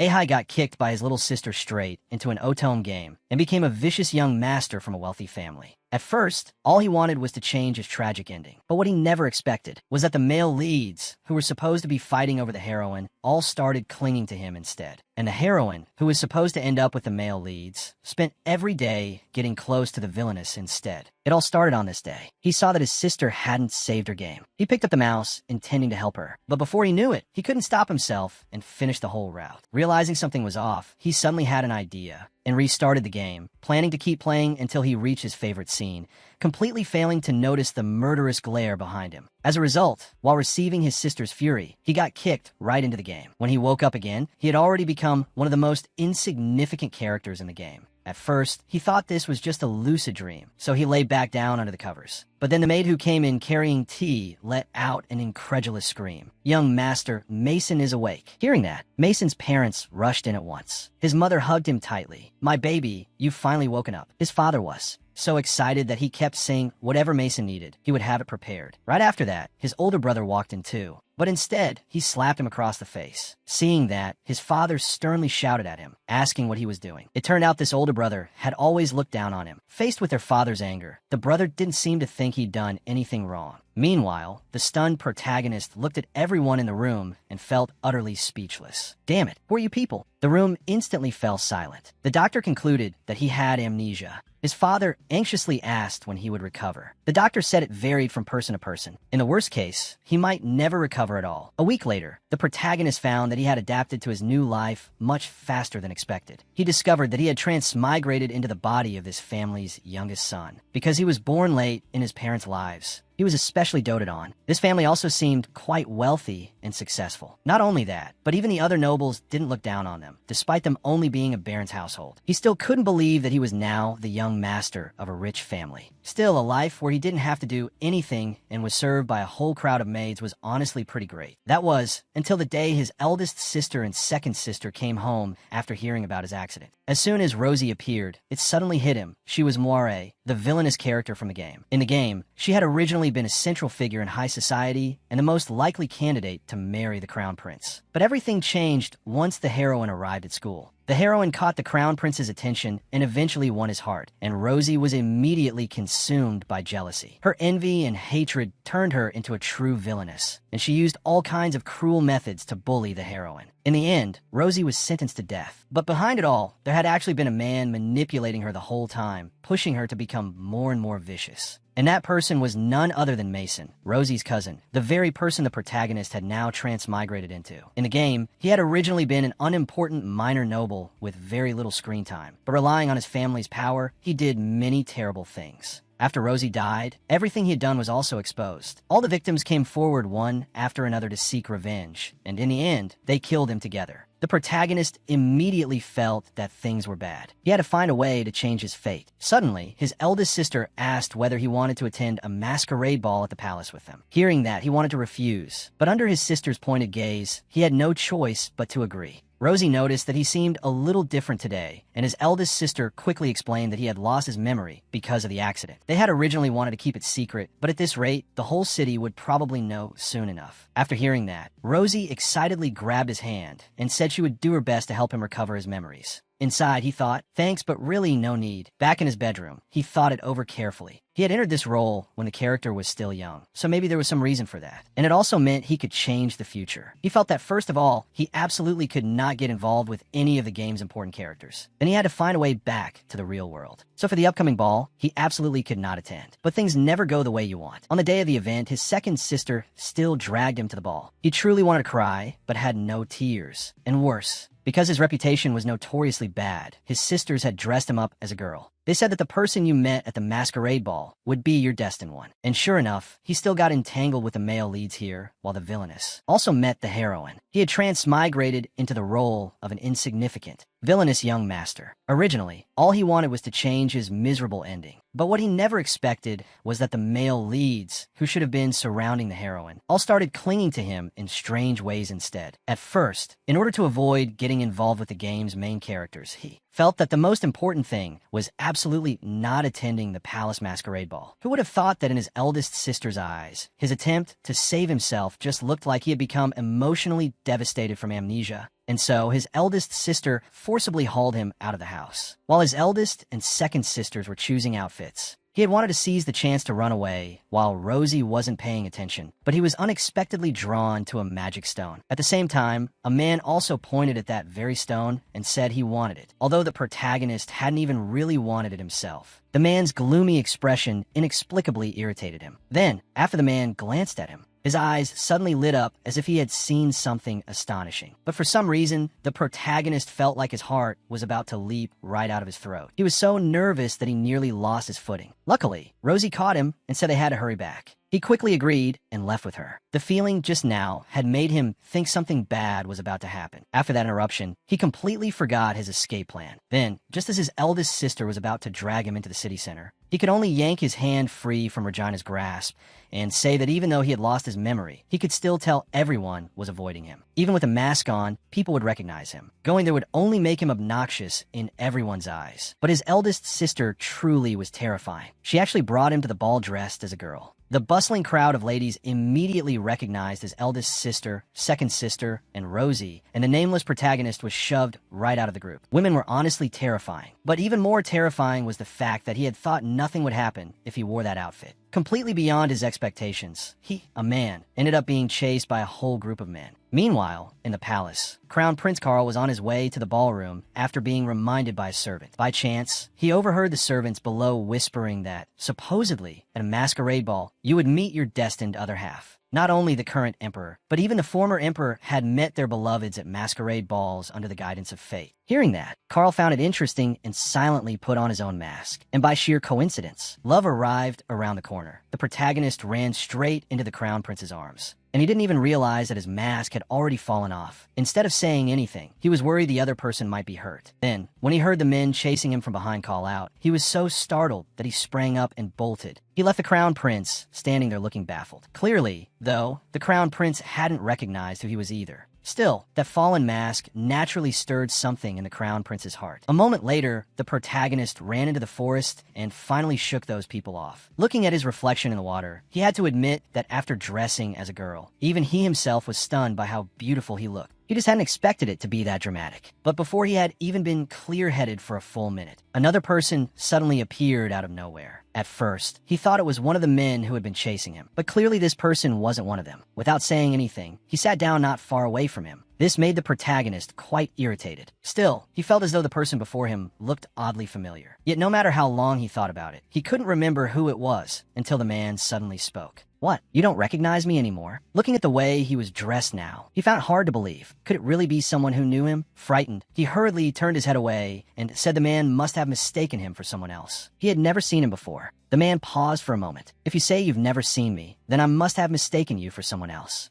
Ahai got kicked by his little sister straight into an otome game and became a vicious young master from a wealthy family. At first, all he wanted was to change his tragic ending. But what he never expected was that the male leads, who were supposed to be fighting over the heroine, all started clinging to him instead. And the heroine, who was supposed to end up with the male leads, spent every day getting close to the villainess instead. It all started on this day. He saw that his sister hadn't saved her game. He picked up the mouse, intending to help her. But before he knew it, he couldn't stop himself and finished the whole route. Realizing something was off, he suddenly had an idea and restarted the game, planning to keep playing until he reached his favorite scene, completely failing to notice the murderous glare behind him. As a result, while receiving his sister's fury, he got kicked right into the game. When he woke up again, he had already become one of the most insignificant characters in the game. At first, he thought this was just a lucid dream, so he lay back down under the covers. But then the maid who came in carrying tea let out an incredulous scream. "Young master, Mason is awake." Hearing that, Mason's parents rushed in at once. His mother hugged him tightly. "My baby, you've finally woken up." His father was so excited that he kept saying whatever Mason needed, he would have it prepared. Right after that, his older brother walked in too. But instead, he slapped him across the face. Seeing that, his father sternly shouted at him, asking what he was doing. It turned out this older brother had always looked down on him. Faced with their father's anger, the brother didn't seem to think he'd done anything wrong. Meanwhile, the stunned protagonist looked at everyone in the room and felt utterly speechless. "Damn it, who are you people?" The room instantly fell silent. The doctor concluded that he had amnesia. His father anxiously asked when he would recover. The doctor said it varied from person to person. In the worst case, he might never recover at all. A week later, the protagonist found that he had adapted to his new life much faster than expected. He discovered that he had transmigrated into the body of this family's youngest son. Because he was born late in his parents' lives, he was especially doted on. This family also seemed quite wealthy and successful. Not only that, but even the other nobles didn't look down on them, despite them only being a baron's household. He still couldn't believe that he was now the young master of a rich family. Still, a life where he didn't have to do anything and was served by a whole crowd of maids was honestly pretty great. That was until the day his eldest sister and second sister came home after hearing about his accident. As soon as Rosie appeared, it suddenly hit him. She was Moire, the villainous character from the game. In the game, she had originally been a central figure in high society and the most likely candidate to marry the crown prince. But everything changed once the heroine arrived at school. The heroine caught the crown prince's attention and eventually won his heart, and Rosie was immediately consumed by jealousy. Her envy and hatred turned her into a true villainess, and she used all kinds of cruel methods to bully the heroine. In the end, Rosie was sentenced to death. But behind it all, there had actually been a man manipulating her the whole time, pushing her to become more and more vicious. And that person was none other than Mason, Rosie's cousin, the very person the protagonist had now transmigrated into. In the game, he had originally been an unimportant minor noble with very little screen time, but relying on his family's power, he did many terrible things. After Rosie died, everything he had done was also exposed. All the victims came forward one after another to seek revenge, and in the end, they killed him together. The protagonist immediately felt that things were bad. He had to find a way to change his fate. Suddenly, his eldest sister asked whether he wanted to attend a masquerade ball at the palace with them. Hearing that, he wanted to refuse, but under his sister's pointed gaze, he had no choice but to agree. Rosie noticed that he seemed a little different today, and his eldest sister quickly explained that he had lost his memory because of the accident. They had originally wanted to keep it secret, but at this rate, the whole city would probably know soon enough. After hearing that, Rosie excitedly grabbed his hand and said she would do her best to help him recover his memories. Inside, he thought, thanks, but really no need. Back in his bedroom, he thought it over carefully. He had entered this role when the character was still young, so maybe there was some reason for that. And it also meant he could change the future. He felt that first of all, he absolutely could not get involved with any of the game's important characters. Then he had to find a way back to the real world. So for the upcoming ball, he absolutely could not attend. But things never go the way you want. On the day of the event, his second sister still dragged him to the ball. He truly wanted to cry, but had no tears. And worse, because his reputation was notoriously bad, his sisters had dressed him up as a girl. They said that the person you met at the masquerade ball would be your destined one. And sure enough, he still got entangled with the male leads here, while the villainess also met the heroine. He had transmigrated into the role of an insignificant, villainous young master. Originally, all he wanted was to change his miserable ending. But what he never expected was that the male leads, who should have been surrounding the heroine, all started clinging to him in strange ways instead. At first, in order to avoid getting involved with the game's main characters, he felt that the most important thing was absolutely not attending the palace masquerade ball. Who would have thought that in his eldest sister's eyes, his attempt to save himself just looked like he had become emotionally devastated from amnesia, and so his eldest sister forcibly hauled him out of the house. While his eldest and second sisters were choosing outfits, he had wanted to seize the chance to run away while Rosie wasn't paying attention, but he was unexpectedly drawn to a magic stone. At the same time, a man also pointed at that very stone and said he wanted it, although the protagonist hadn't even really wanted it himself. The man's gloomy expression inexplicably irritated him. Then, after the man glanced at him, his eyes suddenly lit up as if he had seen something astonishing. But for some reason, the protagonist felt like his heart was about to leap right out of his throat. He was so nervous that he nearly lost his footing. Luckily, Rosie caught him and said they had to hurry back. He quickly agreed and left with her. The feeling just now had made him think something bad was about to happen. After that interruption, he completely forgot his escape plan. Then, just as his eldest sister was about to drag him into the city center, he could only yank his hand free from Regina's grasp and say that even though he had lost his memory, he could still tell everyone was avoiding him. Even with a mask on, people would recognize him. Going there would only make him obnoxious in everyone's eyes. But his eldest sister truly was terrifying. She actually brought him to the ball dressed as a girl. The bustling crowd of ladies immediately recognized his eldest sister, second sister, and Rosie, and the nameless protagonist was shoved right out of the group. Women were honestly terrifying, but even more terrifying was the fact that he had thought nothing would happen if he wore that outfit. Completely beyond his expectations, he, a man, ended up being chased by a whole group of men. Meanwhile, in the palace, Crown Prince Carl was on his way to the ballroom after being reminded by a servant. By chance, he overheard the servants below whispering that, supposedly, at a masquerade ball, you would meet your destined other half. Not only the current emperor, but even the former emperor had met their beloveds at masquerade balls under the guidance of fate. Hearing that, Carl found it interesting and silently put on his own mask. And by sheer coincidence, love arrived around the corner. The protagonist ran straight into the Crown Prince's arms, and he didn't even realize that his mask had already fallen off. Instead of saying anything, he was worried the other person might be hurt. Then, when he heard the men chasing him from behind call out, he was so startled that he sprang up and bolted. He left the Crown Prince standing there looking baffled. Clearly, though, the Crown Prince hadn't recognized who he was either. Still, that fallen mask naturally stirred something in the Crown Prince's heart. A moment later, the protagonist ran into the forest and finally shook those people off. Looking at his reflection in the water, he had to admit that after dressing as a girl, even he himself was stunned by how beautiful he looked. He just hadn't expected it to be that dramatic. But before he had even been clear-headed for a full minute, another person suddenly appeared out of nowhere. At first, he thought it was one of the men who had been chasing him, but clearly this person wasn't one of them. Without saying anything, he sat down not far away from him. This made the protagonist quite irritated. Still, he felt as though the person before him looked oddly familiar. Yet no matter how long he thought about it, he couldn't remember who it was until the man suddenly spoke. What? You don't recognize me anymore? Looking at the way he was dressed now, he found it hard to believe. Could it really be someone who knew him? Frightened, he hurriedly turned his head away and said the man must have mistaken him for someone else. He had never seen him before. The man paused for a moment. If you say you've never seen me, then I must have mistaken you for someone else.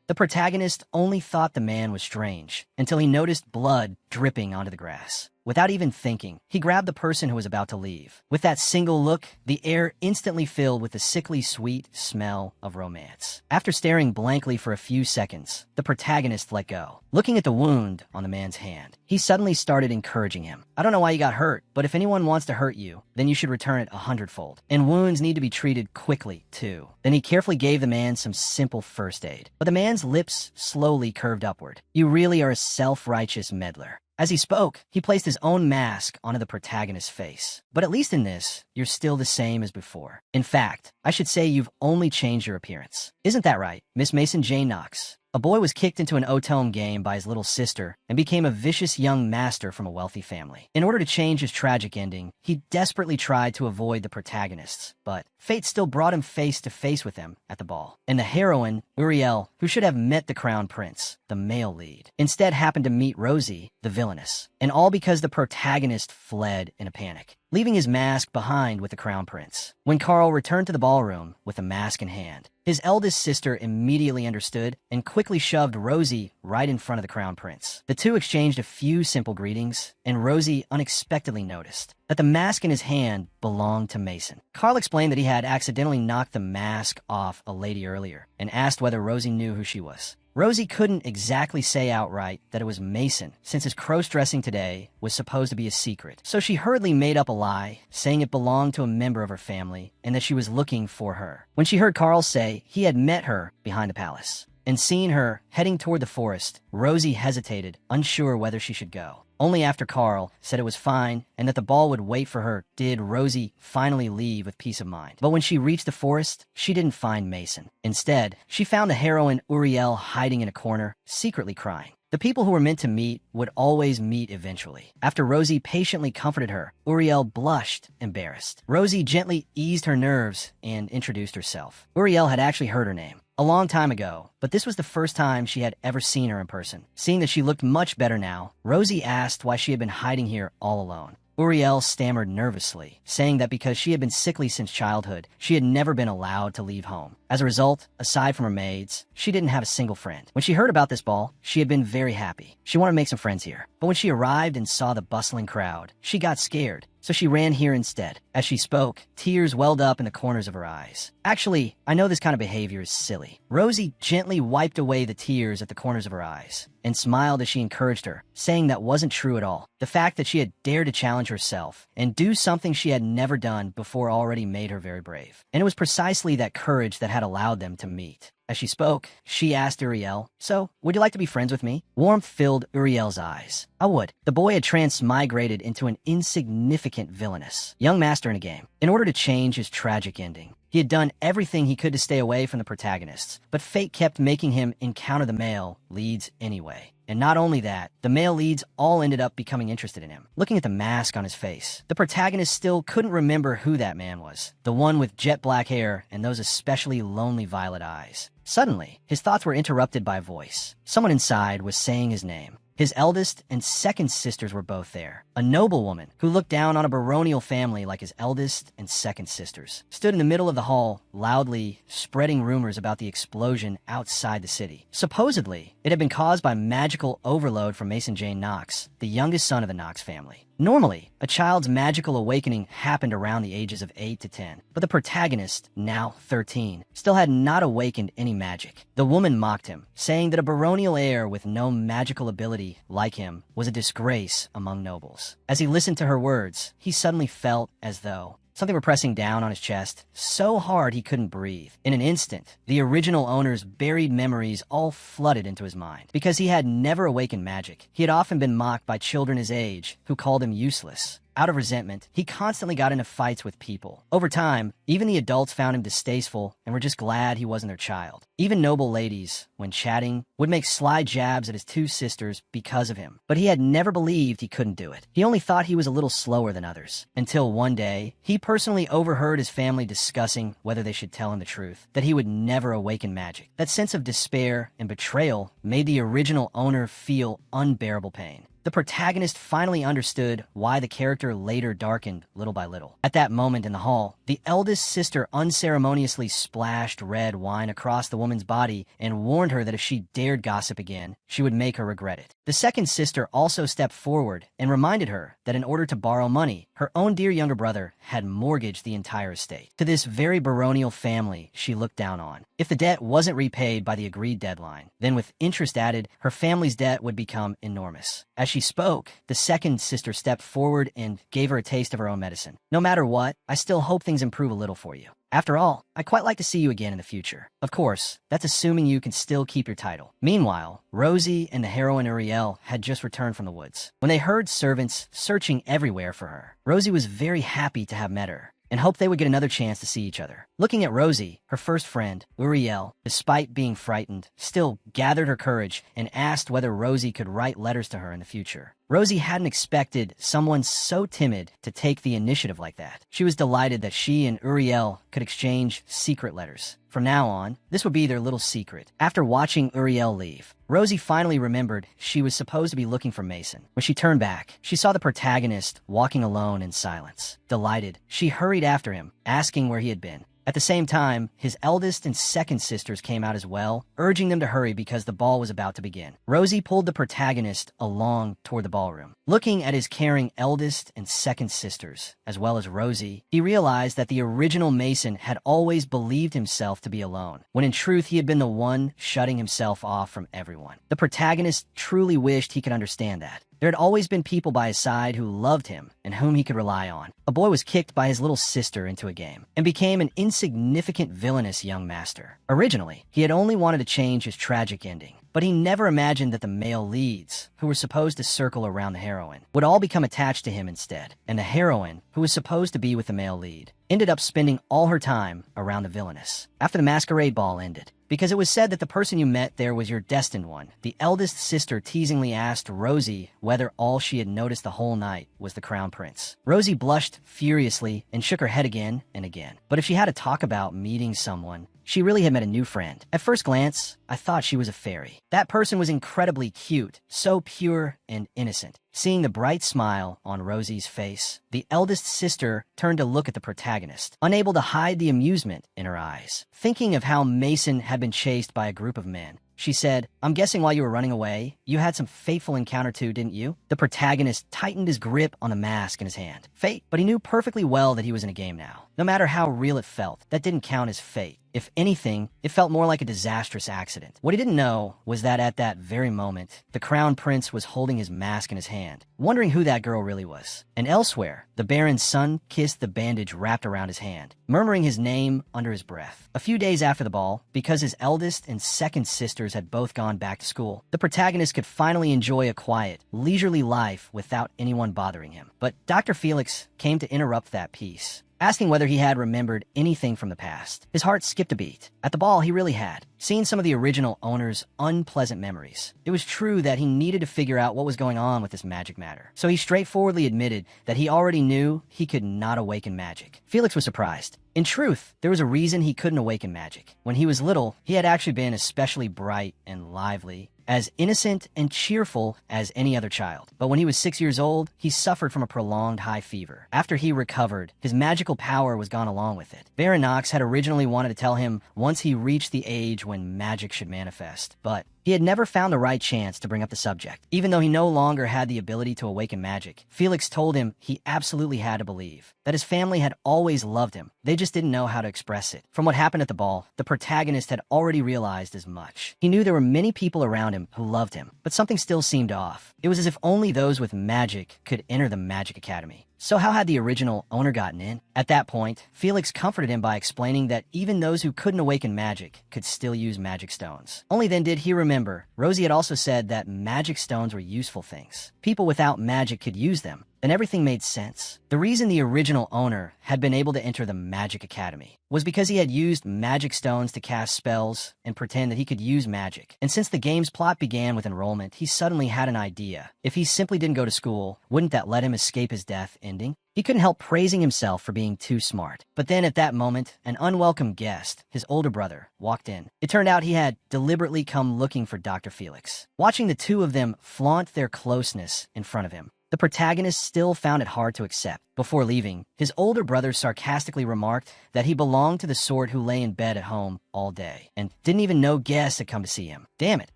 The protagonist only thought the man was strange until he noticed blood dripping onto the grass. Without even thinking, he grabbed the person who was about to leave. With that single look, the air instantly filled with the sickly sweet smell of romance. After staring blankly for a few seconds, the protagonist let go. Looking at the wound on the man's hand, he suddenly started encouraging him. I don't know why you got hurt, but if anyone wants to hurt you, then you should return it 100-fold. And wounds need to be treated quickly, too. Then he carefully gave the man some simple first aid. But the man's lips slowly curved upward. You really are a self-righteous meddler. As he spoke, he placed his own mask onto the protagonist's face. But at least in this, you're still the same as before. In fact, I should say you've only changed your appearance. Isn't that right, Miss Mason Jane Knox? A boy was kicked into an Otome game by his little sister and became a vicious young master from a wealthy family. In order to change his tragic ending, he desperately tried to avoid the protagonists, but fate still brought him face to face with them at the ball. And the heroine, Uriel, who should have met the Crown Prince, the male lead, instead happened to meet Rosie, the villainess. And all because the protagonist fled in a panic, leaving his mask behind with the Crown Prince. When Carl returned to the ballroom with the mask in hand, his eldest sister immediately understood and quickly shoved Rosie right in front of the Crown Prince. The two exchanged a few simple greetings, and Rosie unexpectedly noticed that the mask in his hand belonged to Mason. Carl explained that he had accidentally knocked the mask off a lady earlier and asked whether Rosie knew who she was. Rosie couldn't exactly say outright that it was Mason, since his cross-dressing today was supposed to be a secret. So she hurriedly made up a lie, saying it belonged to a member of her family and that she was looking for her. When she heard Carl say he had met her behind the palace, and seeing her heading toward the forest, Rosie hesitated, unsure whether she should go. Only after Carl said it was fine and that the ball would wait for her did Rosie finally leave with peace of mind. But when she reached the forest, she didn't find Mason. Instead, she found the heroine Uriel hiding in a corner, secretly crying. The people who were meant to meet would always meet eventually. After Rosie patiently comforted her, Uriel blushed, embarrassed. Rosie gently eased her nerves and introduced herself. Uriel had actually heard her name a long time ago, but this was the first time she had ever seen her in person. Seeing that she looked much better now, Rosie asked why she had been hiding here all alone. Uriel stammered nervously, saying that because she had been sickly since childhood, she had never been allowed to leave home. As a result, aside from her maids, she didn't have a single friend. When she heard about this ball, she had been very happy. She wanted to make some friends here. But when she arrived and saw the bustling crowd, she got scared. So she ran here instead. As she spoke, tears welled up in the corners of her eyes. Actually, I know this kind of behavior is silly. Rosie gently wiped away the tears at the corners of her eyes and smiled as she encouraged her, saying that wasn't true at all. The fact that she had dared to challenge herself and do something she had never done before already made her very brave. And it was precisely that courage that had allowed them to meet. As she spoke, she asked Uriel, "So, would you like to be friends with me?" Warmth filled Uriel's eyes. I would. The boy had transmigrated into an insignificant villainous young master in a game. In order to change his tragic ending, he had done everything he could to stay away from the protagonists, but fate kept making him encounter the male leads anyway. And not only that, the male leads all ended up becoming interested in him. Looking at the mask on his face, the protagonist still couldn't remember who that man was. The one with jet black hair and those especially lonely violet eyes. Suddenly, his thoughts were interrupted by a voice. Someone inside was saying his name. His eldest and second sisters were both there. A noblewoman who looked down on a baronial family like his eldest and second sisters stood in the middle of the hall, loudly spreading rumors about the explosion outside the city. Supposedly, it had been caused by magical overload from Mason Jane Knox, the youngest son of the Knox family. Normally, a child's magical awakening happened around the ages of 8 to 10, but the protagonist, now 13, still had not awakened any magic. The woman mocked him, saying that a baronial heir with no magical ability like him was a disgrace among nobles. As he listened to her words, he suddenly felt as though something were pressing down on his chest so hard he couldn't breathe. In an instant, the original owner's buried memories all flooded into his mind. Because he had never awakened magic, he had often been mocked by children his age who called him useless. Out of resentment, he constantly got into fights with people. Over time, even the adults found him distasteful and were just glad he wasn't their child. Even noble ladies, when chatting, would make sly jabs at his two sisters because of him. But he had never believed he couldn't do it. He only thought he was a little slower than others. Until one day, he personally overheard his family discussing whether they should tell him the truth, that he would never awaken magic. That sense of despair and betrayal made the original owner feel unbearable pain. The protagonist finally understood why the character later darkened little by little. At that moment in the hall, the eldest sister unceremoniously splashed red wine across the woman's body and warned her that if she dared gossip again, she would make her regret it. The second sister also stepped forward and reminded her that in order to borrow money, her own dear younger brother had mortgaged the entire estate. To this very baronial family she looked down on. If the debt wasn't repaid by the agreed deadline, then with interest added, her family's debt would become enormous. As she spoke, the second sister stepped forward and gave her a taste of her own medicine. "No matter what, I still hope things improve a little for you. After all, I'd quite like to see you again in the future. Of course, that's assuming you can still keep your title." Meanwhile, Rosie and the heroine Uriel had just returned from the woods. When they heard servants searching everywhere for her, Rosie was very happy to have met her and hoped they would get another chance to see each other. Looking at Rosie, her first friend, Uriel, despite being frightened, still gathered her courage and asked whether Rosie could write letters to her in the future. Rosie hadn't expected someone so timid to take the initiative like that. She was delighted that she and Uriel could exchange secret letters. From now on, this would be their little secret. After watching Uriel leave, Rosie finally remembered she was supposed to be looking for Mason. When she turned back, she saw the protagonist walking alone in silence. Delighted, she hurried after him, asking where he had been. At the same time, his eldest and second sisters came out as well, urging them to hurry because the ball was about to begin. Rosie pulled the protagonist along toward the ballroom. Looking at his caring eldest and second sisters, as well as Rosie, he realized that the original Mason had always believed himself to be alone, when in truth he had been the one shutting himself off from everyone. The protagonist truly wished he could understand that. There had always been people by his side who loved him and whom he could rely on. A boy was kicked by his little sister into a game and became an insignificant villainous young master. Originally, he had only wanted to change his tragic ending, but he never imagined that the male leads, who were supposed to circle around the heroine, would all become attached to him instead. And the heroine, who was supposed to be with the male lead, ended up spending all her time around the villainess. After the masquerade ball ended, because it was said that the person you met there was your destined one, the eldest sister teasingly asked Rosie whether all she had noticed the whole night was the crown prince. Rosie blushed furiously and shook her head again and again. But if she had to talk about meeting someone, she really had met a new friend. At first glance, I thought she was a fairy. That person was incredibly cute, so pure and innocent. Seeing the bright smile on Rosie's face, the eldest sister turned to look at the protagonist, unable to hide the amusement in her eyes. Thinking of how Mason had been chased by a group of men, she said, "I'm guessing while you were running away, you had some fateful encounter too, didn't you?" The protagonist tightened his grip on the mask in his hand. Fate, but he knew perfectly well that he was in a game now. No matter how real it felt, that didn't count as fate. If anything, it felt more like a disastrous accident. What he didn't know was that at that very moment, the crown prince was holding his mask in his hand, wondering who that girl really was. And elsewhere, the baron's son kissed the bandage wrapped around his hand, murmuring his name under his breath. A few days after the ball, because his eldest and second sisters had both gone back to school, the protagonist could finally enjoy a quiet, leisurely life without anyone bothering him. But Dr. Felix came to interrupt that peace, asking whether he had remembered anything from the past. His heart skipped a beat. At the ball, he really had seen some of the original owner's unpleasant memories. It was true that he needed to figure out what was going on with this magic matter. So he straightforwardly admitted that he already knew he could not awaken magic. Felix was surprised. In truth, there was a reason he couldn't awaken magic. When he was little, he had actually been especially bright and lively, as innocent and cheerful as any other child. But when he was 6 years old, he suffered from a prolonged high fever. After he recovered, his magical power was gone along with it. Baron Knox had originally wanted to tell him once he reached the age when magic should manifest, but he had never found the right chance to bring up the subject. Even though he no longer had the ability to awaken magic, Felix told him he absolutely had to believe that his family had always loved him. They just didn't know how to express it. From what happened at the ball, the protagonist had already realized as much. He knew there were many people around him who loved him, but something still seemed off. It was as if only those with magic could enter the Magic Academy. So how had the original owner gotten in? At that point, Felix comforted him by explaining that even those who couldn't awaken magic could still use magic stones. Only then did he remember Rosie had also said that magic stones were useful things. People without magic could use them. Then everything made sense. The reason the original owner had been able to enter the Magic Academy was because he had used magic stones to cast spells and pretend that he could use magic. And since the game's plot began with enrollment, he suddenly had an idea. If he simply didn't go to school, wouldn't that let him escape his death ending? He couldn't help praising himself for being too smart. But then at that moment, an unwelcome guest, his older brother, walked in. It turned out he had deliberately come looking for Dr. Felix. Watching the two of them flaunt their closeness in front of him, the protagonist still found it hard to accept. Before leaving, his older brother sarcastically remarked that he belonged to the sort who lay in bed at home all day and didn't even know guests had come to see him. Damn it,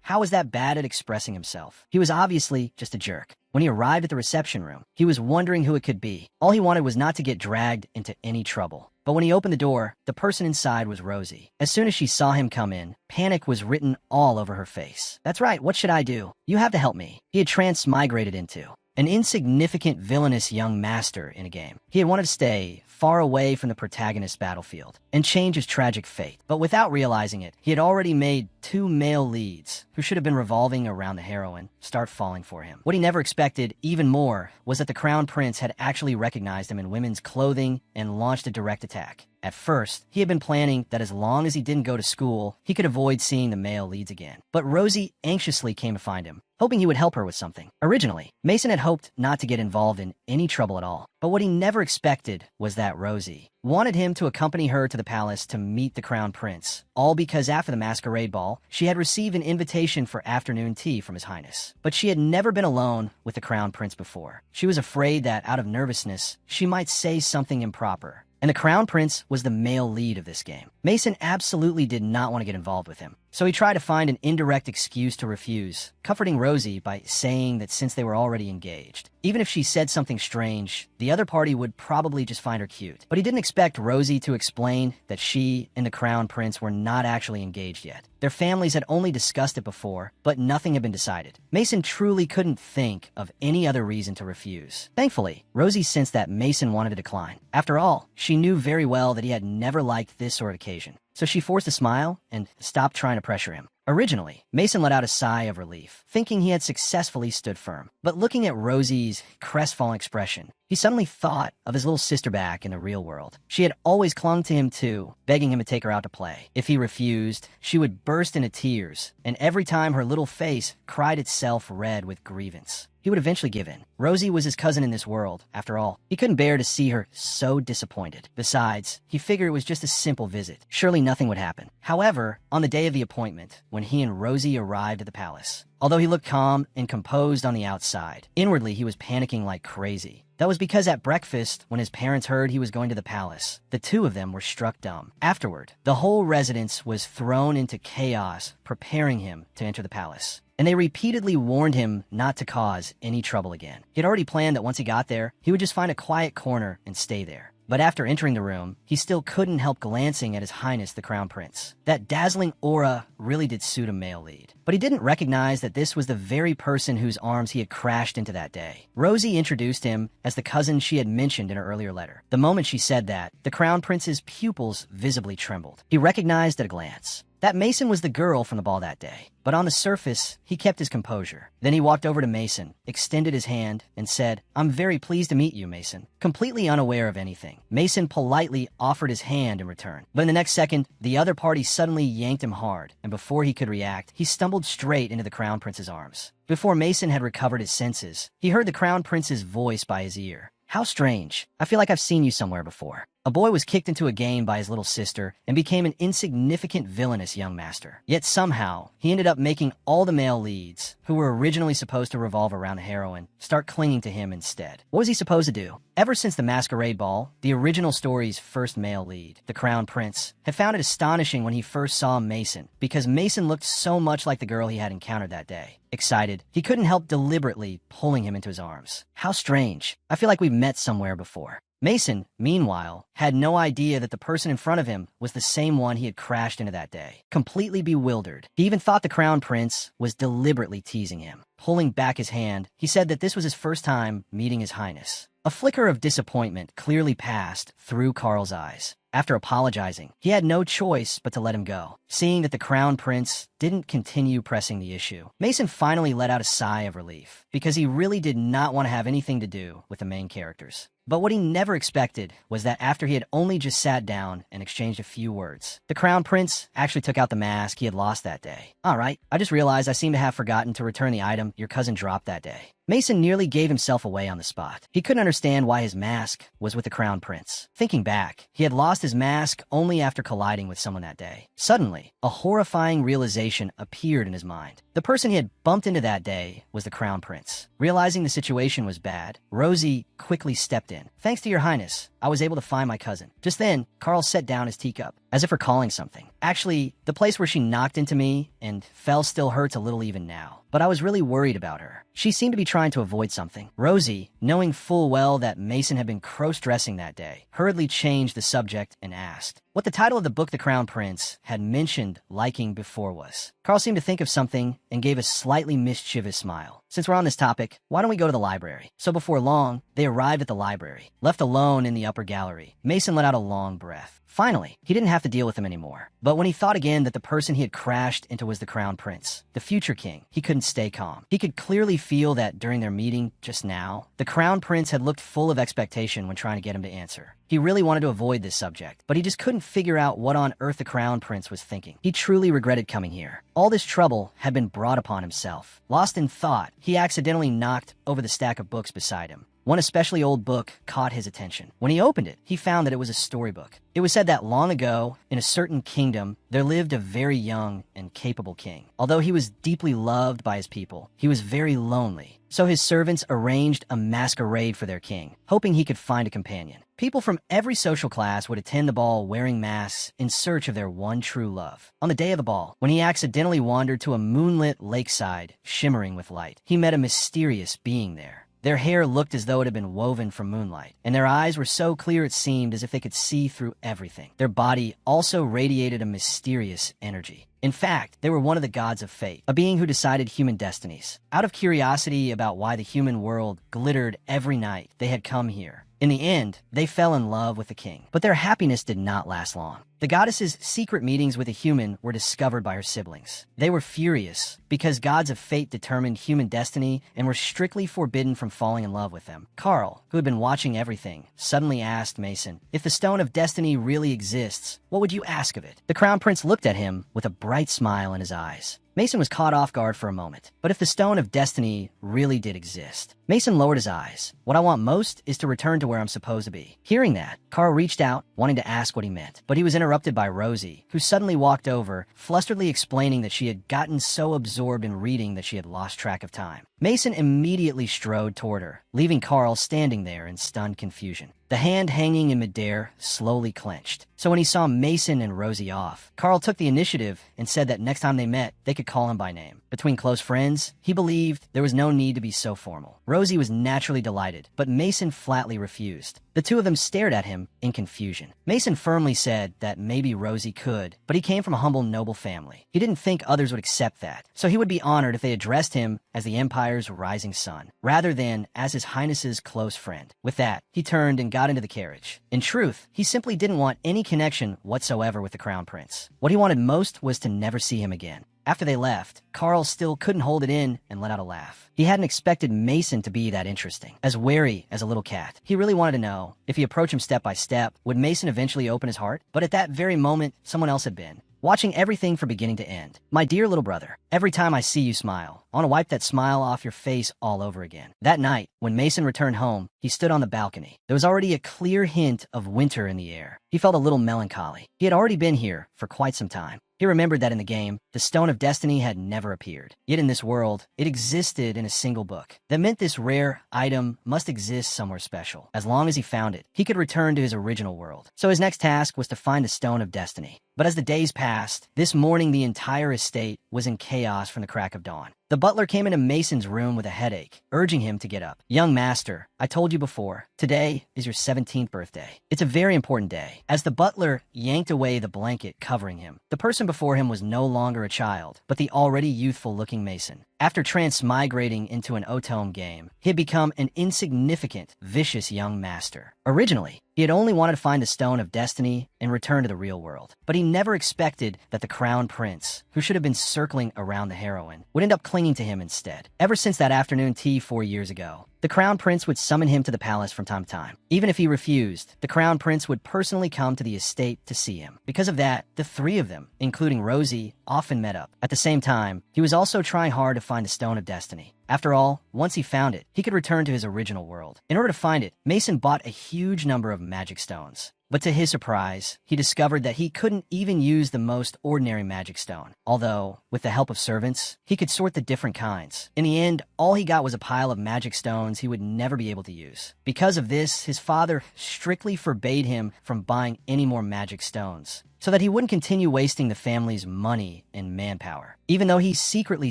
how was that bad at expressing himself? He was obviously just a jerk. When he arrived at the reception room, he was wondering who it could be. All he wanted was not to get dragged into any trouble. But when he opened the door, the person inside was Rosie. As soon as she saw him come in, panic was written all over her face. "That's right, what should I do? You have to help me." He had transmigrated into an insignificant villainous young master in a game. He had wanted to stay far away from the protagonist's battlefield and change his tragic fate. But without realizing it, he had already made two male leads, who should have been revolving around the heroine, start falling for him. What he never expected, even more, was that the Crown Prince had actually recognized him in women's clothing and launched a direct attack. At first, he had been planning that as long as he didn't go to school, he could avoid seeing the male leads again. But Rosie anxiously came to find him, hoping he would help her with something. Originally, Mason had hoped not to get involved in any trouble at all. But what he never expected was that Rosie wanted him to accompany her to the palace to meet the Crown Prince, all because after the masquerade ball, she had received an invitation for afternoon tea from His Highness. But she had never been alone with the Crown Prince before. She was afraid that, out of nervousness, she might say something improper. And the Crown Prince was the male lead of this game. Mason absolutely did not want to get involved with him. So he tried to find an indirect excuse to refuse, comforting Rosie by saying that since they were already engaged, even if she said something strange, the other party would probably just find her cute. But he didn't expect Rosie to explain that she and the Crown Prince were not actually engaged yet. Their families had only discussed it before, but nothing had been decided. Mason truly couldn't think of any other reason to refuse. Thankfully, Rosie sensed that Mason wanted to decline. After all, she knew very well that he had never liked this sort of occasion. So she forced a smile and stopped trying to pressure him. Originally, Mason let out a sigh of relief, thinking he had successfully stood firm. But looking at Rosie's crestfallen expression, he suddenly thought of his little sister back in the real world. She had always clung to him too, begging him to take her out to play. If he refused, she would burst into tears, and every time her little face cried itself red with grievance. He would eventually give in. Rosie was his cousin in this world, after all. He couldn't bear to see her so disappointed. Besides, he figured it was just a simple visit. Surely nothing would happen. However, on the day of the appointment, when he and Rosie arrived at the palace, although he looked calm and composed on the outside, inwardly he was panicking like crazy. That was because at breakfast, when his parents heard he was going to the palace, the two of them were struck dumb. Afterward, the whole residence was thrown into chaos, preparing him to enter the palace. And they repeatedly warned him not to cause any trouble again. He had already planned that once he got there, he would just find a quiet corner and stay there. But after entering the room, he still couldn't help glancing at His Highness the Crown Prince. That dazzling aura really did suit a male lead. But he didn't recognize that this was the very person whose arms he had crashed into that day. Rosie introduced him as the cousin she had mentioned in her earlier letter. The moment she said that, the Crown Prince's pupils visibly trembled. He recognized at a glance that Mason was the girl from the ball that day. But on the surface, he kept his composure. Then he walked over to Mason, extended his hand, and said, "I'm very pleased to meet you, Mason." Completely unaware of anything, Mason politely offered his hand in return. But in the next second, the other party suddenly yanked him hard, and before he could react, he stumbled straight into the Crown Prince's arms. Before Mason had recovered his senses, he heard the Crown Prince's voice by his ear. "How strange. I feel like I've seen you somewhere before." A boy was kicked into a game by his little sister and became an insignificant villainous young master. Yet somehow, he ended up making all the male leads, who were originally supposed to revolve around the heroine, start clinging to him instead. What was he supposed to do? Ever since the Masquerade Ball, the original story's first male lead, the Crown Prince, had found it astonishing when he first saw Mason, because Mason looked so much like the girl he had encountered that day. Excited, he couldn't help deliberately pulling him into his arms. How strange. I feel like we've met somewhere before. Mason, meanwhile, had no idea that the person in front of him was the same one he had crashed into that day. Completely bewildered, he even thought the Crown Prince was deliberately teasing him. Pulling back his hand, he said that this was his first time meeting His Highness. A flicker of disappointment clearly passed through Carl's eyes. After apologizing, he had no choice but to let him go, seeing that the Crown Prince didn't continue pressing the issue. Mason finally let out a sigh of relief, because he really did not want to have anything to do with the main characters. But what he never expected was that after he had only just sat down and exchanged a few words, the Crown Prince actually took out the mask he had lost that day. "All right, I just realized I seem to have forgotten to return the item your cousin dropped that day." Mason nearly gave himself away on the spot. He couldn't understand why his mask was with the Crown Prince. Thinking back, he had lost his mask only after colliding with someone that day. Suddenly, a horrifying realization appeared in his mind. The person he had bumped into that day was the Crown Prince. Realizing the situation was bad, Rosie quickly stepped in. "Thanks to your highness, I was able to find my cousin." Just then, Carl set down his teacup, as if recalling something. "Actually, the place where she knocked into me and fell still hurts a little even now. But I was really worried about her. She seemed to be trying to avoid something." Rosie, knowing full well that Mason had been cross-dressing that day, hurriedly changed the subject and asked what the title of the book the Crown Prince had mentioned liking before was. Carl seemed to think of something and gave a slightly mischievous smile. "Since we're on this topic, why don't we go to the library?" So before long, they arrived at the library. Left alone in the upper gallery, Mason let out a long breath. Finally, he didn't have to deal with him anymore. But when he thought again that the person he had crashed into was the Crown Prince, the future king, he couldn't stay calm. He could clearly feel that during their meeting just now, the Crown Prince had looked full of expectation when trying to get him to answer. He really wanted to avoid this subject, but he just couldn't figure out what on earth the Crown Prince was thinking. He truly regretted coming here. All this trouble had been brought upon himself. Lost in thought, he accidentally knocked over the stack of books beside him. One especially old book caught his attention. When he opened it, he found that it was a storybook. It was said that long ago, in a certain kingdom, there lived a very young and capable king. Although he was deeply loved by his people, he was very lonely. So his servants arranged a masquerade for their king, hoping he could find a companion. People from every social class would attend the ball wearing masks in search of their one true love. On the day of the ball, when he accidentally wandered to a moonlit lakeside shimmering with light, he met a mysterious being there. Their hair looked as though it had been woven from moonlight, and their eyes were so clear it seemed as if they could see through everything. Their body also radiated a mysterious energy. In fact, they were one of the gods of fate, a being who decided human destinies. Out of curiosity about why the human world glittered every night, they had come here. In the end, they fell in love with the king, but their happiness did not last long. The goddess's secret meetings with a human were discovered by her siblings. They were furious because gods of fate determined human destiny and were strictly forbidden from falling in love with them. Carl, who had been watching everything, suddenly asked Mason, "If the Stone of Destiny really exists, what would you ask of it?" The Crown Prince looked at him with a bright smile in his eyes. Mason was caught off guard for a moment. But if the Stone of Destiny really did exist, Mason lowered his eyes. "What I want most is to return to where I'm supposed to be." Hearing that, Carl reached out, wanting to ask what he meant. But he was interrupted by Rosie, who suddenly walked over, flusteredly explaining that she had gotten so absorbed in reading that she had lost track of time. Mason immediately strode toward her, leaving Carl standing there in stunned confusion. The hand hanging in midair slowly clenched. So when he saw Mason and Rosie off, Carl took the initiative and said that next time they met, they could call him by name. Between close friends, he believed there was no need to be so formal. Rosie was naturally delighted, but Mason flatly refused. The two of them stared at him in confusion. Mason firmly said that maybe Rosie could, but he came from a humble, noble family. He didn't think others would accept that, so he would be honored if they addressed him as the Empire's rising sun, rather than as His Highness's close friend. With that, he turned and got into the carriage. In truth, he simply didn't want any connection whatsoever with the Crown Prince. What he wanted most was to never see him again. After they left, Carl still couldn't hold it in and let out a laugh. He hadn't expected Mason to be that interesting, as wary as a little cat. He really wanted to know, if he approached him step by step, would Mason eventually open his heart? But at that very moment, someone else had been, watching everything from beginning to end. "My dear little brother, every time I see you smile, I want to wipe that smile off your face all over again." That night, when Mason returned home, he stood on the balcony. There was already a clear hint of winter in the air. He felt a little melancholy. He had already been here for quite some time. He remembered that in the game, the Stone of Destiny had never appeared. Yet in this world, it existed in a single book. That meant this rare item must exist somewhere special. As long as he found it, he could return to his original world. So his next task was to find the Stone of Destiny. But as the days passed, this morning the entire estate was in chaos from the crack of dawn. The butler came into Mason's room with a headache, urging him to get up. "Young master, I told you before, today is your 17th birthday. It's a very important day." As the butler yanked away the blanket covering him, the person before him was no longer a child, but the already youthful-looking Mason. After transmigrating into an Otome game, he had become an insignificant, vicious young master. Originally, he had only wanted to find the Stone of Destiny and return to the real world. But he never expected that the Crown Prince, who should have been circling around the heroine, would end up clinging to him instead. Ever since that afternoon tea 4 years ago, the Crown Prince would summon him to the palace from time to time. Even if he refused, the Crown Prince would personally come to the estate to see him. Because of that, the three of them, including Rosie, often met up. At the same time, he was also trying hard to find the Stone of Destiny. After all, once he found it, he could return to his original world. In order to find it, Mason bought a huge number of magic stones. But to his surprise, he discovered that he couldn't even use the most ordinary magic stone. Although, with the help of servants, he could sort the different kinds. In the end, all he got was a pile of magic stones he would never be able to use. Because of this, his father strictly forbade him from buying any more magic stones, so that he wouldn't continue wasting the family's money and manpower. Even though he secretly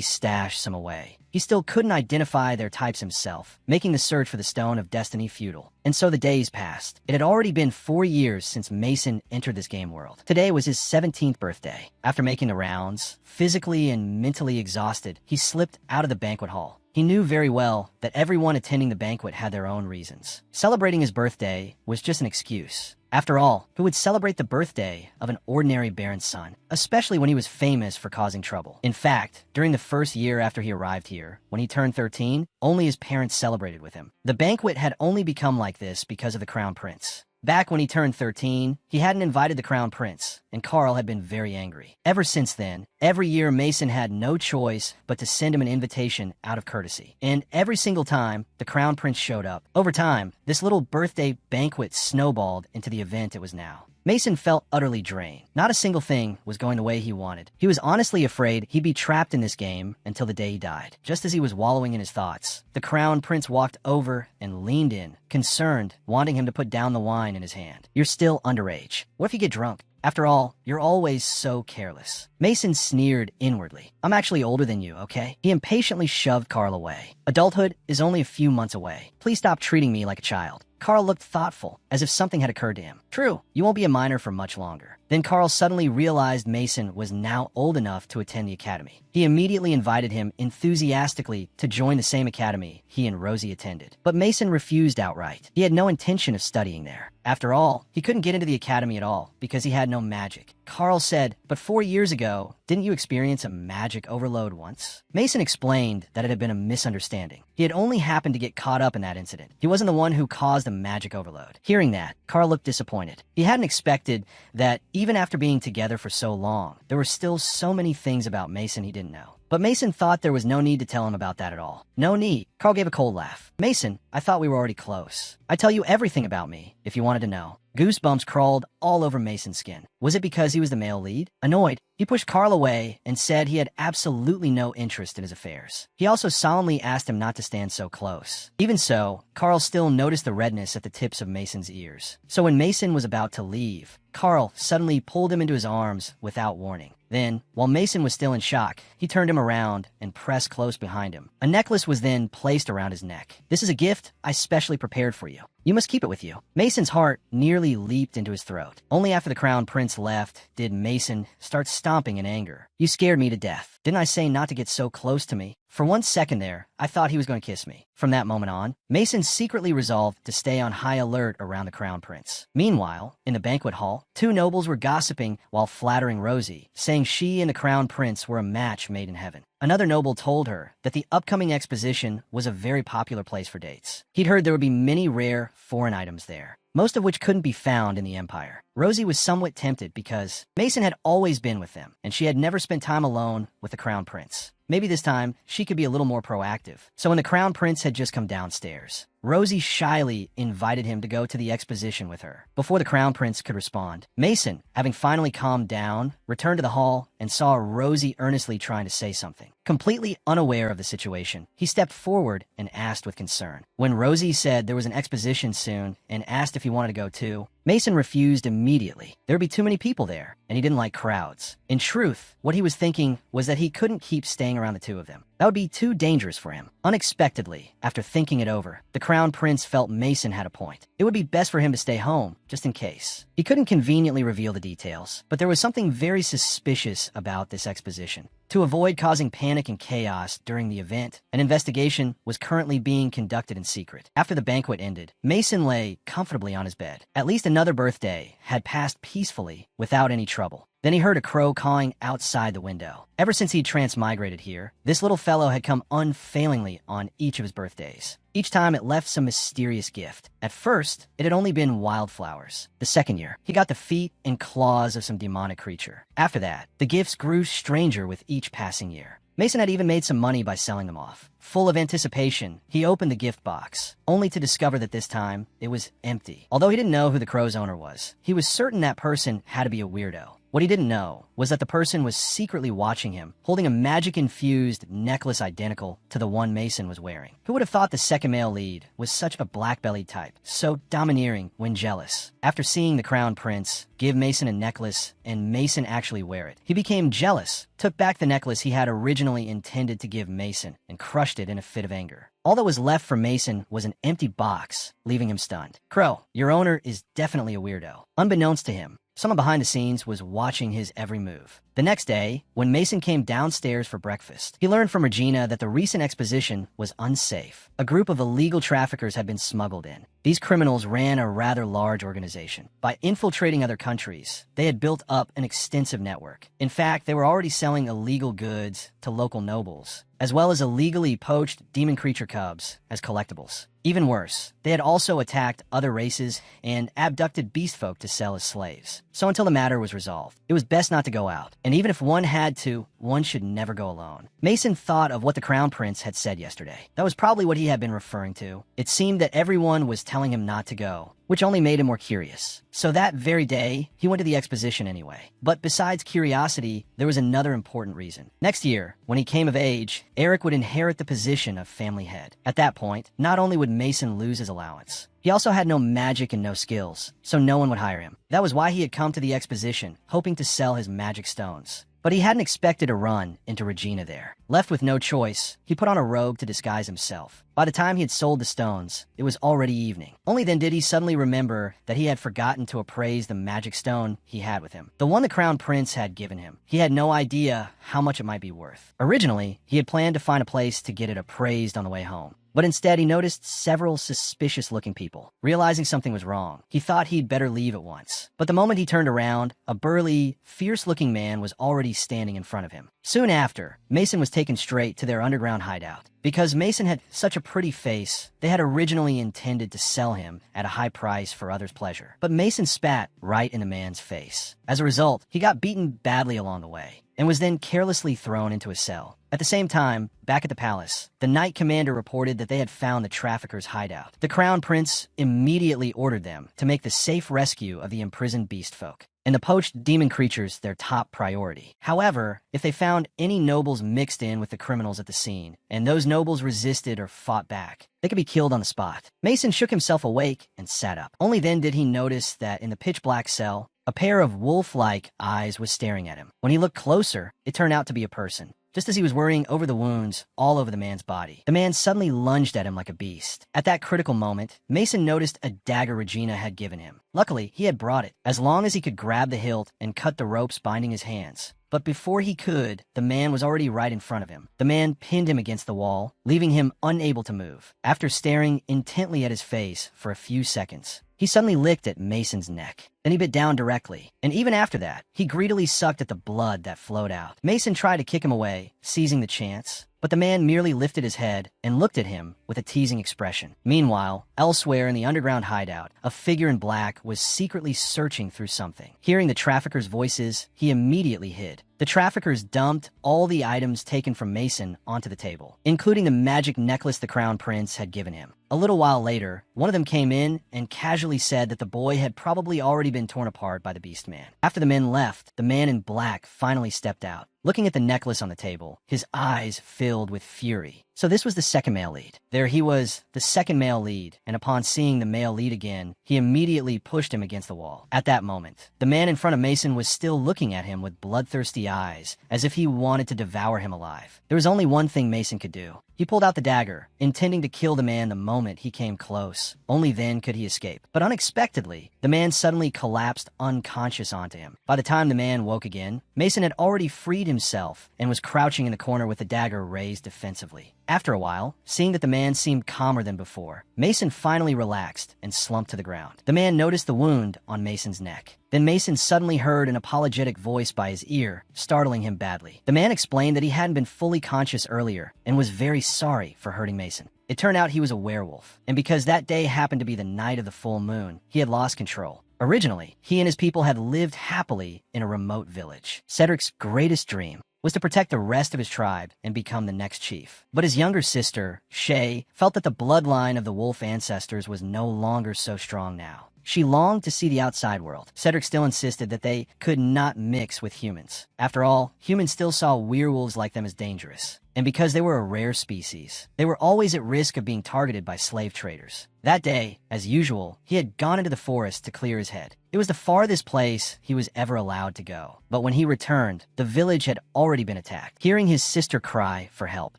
stashed some away, he still couldn't identify their types himself, making the search for the Stone of Destiny futile. And so the days passed. It had already been 4 years since Mason entered this game world. Today was his 17th birthday. After making the rounds, physically and mentally exhausted, he slipped out of the banquet hall. He knew very well that everyone attending the banquet had their own reasons. Celebrating his birthday was just an excuse. After all, who would celebrate the birthday of an ordinary baron's son, especially when he was famous for causing trouble? In fact, during the first year after he arrived here, when he turned 13, only his parents celebrated with him. The banquet had only become like this because of the Crown Prince. Back when he turned 13, he hadn't invited the Crown Prince, and Carl had been very angry. Ever since then, Every year, Mason had no choice but to send him an invitation out of courtesy. And every single time, the Crown Prince showed up. Over time, this little birthday banquet snowballed into the event it was now. Mason felt utterly drained. Not a single thing was going the way he wanted. He was honestly afraid he'd be trapped in this game until the day he died. Just as he was wallowing in his thoughts, the Crown Prince walked over and leaned in, concerned, wanting him to put down the wine in his hand. "You're still underage. What if you get drunk? After all, you're always so careless." Mason sneered inwardly. "I'm actually older than you, okay?" He impatiently shoved Carl away. "Adulthood is only a few months away. Please stop treating me like a child." Carl looked thoughtful, as if something had occurred to him. "True, you won't be a minor for much longer." Then Carl suddenly realized Mason was now old enough to attend the academy. He immediately invited him enthusiastically to join the same academy he and Rosie attended. But Mason refused outright. He had no intention of studying there. After all, he couldn't get into the academy at all because he had no magic. Carl said, "But 4 years ago, didn't you experience a magic overload once?" Mason explained that it had been a misunderstanding. He had only happened to get caught up in that incident. He wasn't the one who caused the magic overload. Hearing that, Carl looked disappointed. He hadn't expected that even after being together for so long, there were still so many things about Mason he didn't know. But Mason thought there was no need to tell him about that at all. "No need." Carl gave a cold laugh. "Mason, I thought we were already close. I tell you everything about me, if you wanted to know." Goosebumps crawled all over Mason's skin. Was it because he was the male lead? Annoyed, he pushed Carl away and said he had absolutely no interest in his affairs. He also solemnly asked him not to stand so close. Even so, Carl still noticed the redness at the tips of Mason's ears. So when Mason was about to leave, Carl suddenly pulled him into his arms without warning. Then, while Mason was still in shock, he turned him around and pressed close behind him. A necklace was then placed around his neck. "This is a gift I specially prepared for you. You must keep it with you." Mason's heart nearly leaped into his throat. Only after the Crown Prince left did Mason start stomping in anger. "You scared me to death. Didn't I say not to get so close to me?" For 1 second there, I thought he was going to kiss me. From that moment on, Mason secretly resolved to stay on high alert around the Crown Prince. Meanwhile, in the banquet hall, 2 nobles were gossiping while flattering Rosie, saying she and the Crown Prince were a match made in heaven. Another noble told her that the upcoming exposition was a very popular place for dates. He'd heard there would be many rare foreign items there, most of which couldn't be found in the Empire. Rosie was somewhat tempted because Mason had always been with them, and she had never spent time alone with the Crown Prince. Maybe this time, she could be a little more proactive. So when the Crown Prince had just come downstairs, Rosie shyly invited him to go to the exposition with her. Before the Crown Prince could respond, Mason, having finally calmed down, returned to the hall and saw Rosie earnestly trying to say something. Completely unaware of the situation, he stepped forward and asked with concern. When Rosie said there was an exposition soon and asked if he wanted to go too, Mason refused immediately. There would be too many people there, and he didn't like crowds. In truth, what he was thinking was that he couldn't keep staying around the two of them. That would be too dangerous for him. Unexpectedly, after thinking it over, the Crown Prince felt Mason had a point. It would be best for him to stay home, just in case. He couldn't conveniently reveal the details, but there was something very suspicious about this exposition. To avoid causing panic and chaos during the event, an investigation was currently being conducted in secret. After the banquet ended, Mason lay comfortably on his bed. At least another birthday had passed peacefully without any trouble. Then he heard a crow cawing outside the window. Ever since he'd transmigrated here, this little fellow had come unfailingly on each of his birthdays. Each time it left some mysterious gift. At first, it had only been wildflowers. The second year, he got the feet and claws of some demonic creature. After that, the gifts grew stranger with each passing year. Mason had even made some money by selling them off. Full of anticipation, he opened the gift box, only to discover that this time, it was empty. Although he didn't know who the crow's owner was, he was certain that person had to be a weirdo. What he didn't know was that the person was secretly watching him, holding a magic-infused necklace identical to the one Mason was wearing. Who would have thought the second male lead was such a black-bellied type, so domineering when jealous? After seeing the Crown Prince give Mason a necklace and Mason actually wear it, he became jealous, took back the necklace he had originally intended to give Mason, and crushed it in a fit of anger. All that was left for Mason was an empty box, leaving him stunned. "Crow, your owner is definitely a weirdo." Unbeknownst to him, someone behind the scenes was watching his every move. The next day, when Mason came downstairs for breakfast, he learned from Regina that the recent exposition was unsafe. A group of illegal traffickers had been smuggled in. These criminals ran a rather large organization. By infiltrating other countries, they had built up an extensive network. In fact, they were already selling illegal goods to local nobles, as well as illegally poached demon creature cubs as collectibles. Even worse, they had also attacked other races and abducted beast folk to sell as slaves. So until the matter was resolved, it was best not to go out. And even if one had to, one should never go alone. Mason thought of what the Crown Prince had said yesterday. That was probably what he had been referring to. It seemed that everyone was telling him not to go, which only made him more curious. So that very day, he went to the exposition anyway. But besides curiosity, there was another important reason. Next year, when he came of age, Eric would inherit the position of family head. At that point, not only would Mason lose his allowance, he also had no magic and no skills, so no one would hire him. That was why he had come to the exposition, hoping to sell his magic stones. But he hadn't expected to run into Regina there. Left with no choice, he put on a robe to disguise himself. By the time he had sold the stones, it was already evening. Only then did he suddenly remember that he had forgotten to appraise the magic stone he had with him. The one the Crown Prince had given him. He had no idea how much it might be worth. Originally, he had planned to find a place to get it appraised on the way home. But instead, he noticed several suspicious-looking people. Realizing something was wrong, he thought he'd better leave at once. But the moment he turned around, a burly, fierce-looking man was already standing in front of him. Soon after, Mason was taken straight to their underground hideout. Because Mason had such a pretty face, they had originally intended to sell him at a high price for others' pleasure. But Mason spat right in the man's face. As a result, he got beaten badly along the way, and was then carelessly thrown into a cell. At the same time, back at the palace, the Knight Commander reported that they had found the traffickers' hideout. The Crown Prince immediately ordered them to make the safe rescue of the imprisoned beast folk, and the poached demon creatures their top priority. However, if they found any nobles mixed in with the criminals at the scene, and those nobles resisted or fought back, they could be killed on the spot. Mason shook himself awake and sat up. Only then did he notice that in the pitch-black cell, a pair of wolf-like eyes was staring at him. When he looked closer, it turned out to be a person. Just as he was worrying over the wounds all over the man's body, the man suddenly lunged at him like a beast. At that critical moment, Mason noticed a dagger Regina had given him. Luckily, he had brought it, as long as he could grab the hilt and cut the ropes binding his hands. But before he could, the man was already right in front of him. The man pinned him against the wall, leaving him unable to move. After staring intently at his face for a few seconds, he suddenly licked at Mason's neck. Then he bit down directly, and even after that, he greedily sucked at the blood that flowed out. Mason tried to kick him away, seizing the chance, but the man merely lifted his head and looked at him with a teasing expression. Meanwhile, elsewhere in the underground hideout, a figure in black was secretly searching through something. Hearing the traffickers' voices, he immediately hid. The traffickers dumped all the items taken from Mason onto the table, including the magic necklace the Crown Prince had given him. A little while later, one of them came in and casually said that the boy had probably already been torn apart by the Beast Man. After the men left, the man in black finally stepped out. Looking at the necklace on the table, his eyes filled with fury. So this was the second male lead. There he was, the second male lead, and upon seeing the male lead again, he immediately pushed him against the wall. At that moment, the man in front of Mason was still looking at him with bloodthirsty eyes, as if he wanted to devour him alive. There was only one thing Mason could do. He pulled out the dagger, intending to kill the man the moment he came close. Only then could he escape. But unexpectedly, the man suddenly collapsed unconscious onto him. By the time the man woke again, Mason had already freed himself and was crouching in the corner with the dagger raised defensively. After a while, seeing that the man seemed calmer than before, Mason finally relaxed and slumped to the ground. The man noticed the wound on Mason's neck. Then Mason suddenly heard an apologetic voice by his ear, startling him badly. The man explained that he hadn't been fully conscious earlier and was very sorry for hurting Mason. It turned out he was a werewolf, and because that day happened to be the night of the full moon, he had lost control. Originally, he and his people had lived happily in a remote village. Cedric's greatest dream was to protect the rest of his tribe and become the next chief. But his younger sister, Shay, felt that the bloodline of the wolf ancestors was no longer so strong now. She longed to see the outside world. Cedric still insisted that they could not mix with humans. After all, humans still saw werewolves like them as dangerous. And because they were a rare species, they were always at risk of being targeted by slave traders. That day, as usual, he had gone into the forest to clear his head. It was the farthest place he was ever allowed to go. But when he returned, the village had already been attacked. Hearing his sister cry for help,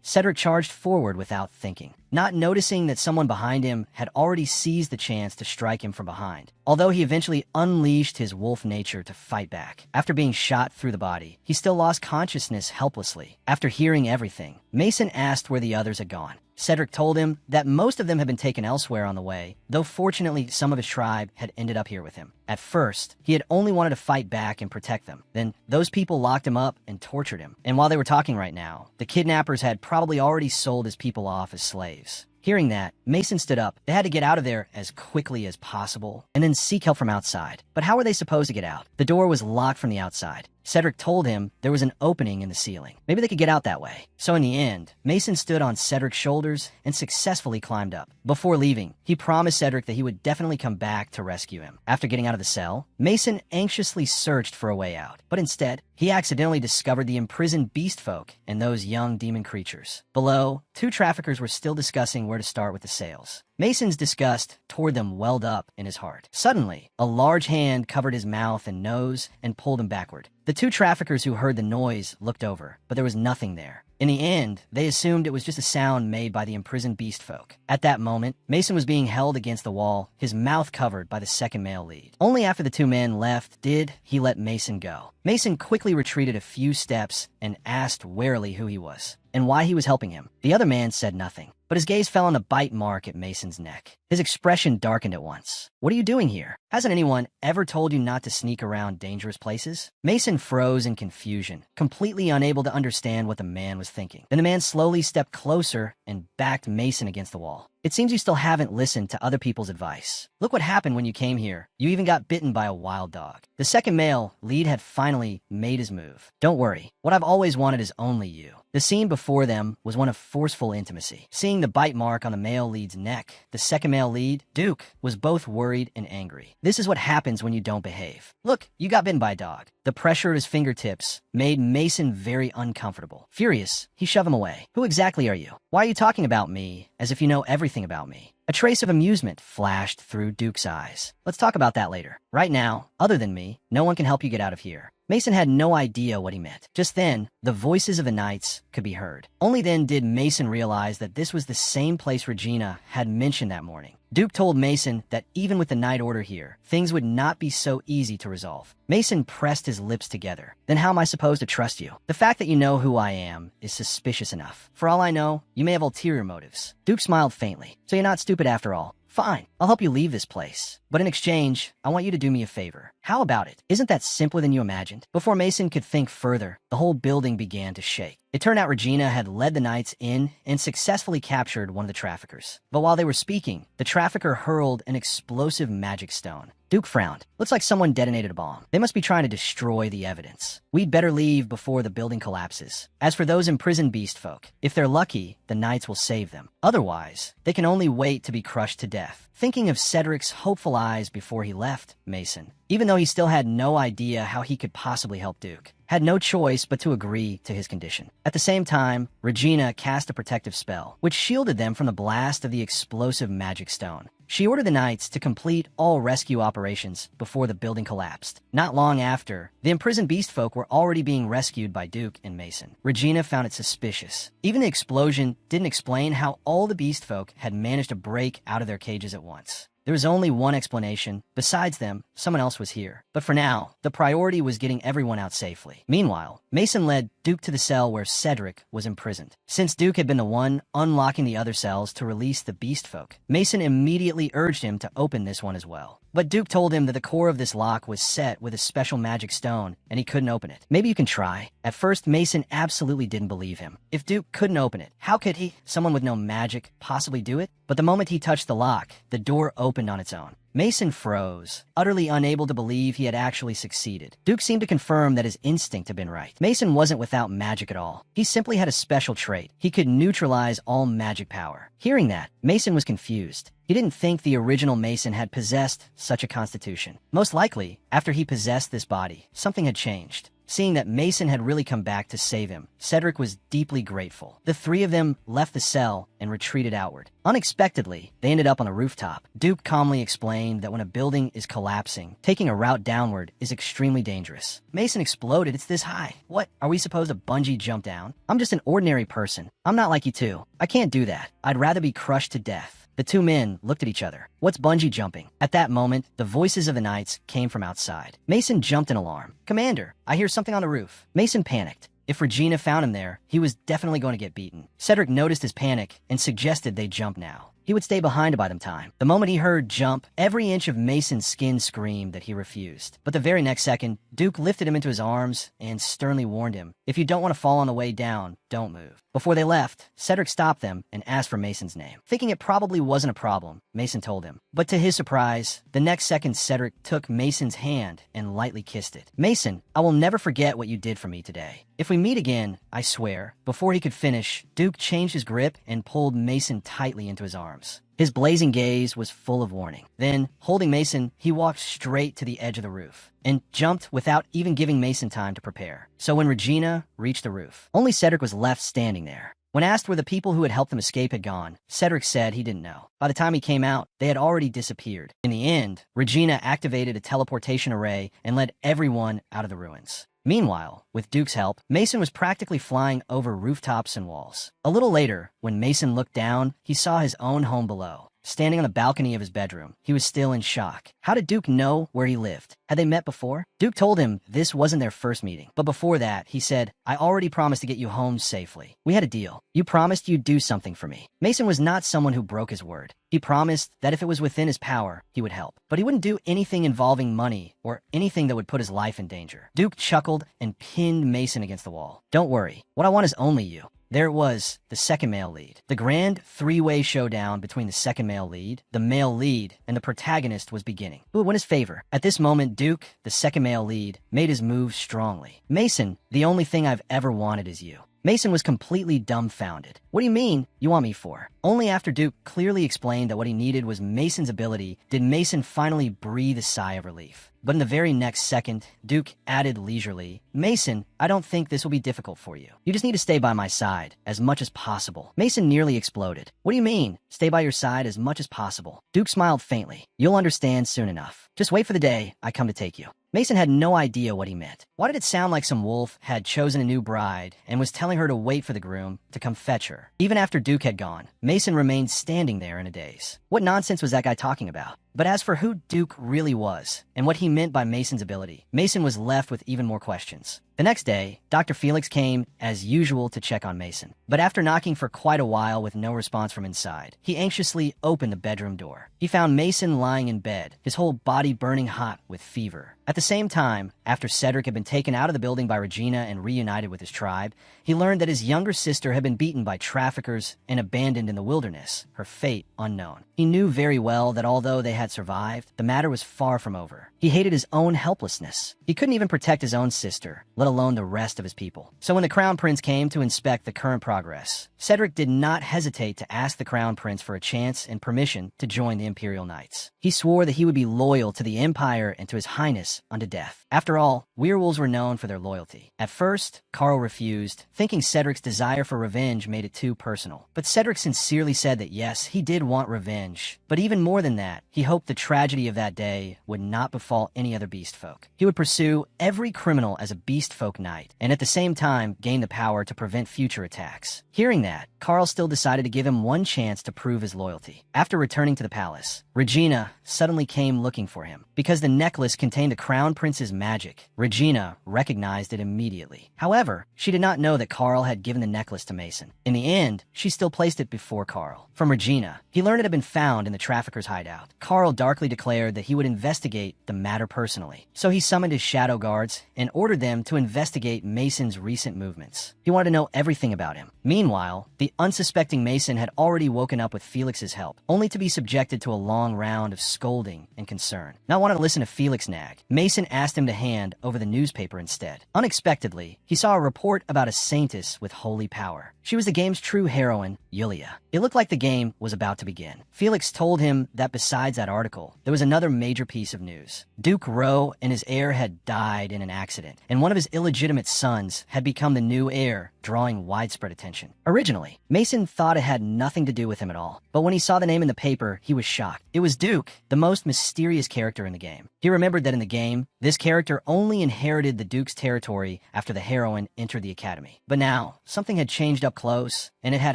Cedric charged forward without thinking, not noticing that someone behind him had already seized the chance to strike him from behind. Although he eventually unleashed his wolf nature to fight back, after being shot through the body, he still lost consciousness helplessly. After hearing everything, Mason asked where the others had gone. Cedric told him that most of them had been taken elsewhere on the way, though fortunately some of his tribe had ended up here with him. At first, he had only wanted to fight back and protect them. Then those people locked him up and tortured him. And while they were talking right now, the kidnappers had probably already sold his people off as slaves. Hearing that, Mason stood up. They had to get out of there as quickly as possible and then seek help from outside. But how were they supposed to get out? The door was locked from the outside. Cedric told him there was an opening in the ceiling. Maybe they could get out that way. So in the end, Mason stood on Cedric's shoulders and successfully climbed up. Before leaving, he promised Cedric that he would definitely come back to rescue him. After getting out of the cell, Mason anxiously searched for a way out. But instead, he accidentally discovered the imprisoned beast folk and those young demon creatures. Below, two traffickers were still discussing where to start with the sales. Mason's disgust toward them welled up in his heart. Suddenly, a large hand covered his mouth and nose and pulled him backward. The two traffickers who heard the noise looked over, but there was nothing there. In the end, they assumed it was just a sound made by the imprisoned beast folk. At that moment, Mason was being held against the wall, his mouth covered by the second male lead. Only after the two men left did he let Mason go. Mason quickly retreated a few steps and asked warily who he was and why he was helping him. The other man said nothing, but his gaze fell on a bite mark at Mason's neck. His expression darkened at once. "What are you doing here? Hasn't anyone ever told you not to sneak around dangerous places?" Mason froze in confusion, completely unable to understand what the man was thinking. Then the man slowly stepped closer and backed Mason against the wall. "It seems you still haven't listened to other people's advice. Look what happened when you came here. You even got bitten by a wild dog." The second male lead had finally made his move. "Don't worry. What I've always wanted is only you." The scene before them was one of forceful intimacy. Seeing the bite mark on the male lead's neck, the second male lead, Duke, was both worried and angry. This is what happens when you don't behave. "Look, you got bitten by a dog." The pressure of his fingertips made Mason very uncomfortable. Furious, he shoved him away. "Who exactly are you? Why are you talking about me as if you know everything about me?" A trace of amusement flashed through Duke's eyes. "Let's talk about that later. Right now, other than me, no one can help you get out of here." Mason had no idea what he meant. Just then, the voices of the knights could be heard. Only then did Mason realize that this was the same place Regina had mentioned that morning. Duke told Mason that even with the night order here, things would not be so easy to resolve. Mason pressed his lips together. "Then how am I supposed to trust you? The fact that you know who I am is suspicious enough. For all I know, you may have ulterior motives." Duke smiled faintly. "So you're not stupid after all. Fine, I'll help you leave this place. But in exchange, I want you to do me a favor." "How about it? Isn't that simpler than you imagined?" Before Mason could think further, the whole building began to shake. It turned out Regina had led the knights in and successfully captured one of the traffickers. But while they were speaking, the trafficker hurled an explosive magic stone. Duke frowned. "Looks like someone detonated a bomb. They must be trying to destroy the evidence. We'd better leave before the building collapses. As for those imprisoned beast folk, if they're lucky, the knights will save them. Otherwise, they can only wait to be crushed to death." Thinking of Cedric's hopeful eyes before he left, Mason, even though he still had no idea how he could possibly help Duke, had no choice but to agree to his condition. At the same time, Regina cast a protective spell, which shielded them from the blast of the explosive magic stone. She ordered the knights to complete all rescue operations before the building collapsed. Not long after, the imprisoned beast folk were already being rescued by Duke and Mason. Regina found it suspicious. Even the explosion didn't explain how all the beast folk had managed to break out of their cages at once. There was only one explanation. Besides them, someone else was here. But for now, the priority was getting everyone out safely. Meanwhile, Mason led Duke to the cell where Cedric was imprisoned. Since Duke had been the one unlocking the other cells to release the beast folk, Mason immediately urged him to open this one as well. But Duke told him that the core of this lock was set with a special magic stone, and he couldn't open it. "Maybe you can try." At first, Mason absolutely didn't believe him. If Duke couldn't open it, how could he, someone with no magic, possibly do it? But the moment he touched the lock, the door opened on its own. Mason froze, utterly unable to believe he had actually succeeded. Duke seemed to confirm that his instinct had been right. Mason wasn't without magic at all. He simply had a special trait. He could neutralize all magic power. Hearing that, Mason was confused. He didn't think the original Mason had possessed such a constitution. Most likely, after he possessed this body, something had changed. Seeing that Mason had really come back to save him, Cedric was deeply grateful. The three of them left the cell and retreated outward. Unexpectedly, they ended up on a rooftop. Duke calmly explained that when a building is collapsing, taking a route downward is extremely dangerous. Mason exploded. "It's this high. What, are we supposed to bungee jump down? I'm just an ordinary person. I'm not like you two. I can't do that. I'd rather be crushed to death." The two men looked at each other. "What's bungee jumping?" At that moment, the voices of the knights came from outside. Mason jumped in alarm. "Commander, I hear something on the roof." Mason panicked. If Regina found him there, he was definitely going to get beaten. Cedric noticed his panic and suggested they jump now. He would stay behind to buy them time. The moment he heard jump, every inch of Mason's skin screamed that he refused. But the very next second, Duke lifted him into his arms and sternly warned him, "If you don't want to fall on the way down, don't move. Before they left, Cedric stopped them and asked for Mason's name. Thinking it probably wasn't a problem, Mason told him. But to his surprise, the next second Cedric took Mason's hand and lightly kissed it. "Mason, I will never forget what you did for me today. If we meet again, I swear." Before he could finish, Duke changed his grip and pulled Mason tightly into his arms. His blazing gaze was full of warning. Then, holding Mason, he walked straight to the edge of the roof and jumped without even giving Mason time to prepare. So when Regina reached the roof, only Cedric was left standing there. When asked where the people who had helped him escape had gone, Cedric said he didn't know. By the time he came out, they had already disappeared. In the end, Regina activated a teleportation array and led everyone out of the ruins. Meanwhile, with Duke's help, Mason was practically flying over rooftops and walls. A little later, when Mason looked down, he saw his own home below. Standing on the balcony of his bedroom, he was still in shock. How did Duke know where he lived? Had they met before? Duke told him this wasn't their first meeting. But before that, he said, "I already promised to get you home safely. We had a deal. You promised you'd do something for me." Mason was not someone who broke his word. He promised that if it was within his power, he would help. But he wouldn't do anything involving money or anything that would put his life in danger. Duke chuckled and pinned Mason against the wall. "Don't worry. What I want is only you." There it was, the second male lead. The grand three-way showdown between the second male lead, the male lead, and the protagonist was beginning. Who would win his favor? At this moment, Duke, the second male lead, made his move strongly. "Mason, the only thing I've ever wanted is you." Mason was completely dumbfounded. "What do you mean you want me for?" Only after Duke clearly explained that what he needed was Mason's ability did Mason finally breathe a sigh of relief. But in the very next second, Duke added leisurely, "Mason, I don't think this will be difficult for you. You just need to stay by my side as much as possible." Mason nearly exploded. "What do you mean, stay by your side as much as possible?" Duke smiled faintly. "You'll understand soon enough. Just wait for the day I come to take you." Mason had no idea what he meant. Why did it sound like some wolf had chosen a new bride and was telling her to wait for the groom to come fetch her? Even after Duke had gone, Mason remained standing there in a daze. What nonsense was that guy talking about? But as for who Duke really was and what he meant by Mason's ability, Mason was left with even more questions. The next day, Dr. Felix came, as usual, to check on Mason. But after knocking for quite a while with no response from inside, he anxiously opened the bedroom door. He found Mason lying in bed, his whole body burning hot with fever. At the same time, after Cedric had been taken out of the building by Regina and reunited with his tribe, he learned that his younger sister had been beaten by traffickers and abandoned in the wilderness, her fate unknown. He knew very well that although they had survived, the matter was far from over. He hated his own helplessness. He couldn't even protect his own sister, let alone the rest of his people. So when the Crown Prince came to inspect the current progress, Cedric did not hesitate to ask the Crown Prince for a chance and permission to join the Imperial Knights. He swore that he would be loyal to the Empire and to His Highness unto death. After all, werewolves were known for their loyalty. At first, Carl refused, thinking Cedric's desire for revenge made it too personal. But Cedric sincerely said that yes, he did want revenge. But even more than that, he hoped the tragedy of that day would not befall any other beast folk. He would pursue every criminal as a beast folk knight, and at the same time gain the power to prevent future attacks. Hearing that, Carl still decided to give him one chance to prove his loyalty. After returning to the palace, Regina suddenly came looking for him. Because the necklace contained the Crown Prince's magic, Regina recognized it immediately. However, she did not know that Carl had given the necklace to Mason. In the end, she still placed it before Carl. From Regina, he learned it had been found in the trafficker's hideout. Carl darkly declared that he would investigate the matter personally. So he summoned his shadow guards and ordered them to investigate Mason's recent movements. He wanted to know everything about him. Meanwhile, the unsuspecting Mason had already woken up with Felix's help, only to be subjected to a long round of scolding and concern. Not wanting to listen to Felix nag, Mason asked him to hand over the newspaper instead. Unexpectedly, he saw a report about a saintess with holy power. She was the game's true heroine, Yulia. It looked like the game was about to begin. Felix told him that besides that article, there was another major piece of news. Duke Roe and his heir had died in an accident, and one of his illegitimate sons had become the new heir, drawing widespread attention. Originally, Mason thought it had nothing to do with him at all, but when he saw the name in the paper, he was shocked. It was Duke, the most mysterious character in the game. He remembered that in the game, this character only inherited the Duke's territory after the heroine entered the academy. But now, something had changed up close, and it had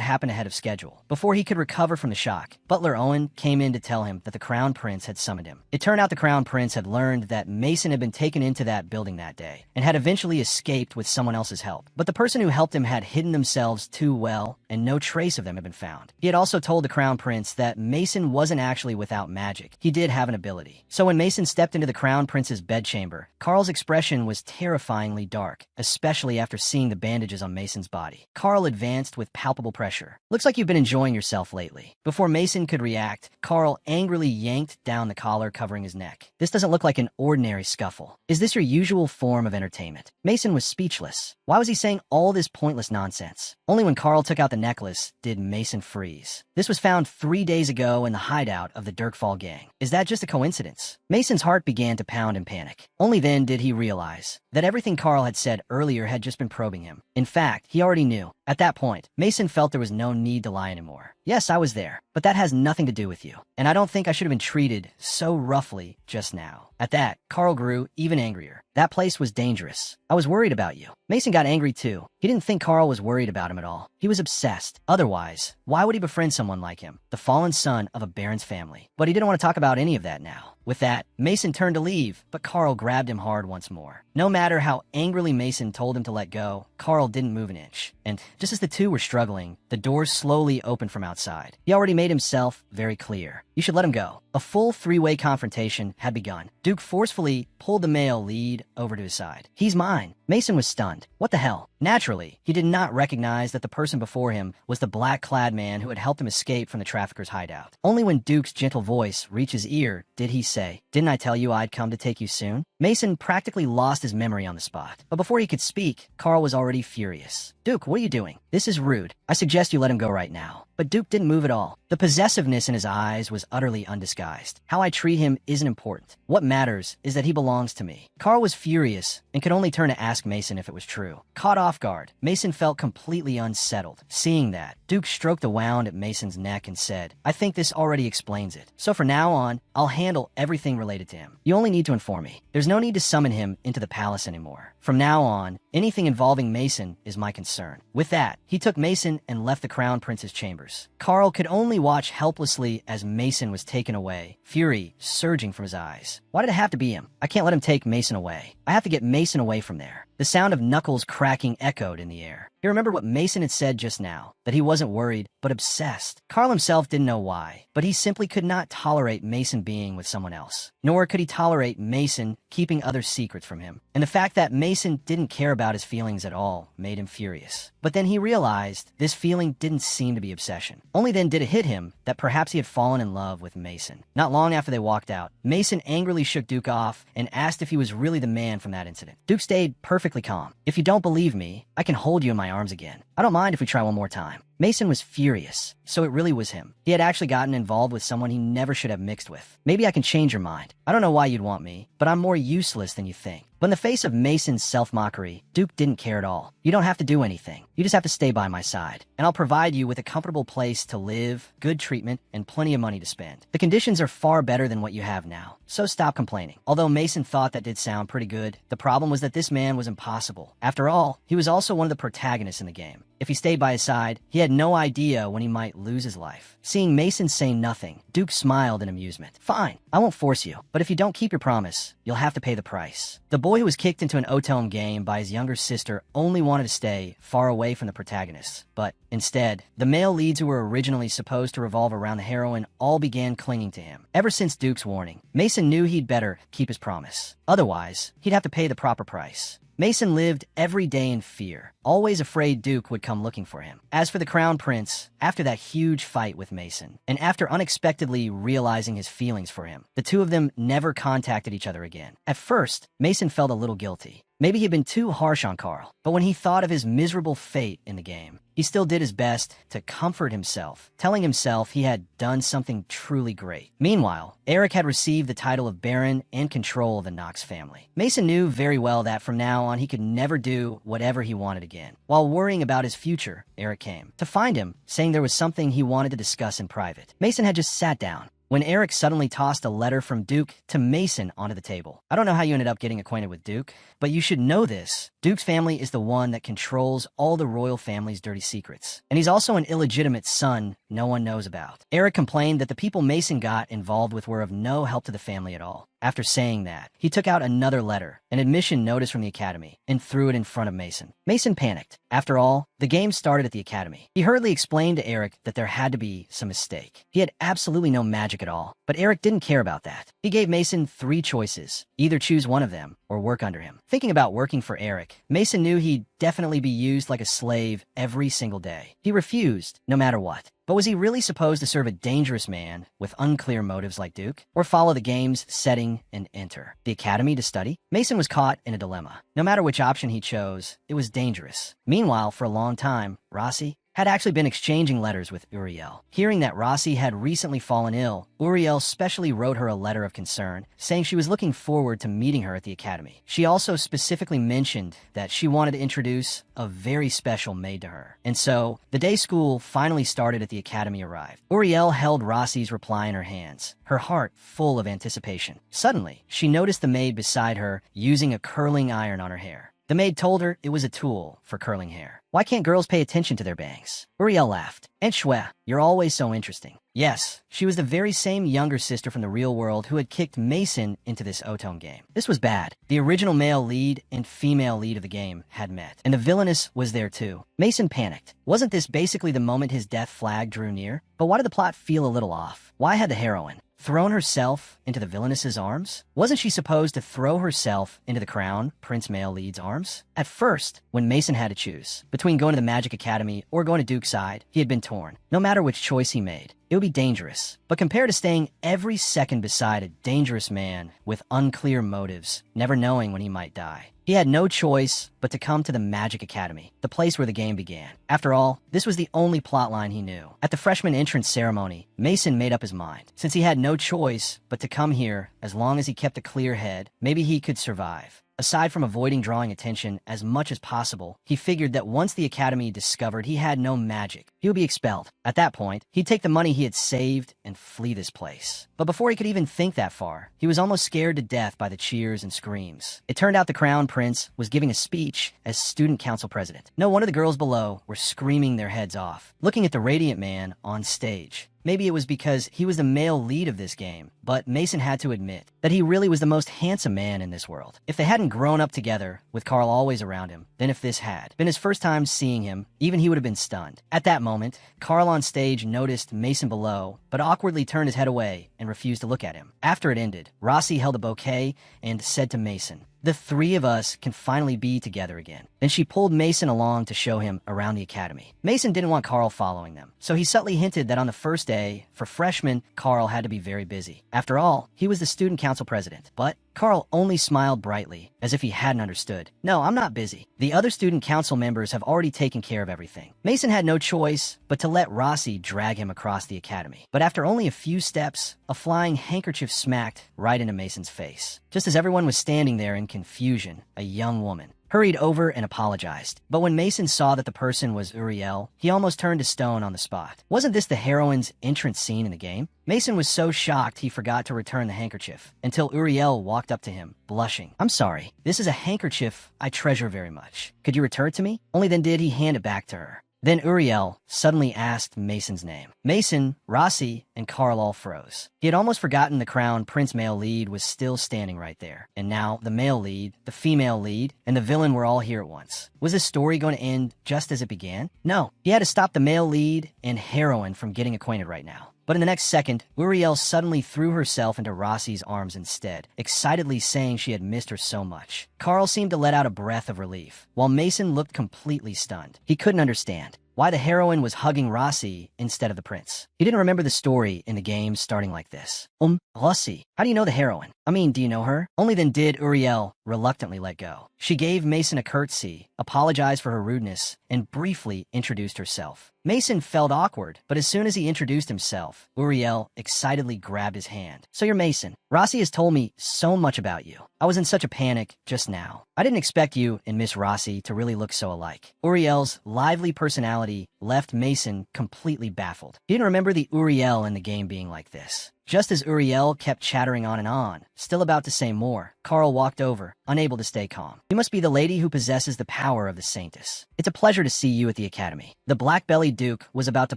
happened ahead of schedule. Before he could recover from the shock, Butler Owen came in to tell him that the Crown Prince had summoned him. It turned out the Crown Prince had learned that Mason had been taken into that building that day, and had eventually eventually escaped with someone else's help. But the person who helped him had hidden themselves too well, and no trace of them had been found. He had also told the Crown Prince that Mason wasn't actually without magic. He did have an ability. So when Mason stepped into the Crown Prince's bedchamber, Carl's expression was terrifyingly dark, especially after seeing the bandages on Mason's body. Carl advanced with palpable pressure. "Looks like you've been enjoying yourself lately." Before Mason could react, Carl angrily yanked down the collar covering his neck. "This doesn't look like an ordinary scuffle. Is this your usual form of entertainment?" Mason was speechless. Why was he saying all this pointless nonsense? Only when Carl took out the necklace did Mason freeze. "This was found 3 days ago in the hideout of the Dirkfall gang. Is that just a coincidence?" Mason's heart began to pound in panic. Only then did he realize that everything Carl had said earlier had just been probing him. In fact, he already knew. At that point, Mason felt there was no need to lie anymore. "Yes, I was there, but that has nothing to do with you. And I don't think I should have been treated so roughly just now." At that, Carl grew even angrier. "That place was dangerous. I was worried about you." Mason got angry too. He didn't think Carl was worried about him at all. He was obsessed. Otherwise, why would he befriend someone like him, the fallen son of a baron's family? But he didn't want to talk about any of that now. With that, Mason turned to leave, but Carl grabbed him hard once more. No matter how angrily Mason told him to let go, Carl didn't move an inch. And just as the two were struggling, the doors slowly opened from outside. He already made himself very clear. You should let him go. A full three-way confrontation had begun. Duke forcefully pulled the male lead over to his side. "He's mine." Mason was stunned. What the hell? Naturally, he did not recognize that the person before him was the black-clad man who had helped him escape from the trafficker's hideout. Only when Duke's gentle voice reached his ear did he say, "Didn't I tell you I'd come to take you soon?" Mason practically lost his memory on the spot. But before he could speak, Carl was already furious. "Duke, what are you doing? This is rude. I suggest you let him go right now." But Duke didn't move at all. The possessiveness in his eyes was utterly undisguised. "How I treat him isn't important. What matters is that he belongs to me." Carl was furious and could only turn to ask Mason if it was true. Caught off guard, Mason felt completely unsettled. Seeing that, Duke stroked a wound at Mason's neck and said, "I think this already explains it. So from now on, I'll handle everything related to him. You only need to inform me. There's no need to summon him into the palace anymore. From now on, anything involving Mason is my concern." With that, he took Mason and left the Crown Prince's chambers. Carl could only watch helplessly as Mason was taken away, fury surging from his eyes. Why did it have to be him? I can't let him take Mason away. I have to get Mason away from there. The sound of knuckles cracking echoed in the air. He remembered what Mason had said just now, that he wasn't worried, but obsessed. Carl himself didn't know why, but he simply could not tolerate Mason being with someone else. Nor could he tolerate Mason keeping other secrets from him. And the fact that Mason didn't care about his feelings at all made him furious. But then he realized this feeling didn't seem to be obsession. Only then did it hit him that perhaps he had fallen in love with Mason. Not long after they walked out, Mason angrily shook Duke off and asked if he was really the man from that incident. Duke stayed perfectly calm. "If you don't believe me, I can hold you in my arms again. I don't mind if we try one more time." Mason was furious, so it really was him. He had actually gotten involved with someone he never should have mixed with. "Maybe I can change your mind. I don't know why you'd want me, but I'm more useless than you think." But in the face of Mason's self-mockery, Duke didn't care at all. "You don't have to do anything. You just have to stay by my side, and I'll provide you with a comfortable place to live, good treatment, and plenty of money to spend. The conditions are far better than what you have now, so stop complaining." Although Mason thought that did sound pretty good, the problem was that this man was impossible. After all, he was also one of the protagonists in the game. If he stayed by his side, he had no idea when he might lose his life. Seeing Mason say nothing, Duke smiled in amusement. "Fine, I won't force you, but if you don't keep your promise, you'll have to pay the price." The boy who was kicked into an Otome game by his younger sister only wanted to stay far away from the protagonists. But instead, the male leads who were originally supposed to revolve around the heroine all began clinging to him. Ever since Duke's warning, Mason knew he'd better keep his promise. Otherwise, he'd have to pay the proper price. Mason lived every day in fear, always afraid Duke would come looking for him. As for the Crown Prince, after that huge fight with Mason, and after unexpectedly realizing his feelings for him, the two of them never contacted each other again. At first, Mason felt a little guilty. Maybe he'd been too harsh on Carl, but when he thought of his miserable fate in the game, he still did his best to comfort himself, telling himself he had done something truly great. Meanwhile, Eric had received the title of Baron and control of the Knox family. Mason knew very well that from now on he could never do whatever he wanted again. While worrying about his future, Eric came to find him, saying there was something he wanted to discuss in private. Mason had just sat down when Eric suddenly tossed a letter from Duke to Mason onto the table. "I don't know how you ended up getting acquainted with Duke, but you should know this. Duke's family is the one that controls all the royal family's dirty secrets. And he's also an illegitimate son no one knows about." Eric complained that the people Mason got involved with were of no help to the family at all. After saying that, he took out another letter, an admission notice from the academy, and threw it in front of Mason. Mason panicked. After all, the game started at the academy. He hurriedly explained to Eric that there had to be some mistake. He had absolutely no magic at all, but Eric didn't care about that. He gave Mason 3 choices: either choose one of them or work under him. Thinking about working for Eric, Mason knew he'd definitely be used like a slave every single day. He refused, no matter what. But was he really supposed to serve a dangerous man with unclear motives like Duke? Or follow the game's setting and enter the academy to study? Mason was caught in a dilemma. No matter which option he chose, it was dangerous. Meanwhile, for a long time, Rossi had actually been exchanging letters with Uriel. Hearing that Rossi had recently fallen ill, Uriel specially wrote her a letter of concern, saying she was looking forward to meeting her at the academy. She also specifically mentioned that she wanted to introduce a very special maid to her. And so, the day school finally started at the academy arrived. Uriel held Rossi's reply in her hands, her heart full of anticipation. Suddenly, she noticed the maid beside her using a curling iron on her hair. The maid told her it was a tool for curling hair. Why can't girls pay attention to their bangs? Uriel laughed. Aunt Shue, you're always so interesting. Yes, she was the very same younger sister from the real world who had kicked Mason into this Otone game. This was bad. The original male lead and female lead of the game had met, and the villainess was there too. Mason panicked. Wasn't this basically the moment his death flag drew near? But why did the plot feel a little off? Why had the heroine thrown herself into the villainess's arms? Wasn't she supposed to throw herself into the crown Prince Male Lead's arms? At first, when Mason had to choose between going to the Magic Academy or going to Duke's side, he had been torn. No matter which choice he made, it would be dangerous. But compared to staying every second beside a dangerous man with unclear motives, never knowing when he might die, he had no choice but to come to the Magic Academy, the place where the game began. After all, this was the only plotline he knew. At the freshman entrance ceremony, Mason made up his mind. Since he had no choice but to come here, as long as he kept a clear head, maybe he could survive. Aside from avoiding drawing attention as much as possible, he figured that once the academy discovered he had no magic, he would be expelled. At that point, he'd take the money he had saved and flee this place. But before he could even think that far, he was almost scared to death by the cheers and screams. It turned out the Crown Prince was giving a speech as student council president. No wonder the girls below were screaming their heads off, looking at the Radiant Man on stage. Maybe it was because he was the male lead of this game, but Mason had to admit that he really was the most handsome man in this world. If they hadn't grown up together, with Carl always around him, then if this had been his first time seeing him, even he would have been stunned. At that moment, Carl on stage noticed Mason below, but awkwardly turned his head away and refused to look at him. After it ended, Rossi held a bouquet and said to Mason, "The 3 of us can finally be together again." Then she pulled Mason along to show him around the academy. Mason didn't want Carl following them, so he subtly hinted that on the first day, for freshmen, Carl had to be very busy. After all, he was the student council president. But Carl only smiled brightly, as if he hadn't understood. "No, I'm not busy. The other student council members have already taken care of everything." Mason had no choice but to let Rossi drag him across the academy. But after only a few steps, a flying handkerchief smacked right into Mason's face. Just as everyone was standing there in confusion, a young woman hurried over and apologized. But when Mason saw that the person was Uriel, he almost turned to stone on the spot. Wasn't this the heroine's entrance scene in the game? Mason was so shocked he forgot to return the handkerchief, until Uriel walked up to him, blushing. "I'm sorry. This is a handkerchief I treasure very much. Could you return it to me?" Only then did he hand it back to her. Then Uriel suddenly asked Mason's name. Mason, Rossi, and Carl all froze. He had almost forgotten the Crown Prince Male Lead was still standing right there. And now the male lead, the female lead, and the villain were all here at once. Was this story going to end just as it began? No. He had to stop the male lead and heroine from getting acquainted right now. But in the next second, Uriel suddenly threw herself into Rossi's arms instead, excitedly saying she had missed her so much. Carl seemed to let out a breath of relief, while Mason looked completely stunned. He couldn't understand why the heroine was hugging Rossi instead of the prince. He didn't remember the story in the game starting like this. Rossi, how do you know the heroine? I mean, do you know her? Only then did Uriel reluctantly let go. She gave Mason a curtsy, apologized for her rudeness, and briefly introduced herself. Mason felt awkward, but as soon as he introduced himself, Uriel excitedly grabbed his hand. "So you're Mason. Rossi has told me so much about you. I was in such a panic just now. I didn't expect you and Miss Rossi to really look so alike." Uriel's lively personality left Mason completely baffled. He didn't remember the Uriel in the game being like this. Just as Uriel kept chattering on and on, still about to say more, Carl walked over, unable to stay calm. You must be the lady who possesses the power of the Saintess. It's a pleasure to see you at the academy. The black-bellied Duke was about to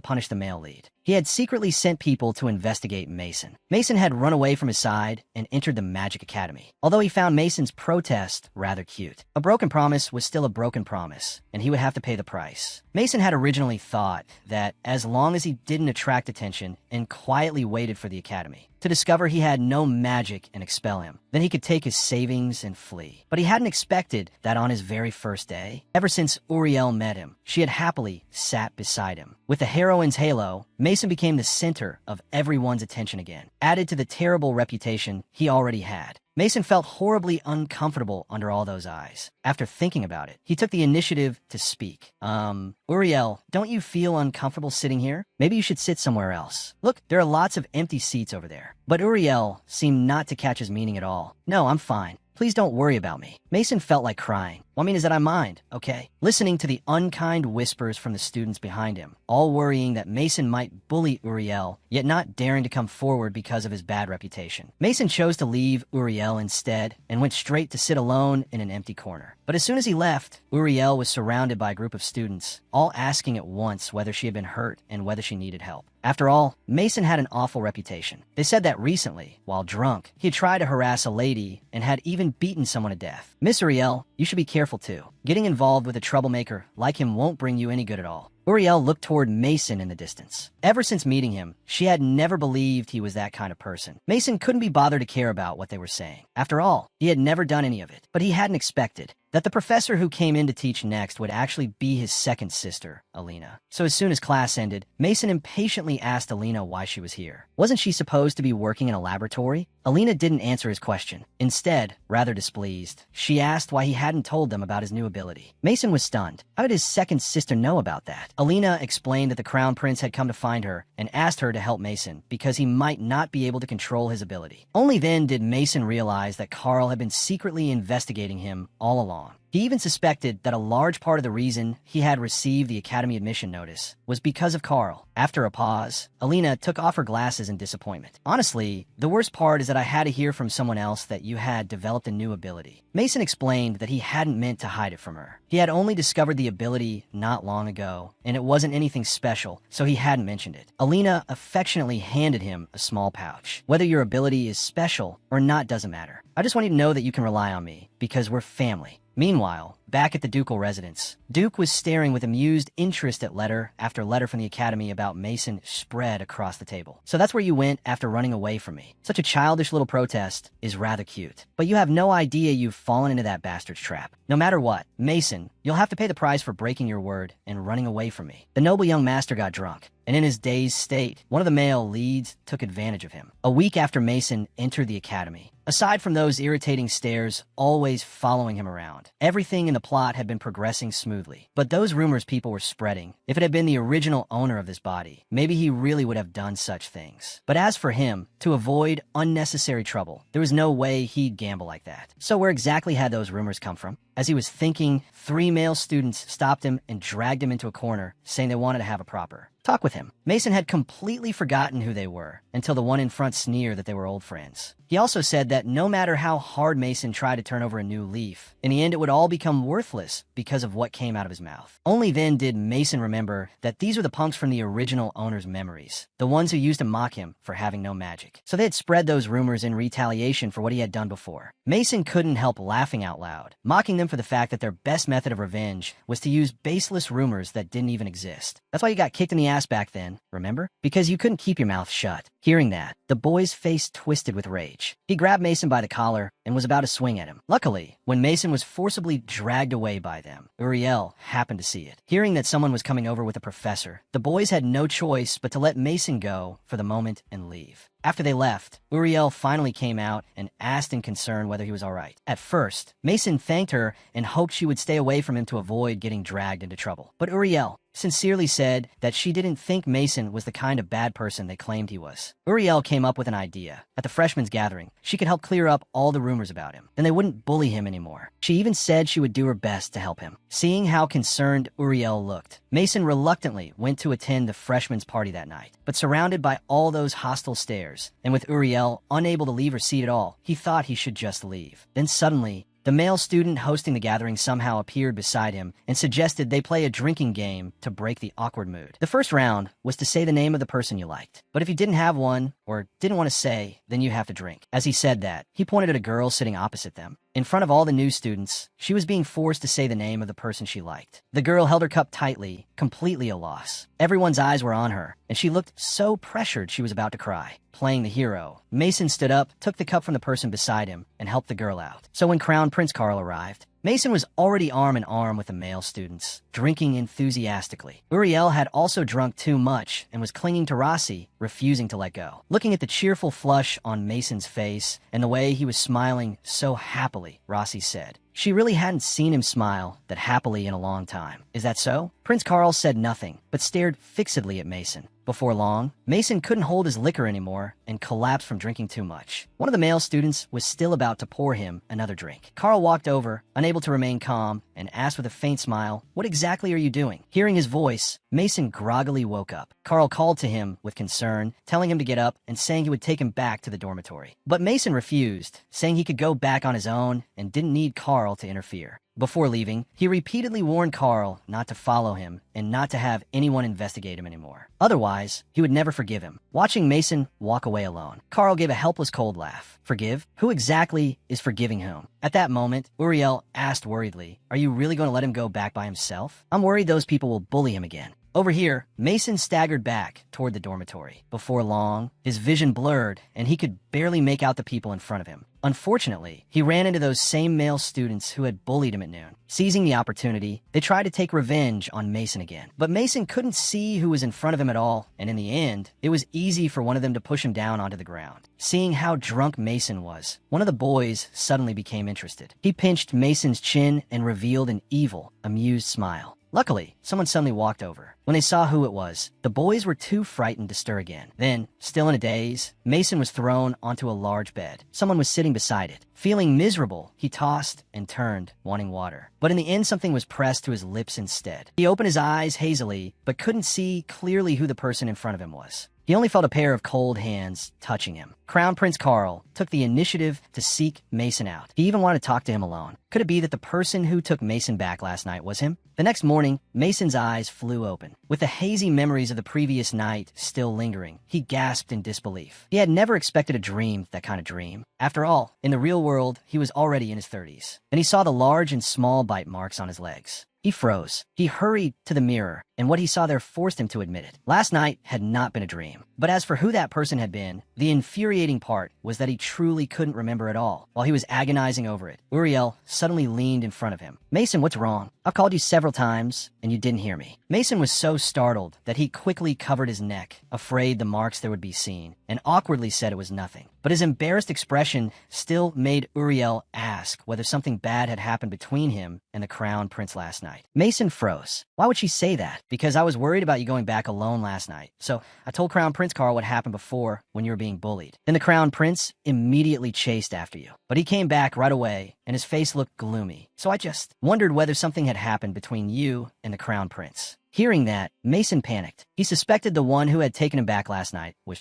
punish the male lead. He had secretly sent people to investigate Mason. Mason had run away from his side and entered the Magic Academy, although he found Mason's protest rather cute. A broken promise was still a broken promise, and he would have to pay the price. Mason had originally thought that as long as he didn't attract attention and quietly waited for the academy to discover he had no magic and expel him, then he could take his savings and flee. But he hadn't expected that on his very first day. Ever since Uriel met him, she had happily sat beside him. With the heroine's halo, Mason became the center of everyone's attention again, added to the terrible reputation he already had. Mason felt horribly uncomfortable under all those eyes. After thinking about it, he took the initiative to speak. Uriel, don't you feel uncomfortable sitting here? Maybe you should sit somewhere else. Look, there are lots of empty seats over there. But Uriel seemed not to catch his meaning at all. No, I'm fine. Please don't worry about me. Mason felt like crying. What I mean is that I mind, okay? Listening to the unkind whispers from the students behind him, all worrying that Mason might bully Uriel, yet not daring to come forward because of his bad reputation. Mason chose to leave Uriel instead and went straight to sit alone in an empty corner. But as soon as he left, Uriel was surrounded by a group of students, all asking at once whether she had been hurt and whether she needed help. After all, Mason had an awful reputation. They said that recently, while drunk, he had tried to harass a lady and had even beaten someone to death. Miss Uriel, you should be careful too. Getting involved with a troublemaker like him won't bring you any good at all. Uriel looked toward Mason in the distance. Ever since meeting him, she had never believed he was that kind of person. Mason couldn't be bothered to care about what they were saying. After all, he had never done any of it. But he hadn't expected that the professor who came in to teach next would actually be his second sister, Alina. So as soon as class ended, Mason impatiently asked Alina why she was here. Wasn't she supposed to be working in a laboratory? Alina didn't answer his question. Instead, rather displeased, she asked why he hadn't told them about his new ability. Mason was stunned. How did his second sister know about that? Alina explained that the Crown Prince had come to find her and asked her to help Mason because he might not be able to control his ability. Only then did Mason realize that Carl had been secretly investigating him all along. He even suspected that a large part of the reason he had received the academy admission notice was because of Carl. After a pause, Alina took off her glasses in disappointment. Honestly, the worst part is that I had to hear from someone else that you had developed a new ability. Mason explained that he hadn't meant to hide it from her. He had only discovered the ability not long ago, and it wasn't anything special, so he hadn't mentioned it. Alina affectionately handed him a small pouch. Whether your ability is special or not doesn't matter. I just want you to know that you can rely on me, because we're family. Meanwhile, back at the ducal residence, Duke was staring with amused interest at letter after letter from the academy about Mason spread across the table. So that's where you went after running away from me. Such a childish little protest is rather cute. But you have no idea you've fallen into that bastard's trap. No matter what, Mason, you'll have to pay the price for breaking your word and running away from me. The noble young master got drunk, and in his dazed state, one of the male leads took advantage of him. A week after Mason entered the academy, aside from those irritating stares always following him around, everything in the plot had been progressing smoothly. But those rumors people were spreading, if it had been the original owner of this body, maybe he really would have done such things. But as for him, to avoid unnecessary trouble, there was no way he'd gamble like that. So where exactly had those rumors come from? As he was thinking, 3 male students stopped him and dragged him into a corner, saying they wanted to have a proper talk with him. Mason had completely forgotten who they were until the one in front sneered that they were old friends. He also said that no matter how hard Mason tried to turn over a new leaf, in the end it would all become worthless because of what came out of his mouth. Only then did Mason remember that these were the punks from the original owner's memories, the ones who used to mock him for having no magic. So they had spread those rumors in retaliation for what he had done before. Mason couldn't help laughing out loud, mocking them for the fact that their best method of revenge was to use baseless rumors that didn't even exist. That's why you got kicked in the ass back then, remember? Because you couldn't keep your mouth shut. Hearing that, the boy's face twisted with rage. He grabbed Mason by the collar and was about to swing at him. Luckily, when Mason was forcibly dragged away by them, Uriel happened to see it. Hearing that someone was coming over with a professor, the boys had no choice but to let Mason go for the moment and leave. After they left, Uriel finally came out and asked in concern whether he was all right. At first, Mason thanked her and hoped she would stay away from him to avoid getting dragged into trouble. But Uriel, sincerely said that she didn't think Mason was the kind of bad person they claimed he was. Uriel came up with an idea. At the freshmen's gathering, she could help clear up all the rumors about him. Then they wouldn't bully him anymore. She even said she would do her best to help him. Seeing how concerned Uriel looked, Mason reluctantly went to attend the freshmen's party that night. But surrounded by all those hostile stares, and with Uriel unable to leave her seat at all, he thought he should just leave. Then suddenly, the male student hosting the gathering somehow appeared beside him and suggested they play a drinking game to break the awkward mood. The first round was to say the name of the person you liked. But if you didn't have one, or didn't want to say, then you have to drink. As he said that, he pointed at a girl sitting opposite them. In front of all the new students, she was being forced to say the name of the person she liked. The girl held her cup tightly, completely a loss. Everyone's eyes were on her, and she looked so pressured she was about to cry. Playing the hero, Mason stood up, took the cup from the person beside him, and helped the girl out. So when Crown Prince Carl arrived, Mason was already arm in arm with the male students, drinking enthusiastically. Uriel had also drunk too much and was clinging to Rossi, refusing to let go. Looking at the cheerful flush on Mason's face and the way he was smiling so happily, Rossi said, she really hadn't seen him smile that happily in a long time. Is that so? Prince Carl said nothing, but stared fixedly at Mason. Before long, Mason couldn't hold his liquor anymore and collapsed from drinking too much. One of the male students was still about to pour him another drink. Carl walked over, unable to remain calm, and asked with a faint smile, "What exactly are you doing?" Hearing his voice, Mason groggily woke up. Carl called to him with concern, telling him to get up and saying he would take him back to the dormitory. But Mason refused, saying he could go back on his own and didn't need Carl to interfere. Before leaving, he repeatedly warned Carl not to follow him and not to have anyone investigate him anymore. Otherwise, he would never forgive him. Watching Mason walk away alone, Carl gave a helpless cold laugh. Forgive? Who exactly is forgiving whom? At that moment, Uriel asked worriedly, "Are you really going to let him go back by himself? I'm worried those people will bully him again." Over here, Mason staggered back toward the dormitory. Before long, his vision blurred and he could barely make out the people in front of him. Unfortunately, he ran into those same male students who had bullied him at noon. Seizing the opportunity, they tried to take revenge on Mason again. But Mason couldn't see who was in front of him at all, and in the end, it was easy for one of them to push him down onto the ground. Seeing how drunk Mason was, one of the boys suddenly became interested. He pinched Mason's chin and revealed an evil, amused smile. Luckily, someone suddenly walked over. When they saw who it was, the boys were too frightened to stir again. Then, still in a daze, Mason was thrown onto a large bed. Someone was sitting beside it. Feeling miserable, he tossed and turned, wanting water. But in the end, something was pressed to his lips instead. He opened his eyes hazily, but couldn't see clearly who the person in front of him was. He only felt a pair of cold hands touching him. Crown Prince Carl took the initiative to seek Mason out. He even wanted to talk to him alone. Could it be that the person who took Mason back last night was him? The next morning, Mason's eyes flew open. With the hazy memories of the previous night still lingering, he gasped in disbelief. He had never expected to dream that kind of dream. After all, in the real world, he was already in his 30s. Then he saw the large and small bite marks on his legs. He froze. He hurried to the mirror, and what he saw there forced him to admit it. Last night had not been a dream. But as for who that person had been, the infuriating part was that he truly couldn't remember at all. While he was agonizing over it, Uriel suddenly leaned in front of him. "Mason, what's wrong? I've called you several times, and you didn't hear me." Mason was so startled that he quickly covered his neck, afraid the marks there would be seen, and awkwardly said it was nothing. But his embarrassed expression still made Uriel ask whether something bad had happened between him and the Crown Prince last night. Mason froze. Why would she say that? "Because I was worried about you going back alone last night. So I told Crown Prince Carl what happened before when you were being bullied. Then the Crown Prince immediately chased after you. But he came back right away, and his face looked gloomy. So I just wondered whether something had happened between you and the Crown Prince." Hearing that, Mason panicked. He suspected the one who had taken him back last night was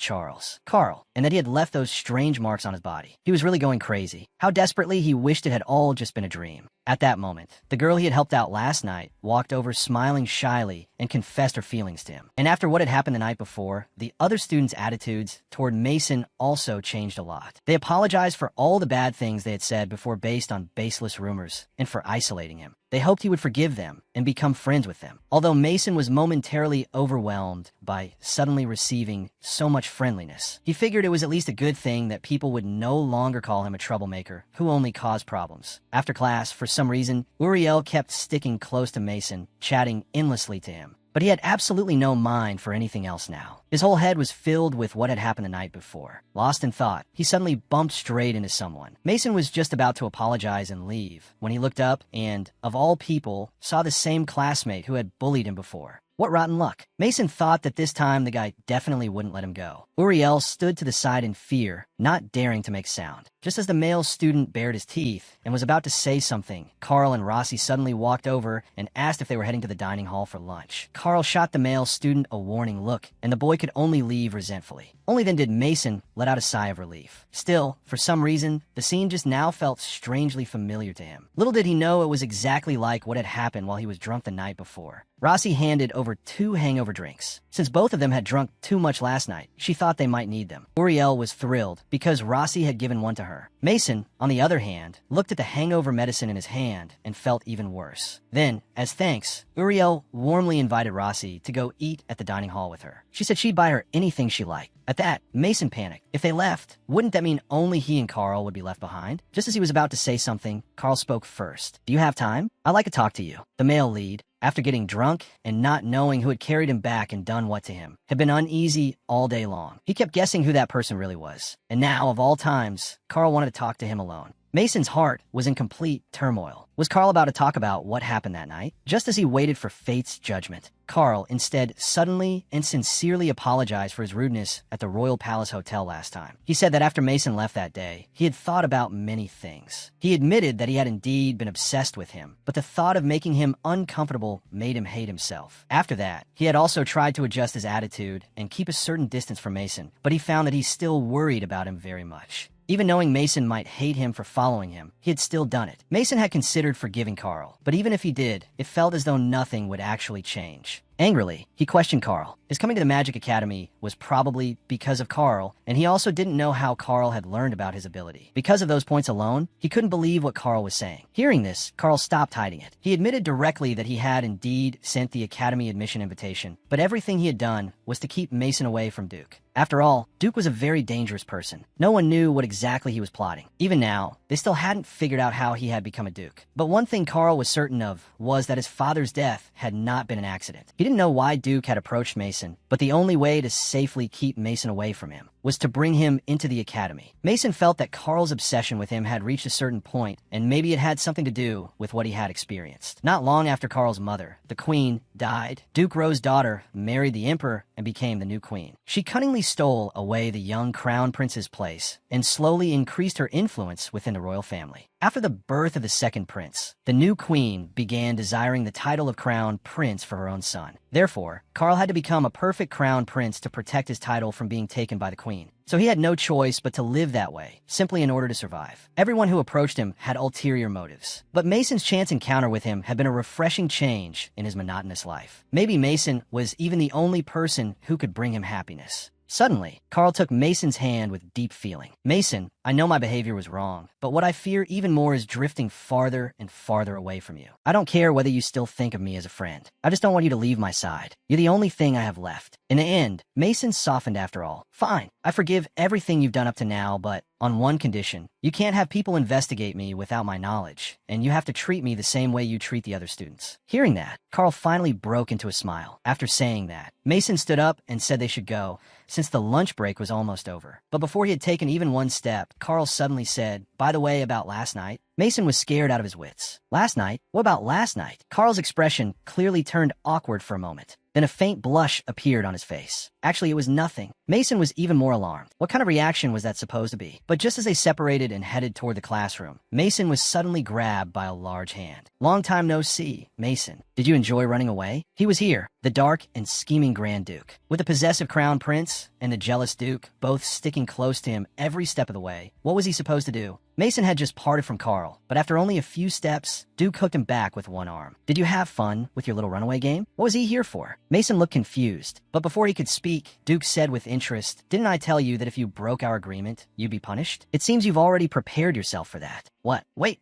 Carl, and that he had left those strange marks on his body. He was really going crazy. How desperately he wished it had all just been a dream. At that moment, the girl he had helped out last night walked over smiling shyly and confessed her feelings to him. And after what had happened the night before, the other students' attitudes toward Mason also changed a lot. They apologized for all the bad things they had said before based on baseless rumors and for isolating him. They hoped he would forgive them and become friends with them. Although Mason was momentarily overwhelmed by suddenly receiving so much friendliness, he figured it was at least a good thing that people would no longer call him a troublemaker who only caused problems. After class, for some reason, Uriel kept sticking close to Mason, chatting endlessly to him. But he had absolutely no mind for anything else now. His whole head was filled with what had happened the night before. Lost in thought, he suddenly bumped straight into someone. Mason was just about to apologize and leave when he looked up and, of all people, saw the same classmate who had bullied him before. What rotten luck. Mason thought that this time the guy definitely wouldn't let him go. Uriel stood to the side in fear, not daring to make sound. Just as the male student bared his teeth and was about to say something, Carl and Rossi suddenly walked over and asked if they were heading to the dining hall for lunch. Carl shot the male student a warning look, and the boy could only leave resentfully. Only then did Mason let out a sigh of relief. Still, for some reason, the scene just now felt strangely familiar to him. Little did he know it was exactly like what had happened while he was drunk the night before. Rossi handed over 2 hangover drinks. Since both of them had drunk too much last night, she thought they might need them. Uriel was thrilled because Rossi had given one to her. Mason, on the other hand, looked at the hangover medicine in his hand and felt even worse. Then, as thanks, Uriel warmly invited Rossi to go eat at the dining hall with her. She said she'd buy her anything she liked. At that, Mason panicked. If they left, wouldn't that mean only he and Carl would be left behind? Just as he was about to say something, Carl spoke first. "Do you have time? I'd like to talk to you." The male lead, after getting drunk and not knowing who had carried him back and done what to him, had been uneasy all day long. He kept guessing who that person really was. And now, of all times, Carl wanted to talk to him alone. Mason's heart was in complete turmoil. Was Carl about to talk about what happened that night? Just as he waited for fate's judgment, Carl instead suddenly and sincerely apologized for his rudeness at the Royal Palace Hotel last time. He said that after Mason left that day, he had thought about many things. He admitted that he had indeed been obsessed with him, but the thought of making him uncomfortable made him hate himself. After that, he had also tried to adjust his attitude and keep a certain distance from Mason, but he found that he still worried about him very much. Even knowing Mason might hate him for following him, he had still done it. Mason had considered forgiving Carl, but even if he did, it felt as though nothing would actually change. Angrily, he questioned Carl. His coming to the Magic Academy was probably because of Carl, and he also didn't know how Carl had learned about his ability. Because of those points alone, he couldn't believe what Carl was saying. Hearing this, Carl stopped hiding it. He admitted directly that he had indeed sent the Academy admission invitation, but everything he had done was to keep Mason away from Duke. After all, Duke was a very dangerous person. No one knew what exactly he was plotting. Even now, they still hadn't figured out how he had become a Duke. But one thing Carl was certain of was that his father's death had not been an accident. He didn't know why Duke had approached Mason, but the only way to safely keep Mason away from him was to bring him into the academy. Mason felt that Carl's obsession with him had reached a certain point, and maybe it had something to do with what he had experienced. Not long after Carl's mother, the queen, died, Duke Ro's daughter married the emperor and became the new queen. She cunningly stole away the young crown prince's place and slowly increased her influence within the royal family. After the birth of the second prince, the new queen began desiring the title of crown prince for her own son. Therefore, Carl had to become a perfect crown prince to protect his title from being taken by the queen. So he had no choice but to live that way, simply in order to survive. Everyone who approached him had ulterior motives. But Mason's chance encounter with him had been a refreshing change in his monotonous life. Maybe Mason was even the only person who could bring him happiness. Suddenly, Carl took Mason's hand with deep feeling. "Mason, I know my behavior was wrong, but what I fear even more is drifting farther and farther away from you. I don't care whether you still think of me as a friend. I just don't want you to leave my side. You're the only thing I have left." In the end, Mason softened after all. "Fine, I forgive everything you've done up to now, but on one condition. You can't have people investigate me without my knowledge, and you have to treat me the same way you treat the other students." Hearing that, Carl finally broke into a smile. After saying that, Mason stood up and said they should go, since the lunch break was almost over. But before he had taken even one step, Carl suddenly said, "By the way, about last night." Mason was scared out of his wits. "Last night? What about last night?" Carl's expression clearly turned awkward for a moment. Then a faint blush appeared on his face. Actually, it was nothing. Mason was even more alarmed. What kind of reaction was that supposed to be? But just as they separated and headed toward the classroom, Mason was suddenly grabbed by a large hand. "Long time no see, Mason. Did you enjoy running away?" He was here, the dark and scheming Grand Duke. With the possessive crown prince and the jealous Duke both sticking close to him every step of the way, what was he supposed to do? Mason had just parted from Carl, but after only a few steps, Duke hooked him back with one arm. "Did you have fun with your little runaway game? What was he here for?" Mason looked confused, but before he could speak, Duke said with interest, "Didn't I tell you that if you broke our agreement, you'd be punished? It seems you've already prepared yourself for that." "What? Wait.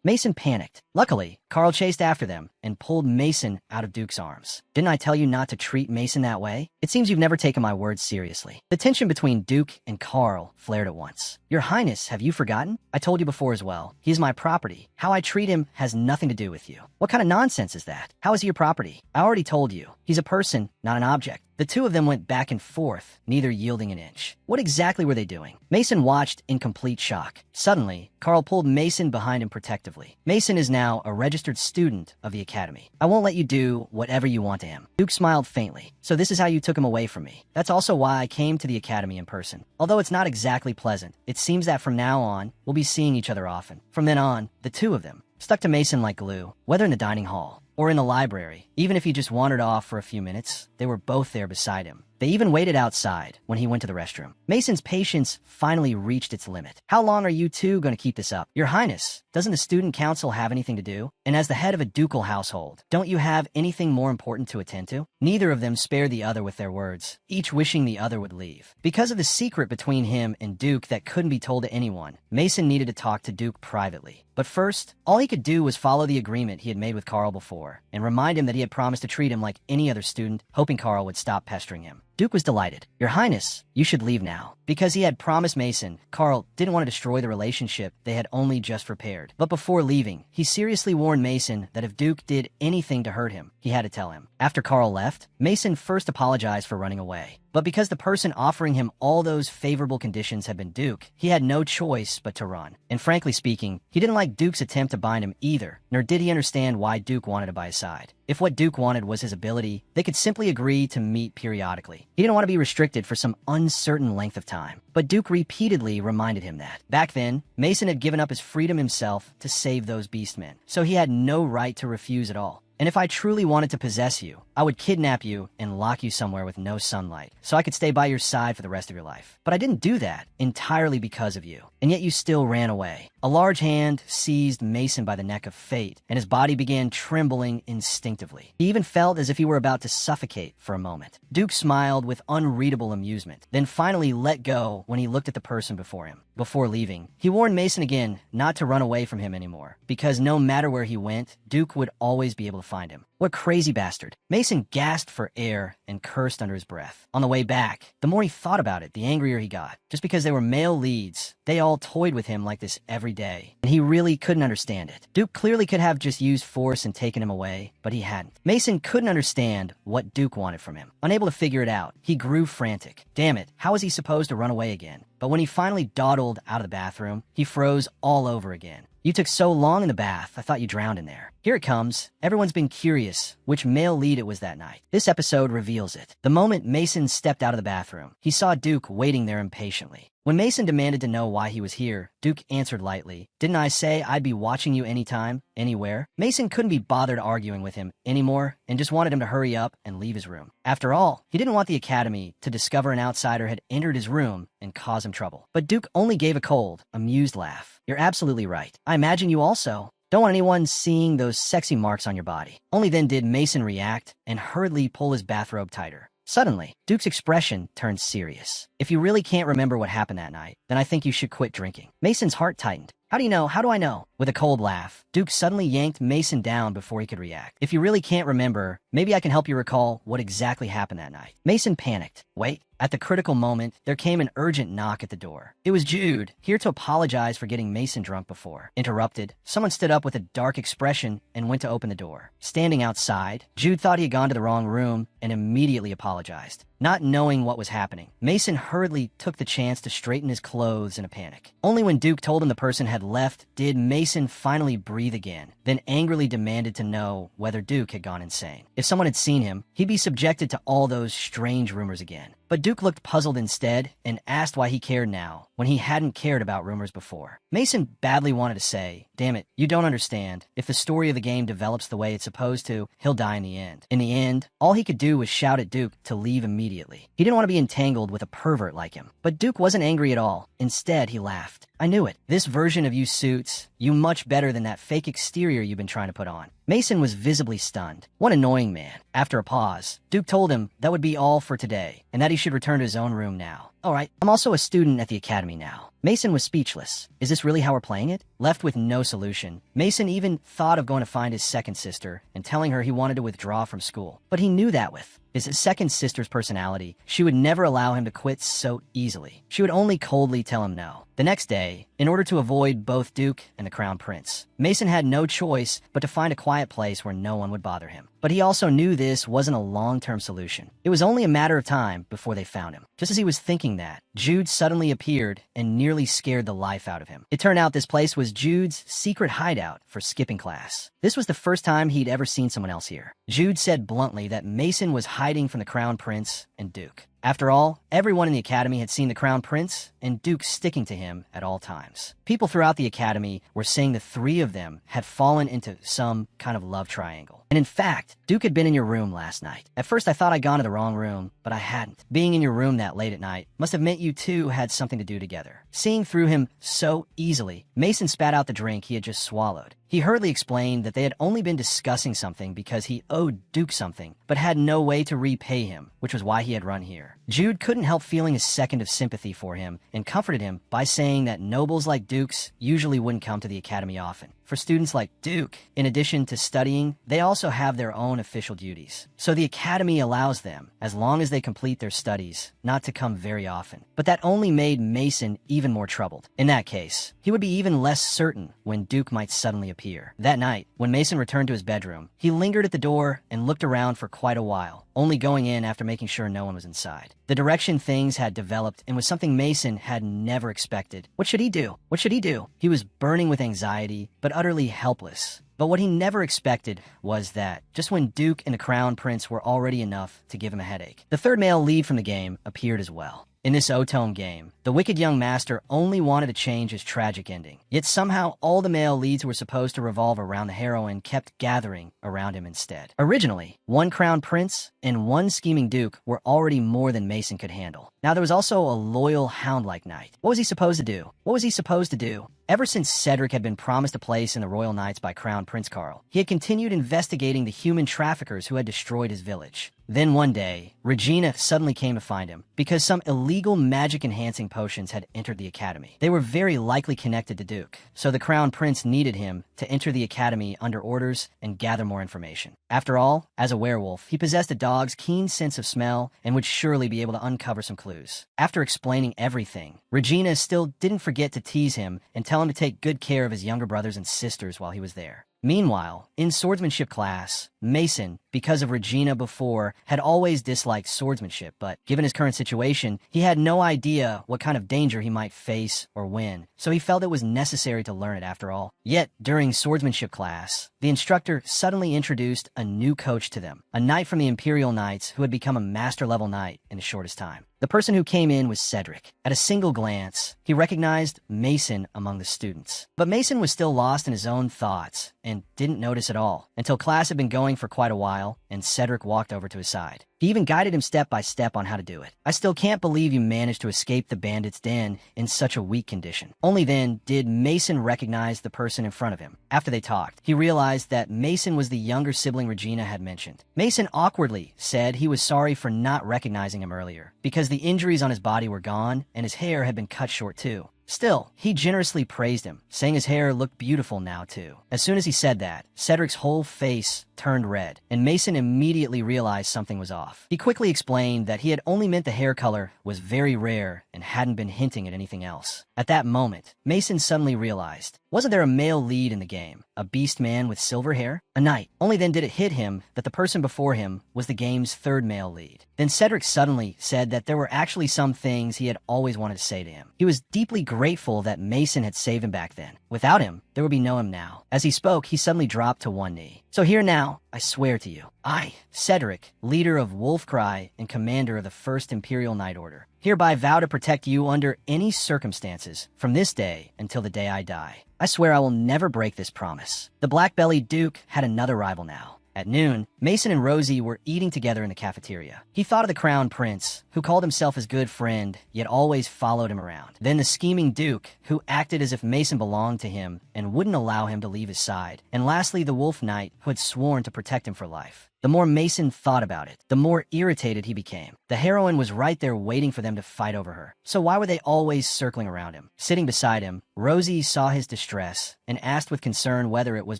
Mason panicked. Luckily, Carl chased after them and pulled Mason out of Duke's arms. "Didn't I tell you not to treat Mason that way? It seems you've never taken my words seriously." The tension between Duke and Carl flared at once. "Your Highness, have you forgotten? I told you before as well. He is my property. How I treat him has nothing to do with you." "What kind of nonsense is that? How is he your property?" "I already told you. He's a person, not an object." The two of them went back and forth, neither yielding an inch. What exactly were they doing? Mason watched in complete shock. Suddenly, Carl pulled pulled Mason behind him protectively. Mason is now a registered student of the academy. I won't let you do whatever you want to him. Duke smiled faintly. So this is how you took him away from me. That's also why I came to the academy in person. Although it's not exactly pleasant, it seems that from now on, we'll be seeing each other often. From then on, the two of them stuck to Mason like glue, whether in the dining hall or in the library. Even if he just wandered off for a few minutes, they were both there beside him. They even waited outside when he went to the restroom. Mason's patience finally reached its limit. How long are you two going to keep this up? Your Highness, doesn't the student council have anything to do? And as the head of a ducal household, don't you have anything more important to attend to? Neither of them spared the other with their words, each wishing the other would leave. Because of the secret between him and Duke that couldn't be told to anyone, Mason needed to talk to Duke privately. But first, all he could do was follow the agreement he had made with Carl before, and remind him that he had promised to treat him like any other student, hoping Carl would stop pestering him. Duke was delighted. Your Highness, you should leave now. Because he had promised Mason, Carl didn't want to destroy the relationship they had only just repaired. But before leaving, he seriously warned Mason that if Duke did anything to hurt him, he had to tell him. After Carl left, Mason first apologized for running away. But because the person offering him all those favorable conditions had been Duke, he had no choice but to run. And frankly speaking, he didn't like Duke's attempt to bind him either, nor did he understand why Duke wanted to by his side. If what Duke wanted was his ability, they could simply agree to meet periodically. He didn't want to be restricted for some uncertain length of time. But Duke repeatedly reminded him that. Back then, Mason had given up his freedom himself to save those beastmen, so he had no right to refuse at all. And if I truly wanted to possess you, I would kidnap you and lock you somewhere with no sunlight, so I could stay by your side for the rest of your life. But I didn't do that entirely because of you, and yet you still ran away. A large hand seized Mason by the neck of fate, and his body began trembling instinctively. He even felt as if he were about to suffocate for a moment. Duke smiled with unreadable amusement, then finally let go when he looked at the person before him. Before leaving, he warned Mason again not to run away from him anymore, because no matter where he went, Duke would always be able to find him. What crazy bastard. Mason gasped for air and cursed under his breath. On the way back, the more he thought about it, the angrier he got. Just because they were male leads, they all toyed with him like this every day, and he really couldn't understand it. Duke clearly could have just used force and taken him away, but he hadn't. Mason couldn't understand what Duke wanted from him. Unable to figure it out, he grew frantic. Damn it, how was he supposed to run away again? But when he finally dawdled out of the bathroom, he froze all over again. You took so long in the bath, I thought you drowned in there. Here it comes. Everyone's been curious which male lead it was that night. This episode reveals it. The moment Mason stepped out of the bathroom, he saw Duke waiting there impatiently. When Mason demanded to know why he was here, Duke answered lightly, "Didn't I say I'd be watching you anytime, anywhere?" Mason couldn't be bothered arguing with him anymore and just wanted him to hurry up and leave his room. After all, he didn't want the academy to discover an outsider had entered his room and cause him trouble. But Duke only gave a cold, amused laugh. "You're absolutely right. I imagine you also don't want anyone seeing those sexy marks on your body." Only then did Mason react and hurriedly pull his bathrobe tighter. Suddenly, Duke's expression turned serious. "If you really can't remember what happened that night, then I think you should quit drinking." Mason's heart tightened. "How do you know? How do I know?" With a cold laugh, Duke suddenly yanked Mason down before he could react. "If you really can't remember, maybe I can help you recall what exactly happened that night." Mason panicked. Wait. At the critical moment, there came an urgent knock at the door. It was Jude, here to apologize for getting Mason drunk before. Interrupted, someone stood up with a dark expression and went to open the door. Standing outside, Jude thought he had gone to the wrong room and immediately apologized. Not knowing what was happening, Mason hurriedly took the chance to straighten his clothes in a panic. Only when Duke told him the person had left did Mason finally breathe again, then angrily demanded to know whether Duke had gone insane. If someone had seen him, he'd be subjected to all those strange rumors again. But Duke looked puzzled instead and asked why he cared now when he hadn't cared about rumors before. Mason badly wanted to say, "Damn it, you don't understand. If the story of the game develops the way it's supposed to, he'll die in the end." In the end, all he could do was shout at Duke to leave immediately. He didn't want to be entangled with a pervert like him. But Duke wasn't angry at all. Instead, he laughed. "I knew it. This version of you suits you much better than that fake exterior you've been trying to put on." Mason was visibly stunned. What an annoying man. After a pause, Duke told him that would be all for today, and that he should return to his own room now. "All right, I'm also a student at the academy now." Mason was speechless. Is this really how we're playing it? Left with no solution, Mason even thought of going to find his second sister and telling her he wanted to withdraw from school. But he knew that with his second sister's personality, she would never allow him to quit so easily. She would only coldly tell him no. The next day, in order to avoid both Duke and the Crown Prince, Mason had no choice but to find a quiet place where no one would bother him. But he also knew this wasn't a long-term solution. It was only a matter of time before they found him. Just as he was thinking that, Jude suddenly appeared and nearly nearly scared the life out of him. It turned out this place was Jude's secret hideout for skipping class. This was the first time he'd ever seen someone else here. Jude said bluntly that Mason was hiding from the Crown Prince and Duke. After all, everyone in the academy had seen the Crown Prince and Duke sticking to him at all times. People throughout the academy were saying the three of them had fallen into some kind of love triangle. And in fact, Duke had been in your room last night. At first I thought I'd gone to the wrong room, but I hadn't. Being in your room that late at night must have meant you two had something to do together. Seeing through him so easily, Mason spat out the drink he had just swallowed. He hurriedly explained that they had only been discussing something because he owed Duke something, but had no way to repay him, which was why he had run here. Jude couldn't help feeling a second of sympathy for him and comforted him by saying that nobles like Dukes usually wouldn't come to the academy often. For students like Duke, in addition to studying, they also have their own official duties. So the academy allows them, as long as they complete their studies, not to come very often. But that only made Mason even more troubled. In that case, he would be even less certain when Duke might suddenly appear. That night, when Mason returned to his bedroom, he lingered at the door and looked around for quite a while, only going in after making sure no one was inside. The direction things had developed and was something Mason had never expected. What should he do? What should he do? He was burning with anxiety, but utterly helpless. But what he never expected was that, just when Duke and the Crown Prince were already enough to give him a headache, the third male lead from the game appeared as well. In this Otome game, the wicked young master only wanted to change his tragic ending. Yet somehow all the male leads who were supposed to revolve around the heroine kept gathering around him instead. Originally, one Crown Prince and one scheming Duke were already more than Mason could handle. Now there was also a loyal hound-like knight. What was he supposed to do? What was he supposed to do? Ever since Cedric had been promised a place in the Royal Knights by Crown Prince Carl, he had continued investigating the human traffickers who had destroyed his village. Then one day, Regina suddenly came to find him because some illegal magic-enhancing potions had entered the academy. They were very likely connected to Duke, so the Crown Prince needed him to enter the academy under orders and gather more information. After all, as a werewolf, he possessed a dog's keen sense of smell and would surely be able to uncover some clues. After explaining everything, Regina still didn't forget to tease him and tell him to take good care of his younger brothers and sisters while he was there. Meanwhile, in swordsmanship class, Mason, because of Regina before, had always disliked swordsmanship, but given his current situation, he had no idea what kind of danger he might face or win, so he felt it was necessary to learn it after all. Yet, during swordsmanship class, the instructor suddenly introduced a new coach to them, a knight from the Imperial Knights who had become a master-level knight in the shortest time. The person who came in was Cedric. At a single glance, he recognized Mason among the students. But Mason was still lost in his own thoughts and didn't notice at all until class had been going for quite a while and Cedric walked over to his side. He even guided him step by step on how to do it. I still can't believe you managed to escape the bandits' den in such a weak condition. Only then did Mason recognize the person in front of him. After they talked, he realized that Mason was the younger sibling Regina had mentioned. Mason awkwardly said he was sorry for not recognizing him earlier, because the injuries on his body were gone and his hair had been cut short too. Still, he generously praised him, saying his hair looked beautiful now too. As soon as he said that, Cedric's whole face turned red, and Mason immediately realized something was off. He quickly explained that he had only meant the hair color was very rare and hadn't been hinting at anything else. At that moment, Mason suddenly realized, wasn't there a male lead in the game? A beast man with silver hair? A knight. Only then did it hit him that the person before him was the game's third male lead. Then Cedric suddenly said that there were actually some things he had always wanted to say to him. He was deeply grateful that Mason had saved him back then. Without him, there would be no him now. As he spoke, he suddenly dropped to one knee. So here now, I swear to you, I, Cedric, leader of Wolfcry and commander of the First Imperial Knight Order, hereby vow to protect you under any circumstances from this day until the day I die. I swear I will never break this promise. The black-bellied Duke had another rival now. At noon, Mason and Rosie were eating together in the cafeteria. He thought of the Crown Prince, who called himself his good friend, yet always followed him around. Then the scheming Duke, who acted as if Mason belonged to him and wouldn't allow him to leave his side. And lastly, the Wolf Knight, who had sworn to protect him for life. The more Mason thought about it, the more irritated he became. The heroine was right there waiting for them to fight over her. So why were they always circling around him? Sitting beside him, Rosie saw his distress and asked with concern whether it was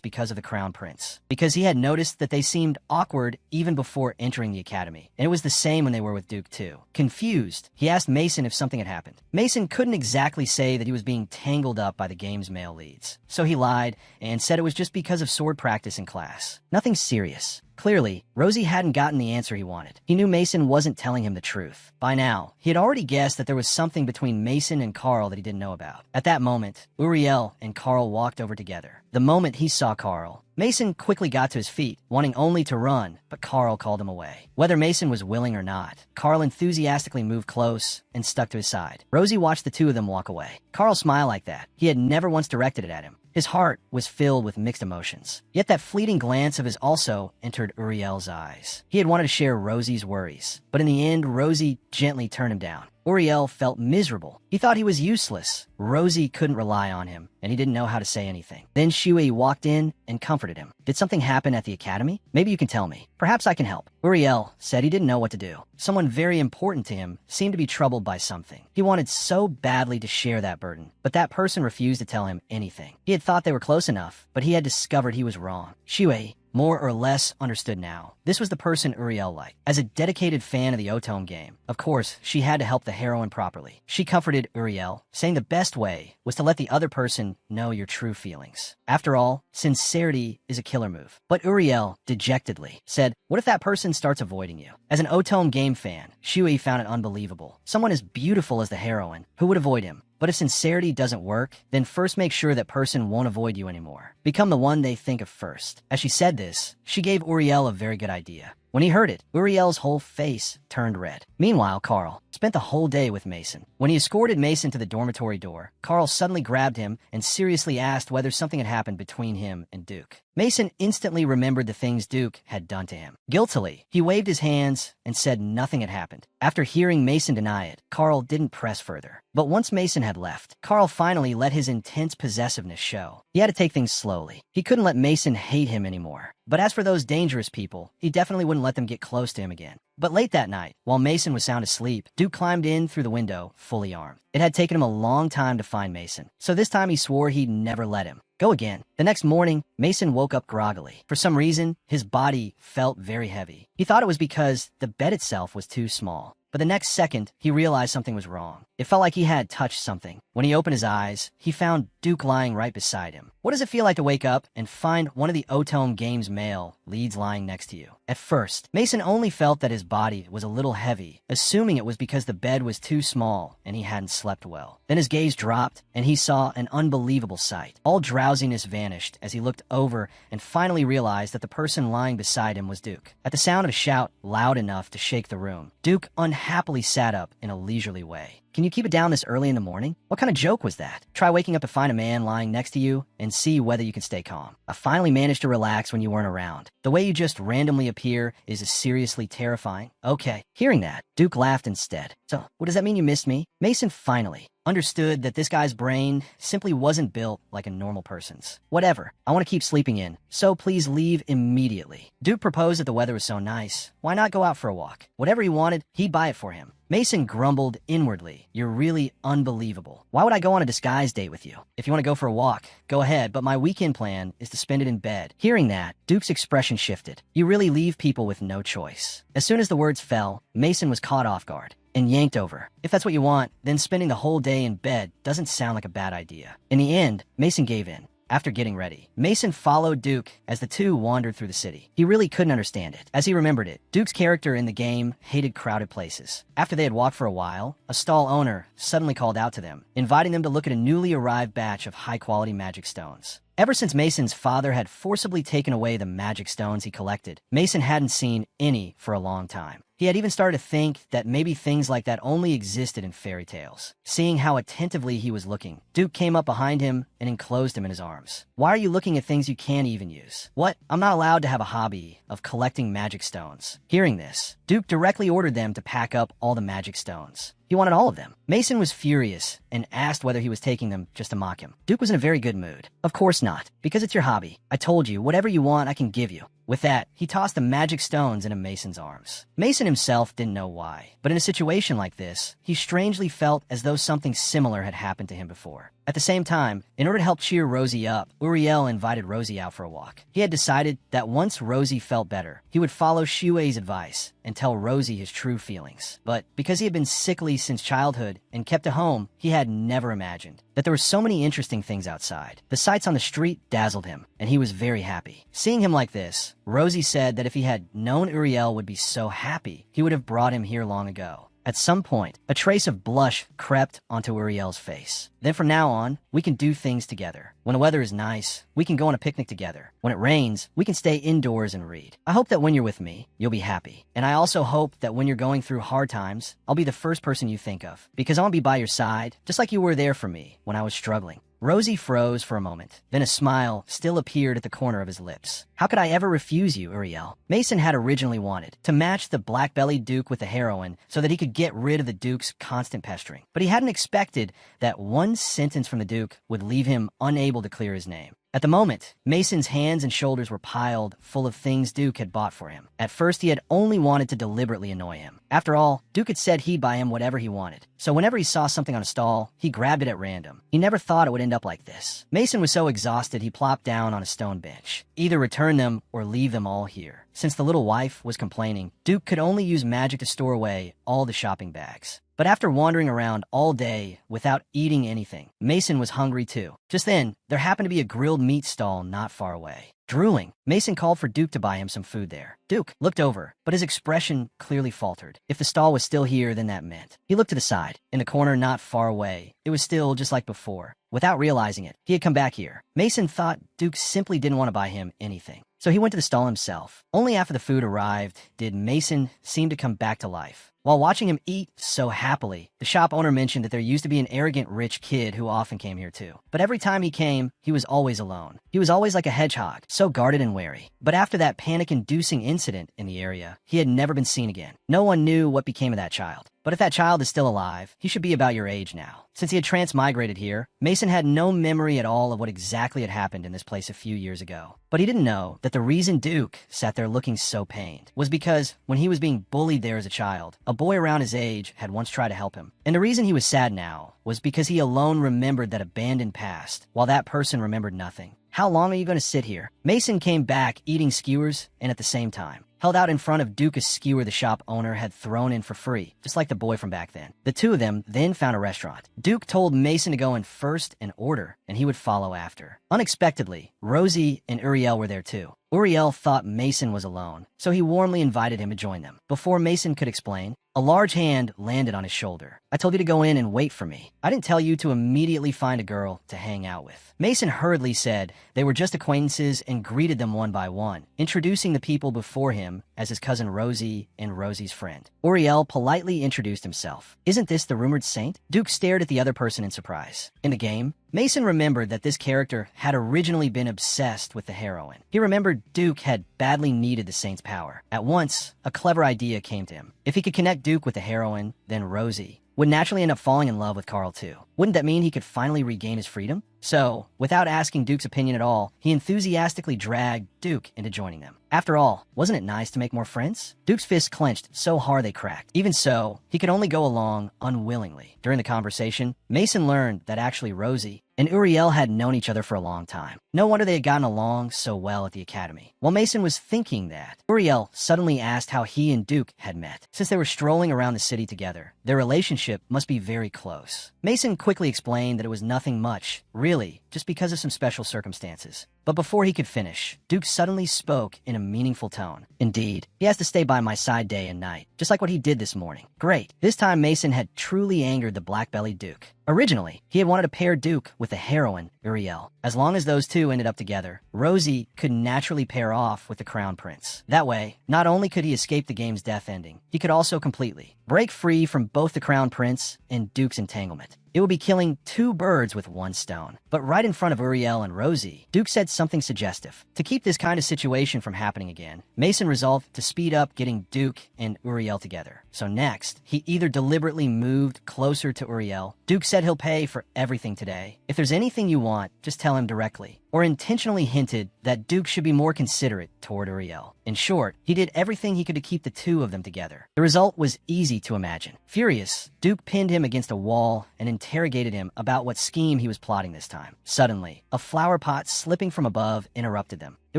because of the Crown Prince. Because he had noticed that they seemed awkward even before entering the academy. And it was the same when they were with Duke too. Confused, he asked Mason if something had happened. Mason couldn't exactly say that he was being tangled up by the game's male leads. So he lied and said it was just because of sword practice in class. Nothing serious. Clearly, Rosie hadn't gotten the answer he wanted. He knew Mason wasn't telling him the truth. By now, he had already guessed that there was something between Mason and Carl that he didn't know about. At that moment, Uriel and Carl walked over together. The moment he saw Carl, Mason quickly got to his feet, wanting only to run, but Carl called him away. Whether Mason was willing or not, Carl enthusiastically moved close and stuck to his side. Rosie watched the two of them walk away. Carl smiled like that. He had never once directed it at him. His heart was filled with mixed emotions. Yet that fleeting glance of his also entered Uriel's eyes. He had wanted to share Rosie's worries, but in the end, Rosie gently turned him down. Uriel felt miserable. He thought he was useless. Rosie couldn't rely on him, and he didn't know how to say anything. Then Shui walked in and comforted him. Did something happen at the academy? Maybe you can tell me. Perhaps I can help. Uriel said he didn't know what to do. Someone very important to him seemed to be troubled by something. He wanted so badly to share that burden, but that person refused to tell him anything. He had thought they were close enough, but he had discovered he was wrong. Shui more or less understood now. This was the person Uriel liked. As a dedicated fan of the Otome game, of course, she had to help the heroine properly. She comforted Uriel, saying the best way was to let the other person know your true feelings. After all, sincerity is a killer move. But Uriel, dejectedly, said, what if that person starts avoiding you? As an Otome game fan, Shui found it unbelievable. Someone as beautiful as the heroine, who would avoid him? But if sincerity doesn't work, then first make sure that person won't avoid you anymore. Become the one they think of first. As she said this, she gave Uriel a very good idea. When he heard it, Uriel's whole face turned red. Meanwhile, Carl spent the whole day with Mason. When he escorted Mason to the dormitory door, Carl suddenly grabbed him and seriously asked whether something had happened between him and Duke. Mason instantly remembered the things Duke had done to him. Guiltily, he waved his hands and said nothing had happened. After hearing Mason deny it, Carl didn't press further. But once Mason had left, Carl finally let his intense possessiveness show. He had to take things slowly. He couldn't let Mason hate him anymore. But as for those dangerous people, he definitely wouldn't let them get close to him again. But late that night, while Mason was sound asleep, Duke climbed in through the window, fully armed. It had taken him a long time to find Mason, so this time he swore he'd never let him go again. The next morning, Mason woke up groggily. For some reason, his body felt very heavy. He thought it was because the bed itself was too small. But the next second, he realized something was wrong. It felt like he had touched something. When he opened his eyes, he found Duke lying right beside him. What does it feel like to wake up and find one of the Otome game's male leads lying next to you? At first, Mason only felt that his body was a little heavy, assuming it was because the bed was too small and he hadn't slept well. Then his gaze dropped, and he saw an unbelievable sight. All drowsiness vanished as he looked over and finally realized that the person lying beside him was Duke. At the sound of a shout loud enough to shake the room, Duke unhappily sat up in a leisurely way. Can you keep it down this early in the morning? What kind of joke was that? Try waking up to find a man lying next to you and see whether you can stay calm. I finally managed to relax when you weren't around. The way you just randomly appear is seriously terrifying. Okay. Hearing that, Duke laughed instead. So, what does that mean you missed me? Mason finally understood that this guy's brain simply wasn't built like a normal person's. Whatever. I want to keep sleeping in, so please leave immediately. Duke proposed that the weather was so nice. Why not go out for a walk? Whatever he wanted, he'd buy it for him. Mason grumbled inwardly. You're really unbelievable. Why would I go on a disguise date with you? If you want to go for a walk, go ahead, but my weekend plan is to spend it in bed. Hearing that, Duke's expression shifted. You really leave people with no choice. As soon as the words fell, Mason was caught off guard and yanked over. If that's what you want, then spending the whole day in bed doesn't sound like a bad idea. In the end, Mason gave in. After getting ready, Mason followed Duke as the two wandered through the city. He really couldn't understand it. As he remembered it, Duke's character in the game hated crowded places. After they had walked for a while, a stall owner suddenly called out to them, inviting them to look at a newly arrived batch of high-quality magic stones. Ever since Mason's father had forcibly taken away the magic stones he collected, Mason hadn't seen any for a long time. He had even started to think that maybe things like that only existed in fairy tales. Seeing how attentively he was looking, Duke came up behind him and enclosed him in his arms. Why are you looking at things you can't even use? What? I'm not allowed to have a hobby of collecting magic stones. Hearing this, Duke directly ordered them to pack up all the magic stones. He wanted all of them. Mason was furious and asked whether he was taking them just to mock him. Duke was in a very good mood. Of course not, because it's your hobby. I told you, whatever you want, I can give you. With that, he tossed the magic stones into Mason's arms. Mason himself didn't know why, but in a situation like this, he strangely felt as though something similar had happened to him before. At the same time, in order to help cheer Rosie up, Uriel invited Rosie out for a walk. He had decided that once Rosie felt better, he would follow Shuei's advice and tell Rosie his true feelings. But because he had been sickly since childhood and kept at home, he had never imagined that there were so many interesting things outside. The sights on the street dazzled him, and he was very happy. Seeing him like this, Rosie said that if he had known Uriel would be so happy, he would have brought him here long ago. At some point, a trace of blush crept onto Uriel's face. Then from now on, we can do things together. When the weather is nice, we can go on a picnic together. When it rains, we can stay indoors and read. I hope that when you're with me, you'll be happy. And I also hope that when you're going through hard times, I'll be the first person you think of. Because I'll be by your side, just like you were there for me when I was struggling. Rosie froze for a moment. Then a smile still appeared at the corner of his lips. How could I ever refuse you, Uriel? Mason had originally wanted to match the black-bellied Duke with the heroine so that he could get rid of the Duke's constant pestering. But he hadn't expected that one sentence from the Duke would leave him unable to clear his name. At the moment, Mason's hands and shoulders were piled full of things Duke had bought for him. At first, he had only wanted to deliberately annoy him. After all, Duke had said he'd buy him whatever he wanted. So whenever he saw something on a stall, he grabbed it at random. He never thought it would end up like this. Mason was so exhausted he plopped down on a stone bench. Either return them or leave them all here. Since the little wife was complaining, Duke could only use magic to store away all the shopping bags. But after wandering around all day without eating anything, Mason was hungry too. Just then, there happened to be a grilled meat stall not far away. Drooling, Mason called for Duke to buy him some food there. Duke looked over, but his expression clearly faltered. If the stall was still here, then that meant. He looked to the side. In the corner not far away, it was still just like before. Without realizing it, he had come back here. Mason thought Duke simply didn't want to buy him anything. So he went to the stall himself. Only after the food arrived did Mason seem to come back to life. While watching him eat so happily, the shop owner mentioned that there used to be an arrogant rich kid who often came here too. But every time he came, he was always alone. He was always like a hedgehog, so guarded and wary. But after that panic-inducing incident in the area, he had never been seen again. No one knew what became of that child. But if that child is still alive, he should be about your age now. Since he had transmigrated here, Mason had no memory at all of what exactly had happened in this place a few years ago. But he didn't know that the reason Duke sat there looking so pained was because when he was being bullied there as a child, a boy around his age had once tried to help him. And the reason he was sad now was because he alone remembered that abandoned past, while that person remembered nothing. How long are you going to sit here? Mason came back eating skewers and at the same time held out in front of Duke a skewer the shop owner had thrown in for free, just like the boy from back then. The two of them then found a restaurant. Duke told Mason to go in first and order, and he would follow after. Unexpectedly, Rosie and Uriel were there too. Uriel thought Mason was alone, so he warmly invited him to join them. Before Mason could explain, a large hand landed on his shoulder. I told you to go in and wait for me. I didn't tell you to immediately find a girl to hang out with. Mason hurriedly said they were just acquaintances and greeted them one by one, introducing the people before him as his cousin Rosie and Rosie's friend. Uriel politely introduced himself. Isn't this the rumored saint? Duke stared at the other person in surprise. In the game, Mason remembered that this character had originally been obsessed with the heroine. He remembered Duke had badly needed the saint's power. At once, a clever idea came to him. If he could connect Duke with the heroine, then Rosie would naturally end up falling in love with Carl too. Wouldn't that mean he could finally regain his freedom? So, without asking Duke's opinion at all, he enthusiastically dragged Duke into joining them. After all, wasn't it nice to make more friends? Duke's fists clenched so hard they cracked. Even so, he could only go along unwillingly. During the conversation, Mason learned that actually Rosie and Uriel had known each other for a long time. No wonder they had gotten along so well at the academy. While Mason was thinking that, Uriel suddenly asked how he and Duke had met. Since they were strolling around the city together, their relationship must be very close. Mason quickly explained that it was nothing much, really, just because of some special circumstances. But before he could finish, Duke suddenly spoke in a meaningful tone. Indeed, he has to stay by my side day and night, just like what he did this morning. Great. This time Mason had truly angered the black-bellied Duke. Originally, he had wanted to pair Duke with the heroine, Uriel. As long as those two ended up together, Rosie could naturally pair off with the crown prince. That way, not only could he escape the game's death ending, he could also completely break free from both the crown prince and Duke's entanglement. It would be killing two birds with one stone. But right in front of Uriel and Rosie, Duke said something suggestive. To keep this kind of situation from happening again, Mason resolved to speed up getting Duke and Uriel together. So next, he either deliberately moved closer to Uriel. Duke said he'll pay for everything today. If there's anything you want, just tell him directly. or intentionally hinted that Duke should be more considerate toward Uriel. In short, he did everything he could to keep the two of them together. The result was easy to imagine. Furious, Duke pinned him against a wall and interrogated him about what scheme he was plotting this time. Suddenly, a flower pot slipping from above interrupted them. There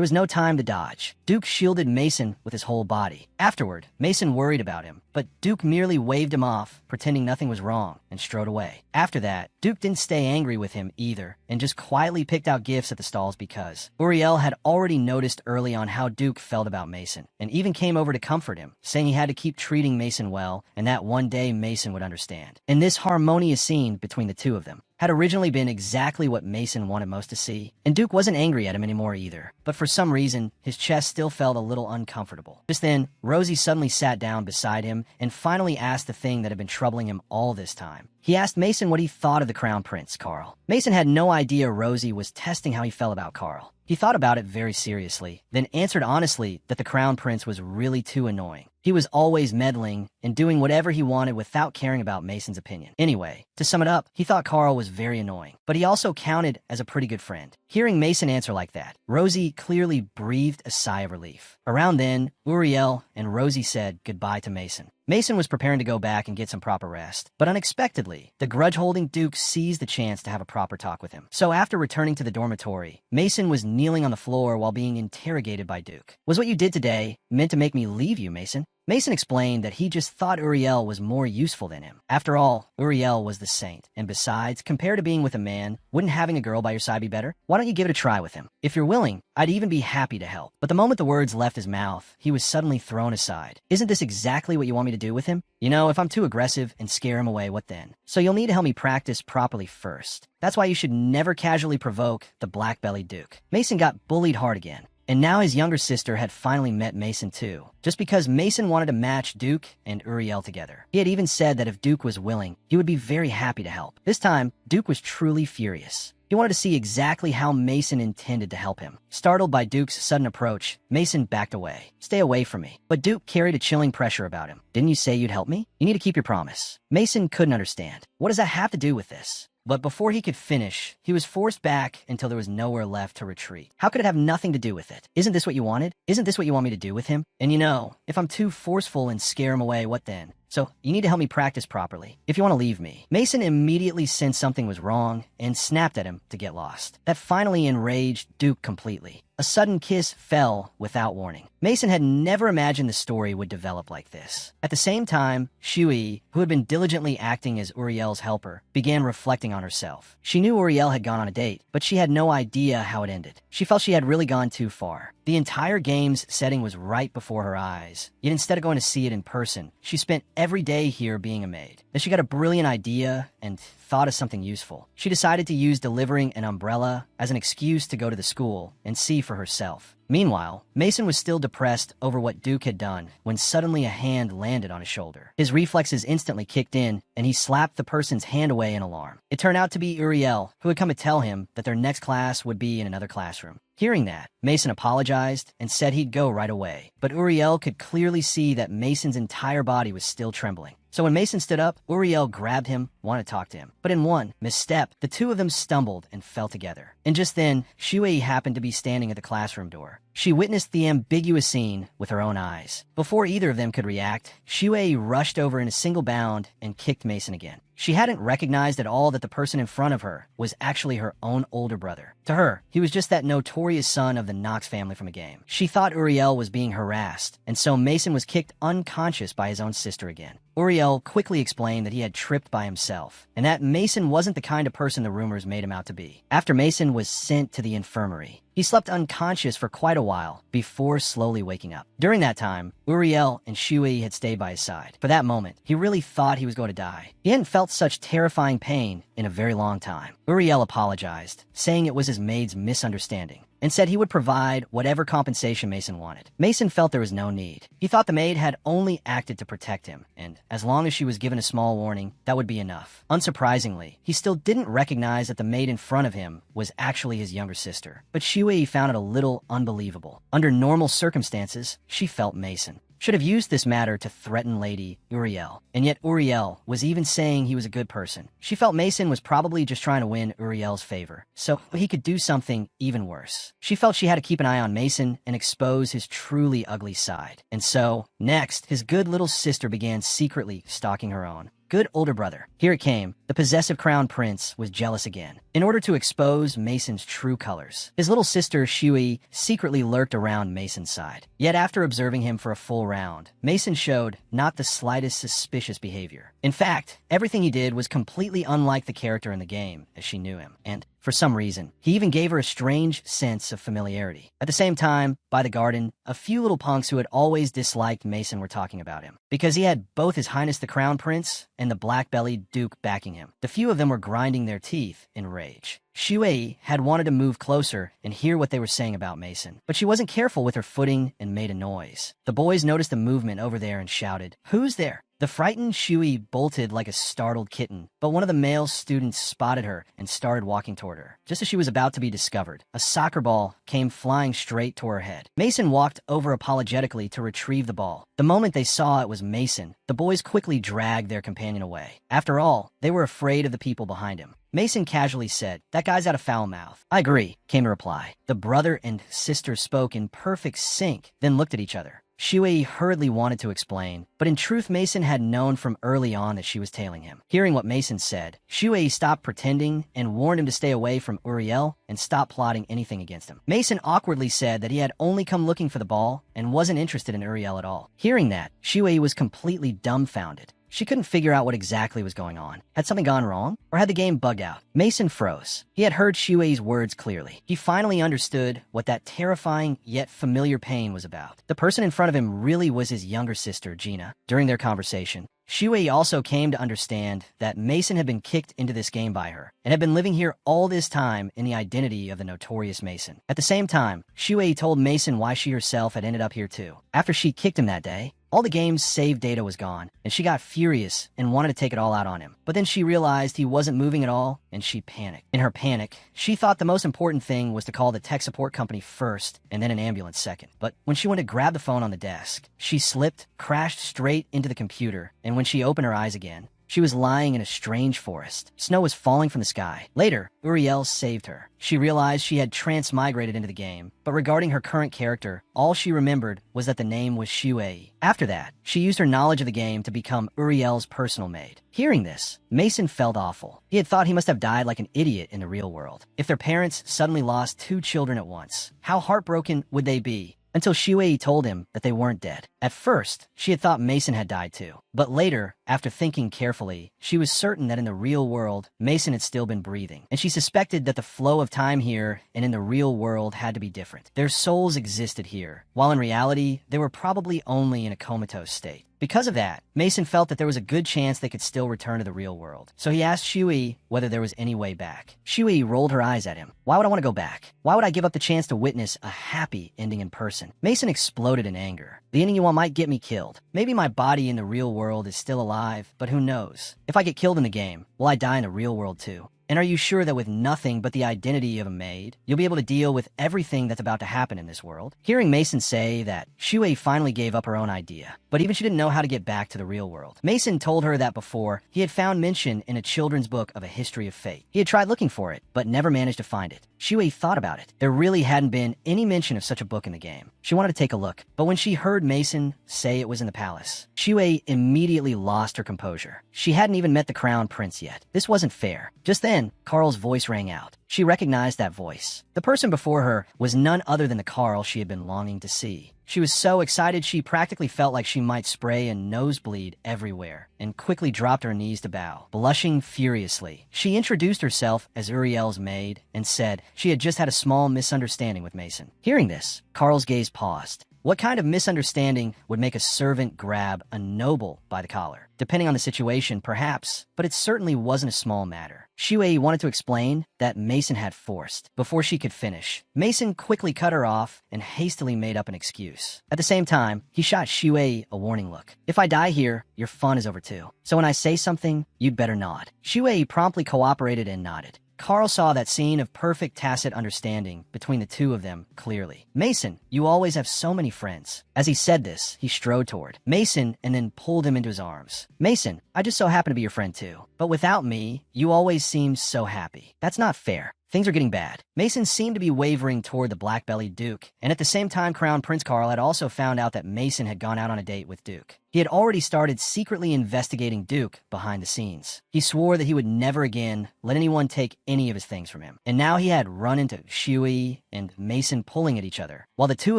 was no time to dodge. Duke shielded Mason with his whole body. Afterward, Mason worried about him, but Duke merely waved him off, pretending nothing was wrong, and strode away. After that, Duke didn't stay angry with him either, and just quietly picked out gifts at the stalls because Uriel had already noticed early on how Duke felt about Mason, and even came over to comfort him, saying he had to keep treating Mason well, and that one day Mason would understand. And this harmonious scene between the two of them had originally been exactly what Mason wanted most to see, and Duke wasn't angry at him anymore either, but for some reason, his chest still felt a little uncomfortable. Just then, Rosie suddenly sat down beside him and finally asked the thing that had been troubling him all this time. He asked Mason what he thought of the Crown Prince, Carl. Mason had no idea Rosie was testing how he felt about Carl. He thought about it very seriously, then answered honestly that the Crown Prince was really too annoying. He was always meddling and doing whatever he wanted without caring about Mason's opinion. Anyway, to sum it up, he thought Carl was very annoying, but he also counted as a pretty good friend. Hearing Mason answer like that, Rosie clearly breathed a sigh of relief. Around then, Uriel and Rosie said goodbye to Mason. Mason was preparing to go back and get some proper rest, but unexpectedly, the grudge-holding Duke seized the chance to have a proper talk with him. So after returning to the dormitory, Mason was kneeling on the floor while being interrogated by Duke. "Was what you did today meant to make me leave you, Mason?" Mason explained that he just thought Uriel was more useful than him. After all, Uriel was the saint, and besides, compared to being with a man, wouldn't having a girl by your side be better? Why don't you give it a try with him? If you're willing, I'd even be happy to help. But the moment the words left his mouth, he was suddenly thrown aside. "Isn't this exactly what you want me to do with him? You know, if I'm too aggressive and scare him away, what then? So you'll need to help me practice properly first. That's why you should never casually provoke the black-bellied Duke." Mason got bullied hard again. And now his younger sister had finally met Mason too, just because Mason wanted to match Duke and Uriel together. He had even said that if Duke was willing, he would be very happy to help. This time, Duke was truly furious. He wanted to see exactly how Mason intended to help him. Startled by Duke's sudden approach, Mason backed away. "Stay away from me." But Duke carried a chilling pressure about him. "Didn't you say you'd help me? You need to keep your promise." Mason couldn't understand. What does that have to do with this? But before he could finish, he was forced back until there was nowhere left to retreat. How could it have nothing to do with it? Isn't this what you wanted? Isn't this what you want me to do with him? And you know, if I'm too forceful and scare him away, what then? So you need to help me practice properly if you want to leave me. Mason immediately sensed something was wrong and snapped at him to get lost. That finally enraged Duke completely. A sudden kiss fell without warning. Mason had never imagined the story would develop like this. At the same time, Shui, who had been diligently acting as Uriel's helper, began reflecting on herself. She knew Uriel had gone on a date, but she had no idea how it ended. She felt she had really gone too far. The entire game's setting was right before her eyes, yet instead of going to see it in person, she spent every day here being a maid. Then she got a brilliant idea and thought of something useful. She decided to use delivering an umbrella as an excuse to go to the school and see for herself. Meanwhile, Mason was still depressed over what Duke had done when suddenly a hand landed on his shoulder. His reflexes instantly kicked in, and he slapped the person's hand away in alarm. It turned out to be Uriel, who had come to tell him that their next class would be in another classroom. Hearing that, Mason apologized and said he'd go right away. But Uriel could clearly see that Mason's entire body was still trembling. So when Mason stood up, Uriel grabbed him, wanted to talk to him. But in one misstep, the two of them stumbled and fell together. And just then, Shui happened to be standing at the classroom door. She witnessed the ambiguous scene with her own eyes. Before either of them could react, Shui rushed over in a single bound and kicked Mason again. She hadn't recognized at all that the person in front of her was actually her own older brother. To her, he was just that notorious son of the Knox family from a game. She thought Uriel was being harassed, and so Mason was kicked unconscious by his own sister again. Uriel quickly explained that he had tripped by himself, and that Mason wasn't the kind of person the rumors made him out to be. After Mason was sent to the infirmary, he slept unconscious for quite a while before slowly waking up. During that time, Uriel and Shui had stayed by his side. For that moment, he really thought he was going to die. He hadn't felt such terrifying pain in a very long time. Uriel apologized, saying it was his maid's misunderstanding, and said he would provide whatever compensation Mason wanted. Mason felt there was no need. He thought the maid had only acted to protect him, and as long as she was given a small warning, that would be enough. Unsurprisingly, he still didn't recognize that the maid in front of him was actually his younger sister. But Shui found it a little unbelievable. Under normal circumstances, she felt Mason. should have used this matter to threaten Lady Uriel. And yet Uriel was even saying he was a good person. She felt Mason was probably just trying to win Uriel's favor, so he could do something even worse. She felt she had to keep an eye on Mason and expose his truly ugly side. And so, next, his good little sister began secretly stalking her own good older brother. Here it came. The possessive crown prince was jealous again. In order to expose Mason's true colors, his little sister Shui secretly lurked around Mason's side. Yet after observing him for a full round, Mason showed not the slightest suspicious behavior. In fact, everything he did was completely unlike the character in the game as she knew him, and for some reason, he even gave her a strange sense of familiarity. At the same time, by the garden, a few little punks who had always disliked Mason were talking about him, because he had both His Highness the Crown Prince and the black-bellied Duke backing him. The few of them were grinding their teeth in rage. Shui had wanted to move closer and hear what they were saying about Mason, but she wasn't careful with her footing and made a noise. The boys noticed the movement over there and shouted, "Who's there?" The frightened Shui bolted like a startled kitten, but one of the male students spotted her and started walking toward her. Just as she was about to be discovered, a soccer ball came flying straight toward her head. Mason walked over apologetically to retrieve the ball. The moment they saw it was Mason, the boys quickly dragged their companion away. After all, they were afraid of the people behind him. Mason casually said, "That guy's got a foul mouth." "I agree," came the reply. The brother and sister spoke in perfect sync, then looked at each other. Shui hurriedly wanted to explain, but in truth Mason had known from early on that she was tailing him. Hearing what Mason said, Shui stopped pretending and warned him to stay away from Uriel and stop plotting anything against him. Mason awkwardly said that he had only come looking for the ball and wasn't interested in Uriel at all. Hearing that, Shui was completely dumbfounded. She couldn't figure out what exactly was going on. Had something gone wrong? Or had the game bugged out? Mason froze. He had heard Shui's words clearly. He finally understood what that terrifying yet familiar pain was about. The person in front of him really was his younger sister, Gina. During their conversation, Shui also came to understand that Mason had been kicked into this game by her and had been living here all this time in the identity of the notorious Mason. At the same time, Shui told Mason why she herself had ended up here too. After she kicked him that day, all the game's save data was gone, and she got furious and wanted to take it all out on him. But then she realized he wasn't moving at all, and she panicked. In her panic, she thought the most important thing was to call the tech support company first and then an ambulance second. But when she went to grab the phone on the desk, she slipped, crashed straight into the computer, and when she opened her eyes again, she was lying in a strange forest. Snow was falling from the sky. Later, Uriel saved her. She realized she had transmigrated into the game, but regarding her current character, all she remembered was that the name was Shui. After that, she used her knowledge of the game to become Uriel's personal maid. Hearing this, Mason felt awful. He had thought he must have died like an idiot in the real world. If their parents suddenly lost 2 children at once, how heartbroken would they be? Until Shui told him that they weren't dead. At first, she had thought Mason had died too. But later, after thinking carefully, she was certain that in the real world, Mason had still been breathing. And she suspected that the flow of time here and in the real world had to be different. Their souls existed here, while in reality, they were probably only in a comatose state. Because of that, Mason felt that there was a good chance they could still return to the real world. So he asked Shui whether there was any way back. Shui rolled her eyes at him. Why would I want to go back? Why would I give up the chance to witness a happy ending in person? Mason exploded in anger. The ending you want might get me killed. Maybe my body in the real world is still alive, but who knows? If I get killed in the game, will I die in the real world too? And are you sure that with nothing but the identity of a maid, you'll be able to deal with everything that's about to happen in this world? Hearing Mason say that, Shui finally gave up her own idea. But even she didn't know how to get back to the real world. Mason told her that before, he had found mention in a children's book of a history of fate. He had tried looking for it, but never managed to find it. Shui thought about it. There really hadn't been any mention of such a book in the game. She wanted to take a look, but when she heard Mason say it was in the palace, Shui immediately lost her composure. She hadn't even met the crown prince yet. This wasn't fair. Just then, Carl's voice rang out. She recognized that voice. The person before her was none other than the Carl she had been longing to see. She was so excited she practically felt like she might spray and nosebleed everywhere, and quickly dropped her knees to bow, blushing furiously. She introduced herself as Uriel's maid and said she had just had a small misunderstanding with Mason. Hearing this, Carl's gaze paused. What kind of misunderstanding would make a servant grab a noble by the collar? Depending on the situation, perhaps, but it certainly wasn't a small matter. Shui wanted to explain that Mason had forced. Before she could finish, Mason quickly cut her off and hastily made up an excuse. At the same time, he shot Shui a warning look. If I die here, your fun is over too. So when I say something, you'd better nod. Shui promptly cooperated and nodded. Carl saw that scene of perfect tacit understanding between the two of them clearly. "Mason, you always have so many friends." As he said this, he strode toward Mason and then pulled him into his arms. "Mason, I just so happen to be your friend too. But without me, you always seem so happy. That's not fair. Things are getting bad." Mason seemed to be wavering toward the black-bellied Duke, and at the same time Crown Prince Carl had also found out that Mason had gone out on a date with Duke. He had already started secretly investigating Duke behind the scenes. He swore that he would never again let anyone take any of his things from him. And now he had run into Shui and Mason pulling at each other, while the two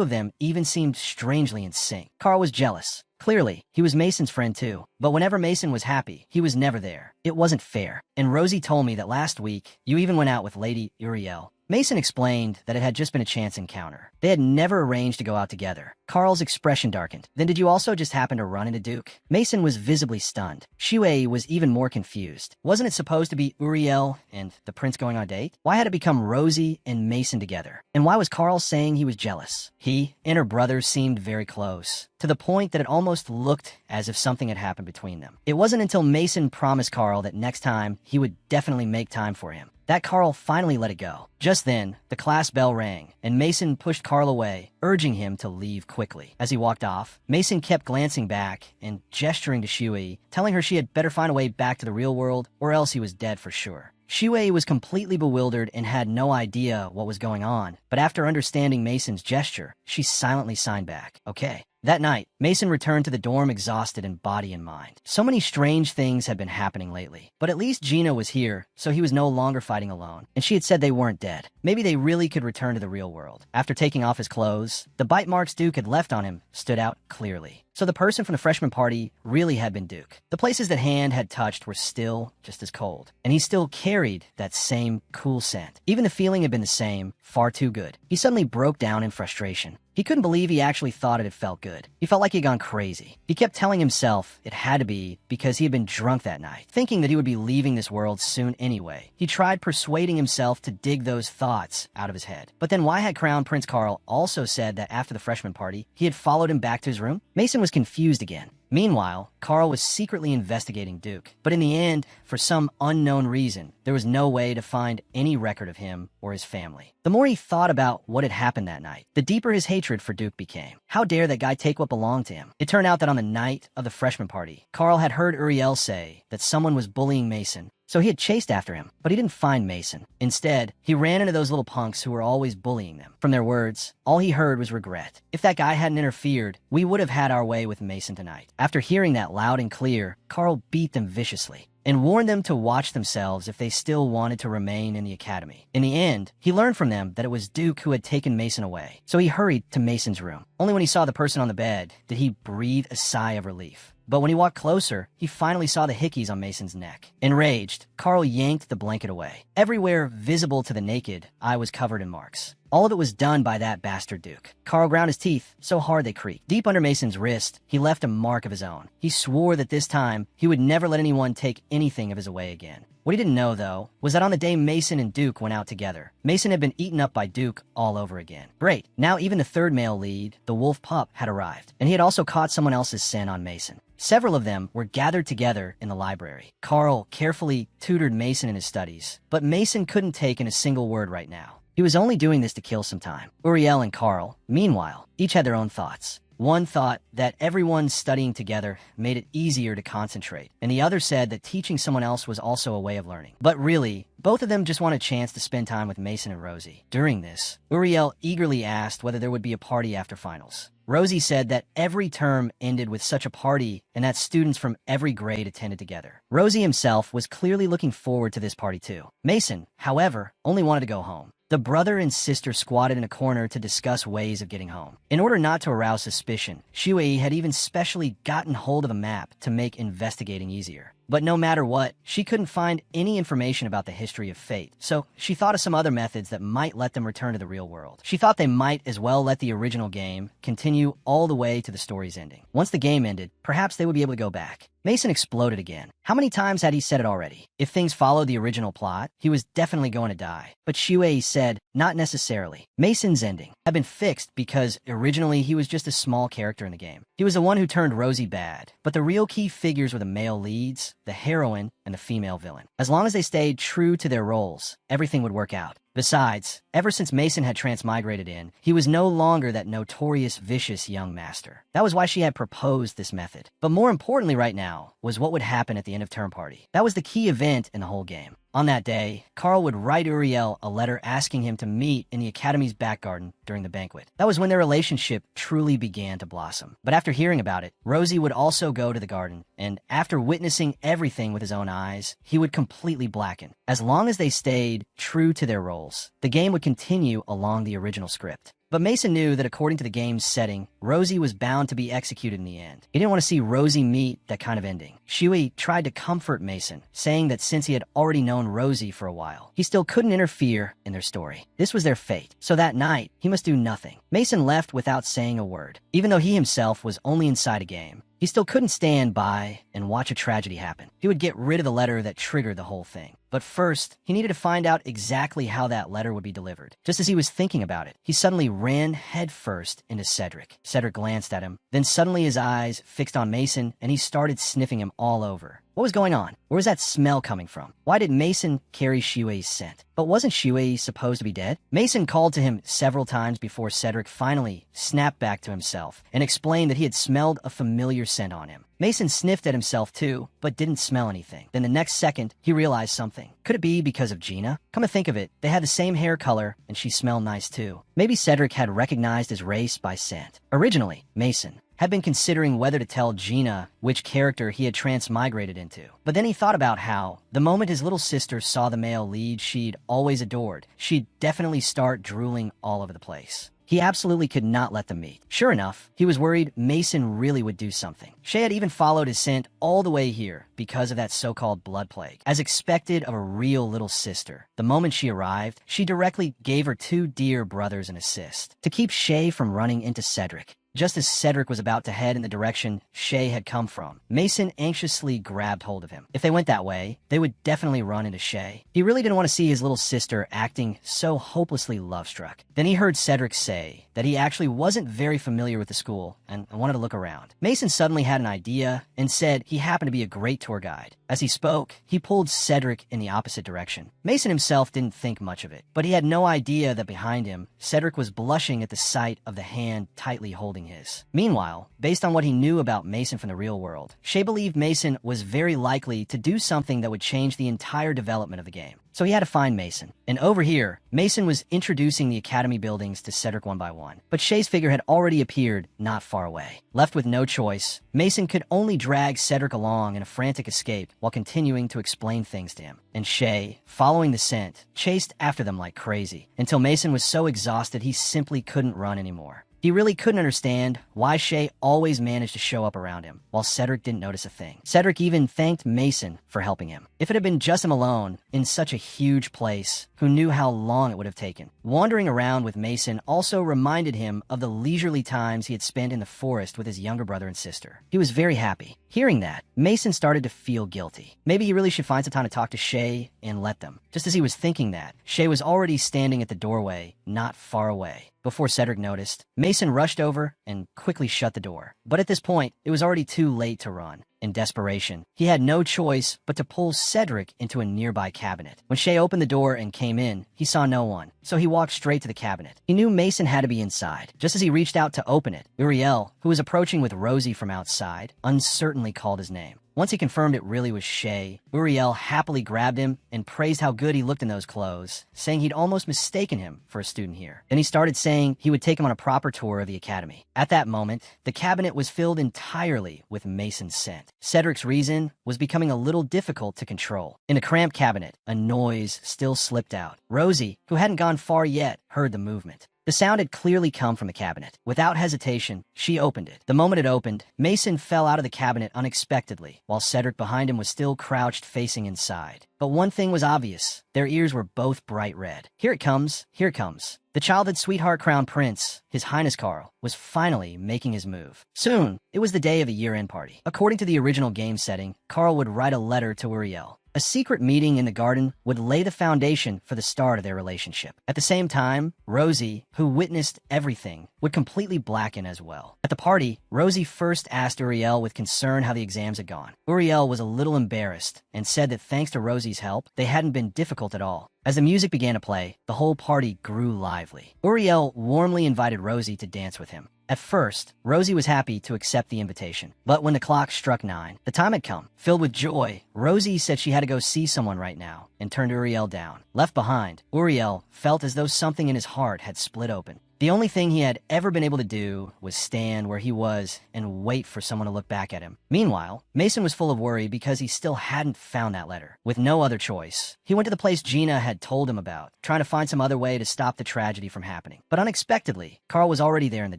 of them even seemed strangely in sync. Carl was jealous. Clearly, he was Mason's friend too, but whenever Mason was happy, he was never there. It wasn't fair. And Rosie told me that last week, you even went out with Lady Uriel. Mason explained that it had just been a chance encounter. They had never arranged to go out together. Carl's expression darkened. "Then did you also just happen to run into Duke?" Mason was visibly stunned. Shui was even more confused. Wasn't it supposed to be Uriel and the prince going on a date? Why had it become Rosie and Mason together? And why was Carl saying he was jealous? He and her brother seemed very close, to the point that it almost looked as if something had happened between them. It wasn't until Mason promised Carl that next time he would definitely make time for him that Carl finally let it go. Just then, the class bell rang, and Mason pushed Carl away, urging him to leave quickly. As he walked off, Mason kept glancing back and gesturing to Shui, telling her she had better find a way back to the real world, or else he was dead for sure. Shui was completely bewildered and had no idea what was going on, but after understanding Mason's gesture, she silently signed back. Okay. That night, Mason returned to the dorm exhausted in body and mind. So many strange things had been happening lately. But at least Gina was here, so he was no longer fighting alone. And she had said they weren't dead. Maybe they really could return to the real world. After taking off his clothes, the bite marks Duke had left on him stood out clearly. So the person from the freshman party really had been Duke. The places that Hand had touched were still just as cold. And he still carried that same cool scent. Even the feeling had been the same, far too good. He suddenly broke down in frustration. He couldn't believe he actually thought it had felt good. He felt like he had gone crazy. He kept telling himself it had to be because he had been drunk that night, thinking that he would be leaving this world soon anyway. He tried persuading himself to dig those thoughts out of his head. But then why had Crown Prince Carl also said that after the freshman party, he had followed him back to his room? Mason was confused again. Meanwhile, Carl was secretly investigating Duke. But in the end, for some unknown reason, there was no way to find any record of him or his family. The more he thought about what had happened that night, the deeper his hatred for Duke became. How dare that guy take what belonged to him? It turned out that on the night of the freshman party, Carl had heard Uriel say that someone was bullying Mason. So he had chased after him, but he didn't find Mason. Instead, he ran into those little punks who were always bullying them. From their words, all he heard was regret. If that guy hadn't interfered, we would have had our way with Mason tonight. After hearing that loud and clear, Carl beat them viciously and warned them to watch themselves if they still wanted to remain in the academy. In the end, he learned from them that it was Duke who had taken Mason away. So he hurried to Mason's room. Only when he saw the person on the bed did he breathe a sigh of relief. But when he walked closer, he finally saw the hickeys on Mason's neck. Enraged, Carl yanked the blanket away. Everywhere visible to the naked, eye was covered in marks. All of it was done by that bastard Duke. Carl ground his teeth so hard they creaked. Deep under Mason's wrist, he left a mark of his own. He swore that this time, he would never let anyone take anything of his away again. What he didn't know, though, was that on the day Mason and Duke went out together, Mason had been eaten up by Duke all over again. Great. Now even the third male lead, the wolf pup, had arrived. And he had also caught someone else's scent on Mason. Several of them were gathered together in the library. Carl carefully tutored Mason in his studies, but Mason couldn't take in a single word right now. He was only doing this to kill some time. Uriel and Carl, meanwhile, each had their own thoughts. One thought that everyone studying together made it easier to concentrate, and the other said that teaching someone else was also a way of learning. But really, both of them just wanted a chance to spend time with Mason and Rosie. During this, Uriel eagerly asked whether there would be a party after finals. Rosie said that every term ended with such a party and that students from every grade attended together. Rosie himself was clearly looking forward to this party too. Mason, however, only wanted to go home. The brother and sister squatted in a corner to discuss ways of getting home. In order not to arouse suspicion, Shui had even specially gotten hold of a map to make investigating easier. But no matter what, she couldn't find any information about the history of fate, so she thought of some other methods that might let them return to the real world. She thought they might as well let the original game continue all the way to the story's ending. Once the game ended, perhaps they would be able to go back. Mason exploded again. How many times had he said it already? If things followed the original plot, he was definitely going to die. But Shuei said, not necessarily. Mason's ending had been fixed because originally he was just a small character in the game. He was the one who turned Rosie bad, but the real key figures were the male leads, the heroine, and the female villain. As long as they stayed true to their roles, everything would work out. Besides, ever since Mason had transmigrated in, he was no longer that notorious, vicious young master. That was why she had proposed this method. But more importantly right now was what would happen at the end of term party. That was the key event in the whole game. On that day, Carl would write Uriel a letter asking him to meet in the Academy's back garden during the banquet. That was when their relationship truly began to blossom. But after hearing about it, Rosie would also go to the garden, and after witnessing everything with his own eyes, he would completely blacken. As long as they stayed true to their roles, the game would continue along the original script. But Mason knew that according to the game's setting, Rosie was bound to be executed in the end. He didn't want to see Rosie meet that kind of ending. Shuei tried to comfort Mason, saying that since he had already known Rosie for a while, he still couldn't interfere in their story. This was their fate. So that night, he must do nothing. Mason left without saying a word. Even though he himself was only inside a game, he still couldn't stand by and watch a tragedy happen. He would get rid of the letter that triggered the whole thing. But first, he needed to find out exactly how that letter would be delivered. Just as he was thinking about it, he suddenly ran headfirst into Cedric. Cedric glanced at him. Then suddenly his eyes fixed on Mason, and he started sniffing him all over. What was going on? Where was that smell coming from? Why did Mason carry Shuei's scent? But wasn't Shuei supposed to be dead? Mason called to him several times before Cedric finally snapped back to himself and explained that he had smelled a familiar scent on him. Mason sniffed at himself too, but didn't smell anything. Then the next second, he realized something. Could it be because of Gina? Come to think of it, they had the same hair color, and she smelled nice too. Maybe Cedric had recognized his race by scent. Originally, Mason had been considering whether to tell Gina which character he had transmigrated into. But then he thought about how, the moment his little sister saw the male lead she'd always adored, she'd definitely start drooling all over the place. He absolutely could not let them meet. Sure enough, he was worried Mason really would do something. Shay had even followed his scent all the way here because of that so-called blood plague. As expected of a real little sister, the moment she arrived, she directly gave her two dear brothers an assist to keep Shay from running into Cedric. Just as Cedric was about to head in the direction Shay had come from, Mason anxiously grabbed hold of him. If they went that way, they would definitely run into Shay. He really didn't want to see his little sister acting so hopelessly love-struck. Then he heard Cedric say that he actually wasn't very familiar with the school and wanted to look around. Mason suddenly had an idea and said he happened to be a great tour guide. As he spoke, he pulled Cedric in the opposite direction. Mason himself didn't think much of it, but he had no idea that behind him, Cedric was blushing at the sight of the hand tightly holding his. Meanwhile, based on what he knew about Mason from the real world, Shay believed Mason was very likely to do something that would change the entire development of the game. So he had to find Mason. And over here, Mason was introducing the academy buildings to Cedric one by one. But Shay's figure had already appeared not far away. Left with no choice, Mason could only drag Cedric along in a frantic escape while continuing to explain things to him. And Shay, following the scent, chased after them like crazy, until Mason was so exhausted he simply couldn't run anymore. He really couldn't understand why Shay always managed to show up around him, while Cedric didn't notice a thing. Cedric even thanked Mason for helping him. If it had been just him alone, in such a huge place, who knew how long it would have taken? Wandering around with Mason also reminded him of the leisurely times he had spent in the forest with his younger brother and sister. He was very happy. Hearing that, Mason started to feel guilty. Maybe he really should find some time to talk to Shay and let them. Just as he was thinking that, Shay was already standing at the doorway, not far away. Before Cedric noticed, Mason rushed over and quickly shut the door. But at this point, it was already too late to run. In desperation, he had no choice but to pull Cedric into a nearby cabinet. When Shay opened the door and came in, he saw no one, so he walked straight to the cabinet. He knew Mason had to be inside. Just as he reached out to open it, Uriel, who was approaching with Rosie from outside, uncertainly called his name. Once he confirmed it really was Shay, Uriel happily grabbed him and praised how good he looked in those clothes, saying he'd almost mistaken him for a student here. Then he started saying he would take him on a proper tour of the academy. At that moment, the cabinet was filled entirely with Mason's scent. Cedric's reason was becoming a little difficult to control. In the cramped cabinet, a noise still slipped out. Rosie, who hadn't gone far yet, heard the movement. The sound had clearly come from the cabinet. Without hesitation, she opened it. The moment it opened, Mason fell out of the cabinet unexpectedly, while Cedric behind him was still crouched facing inside. But one thing was obvious. Their ears were both bright red. Here it comes, here it comes. The childhood sweetheart crown prince, His Highness Carl, was finally making his move. Soon, it was the day of a year-end party. According to the original game setting, Carl would write a letter to Uriel. A secret meeting in the garden would lay the foundation for the start of their relationship. At the same time, Rosie, who witnessed everything, would completely blacken as well. At the party, Rosie first asked Uriel with concern how the exams had gone. Uriel was a little embarrassed and said that thanks to Rosie's help, they hadn't been difficult at all. As the music began to play, the whole party grew lively. Uriel warmly invited Rosie to dance with him. At first, Rosie was happy to accept the invitation. But when the clock struck 9, the time had come. Filled with joy, Rosie said she had to go see someone right now and turned Uriel down. Left behind, Uriel felt as though something in his heart had split open. The only thing he had ever been able to do was stand where he was and wait for someone to look back at him. Meanwhile, Mason was full of worry because he still hadn't found that letter. With no other choice, he went to the place Gina had told him about, trying to find some other way to stop the tragedy from happening. But unexpectedly, Carl was already there in the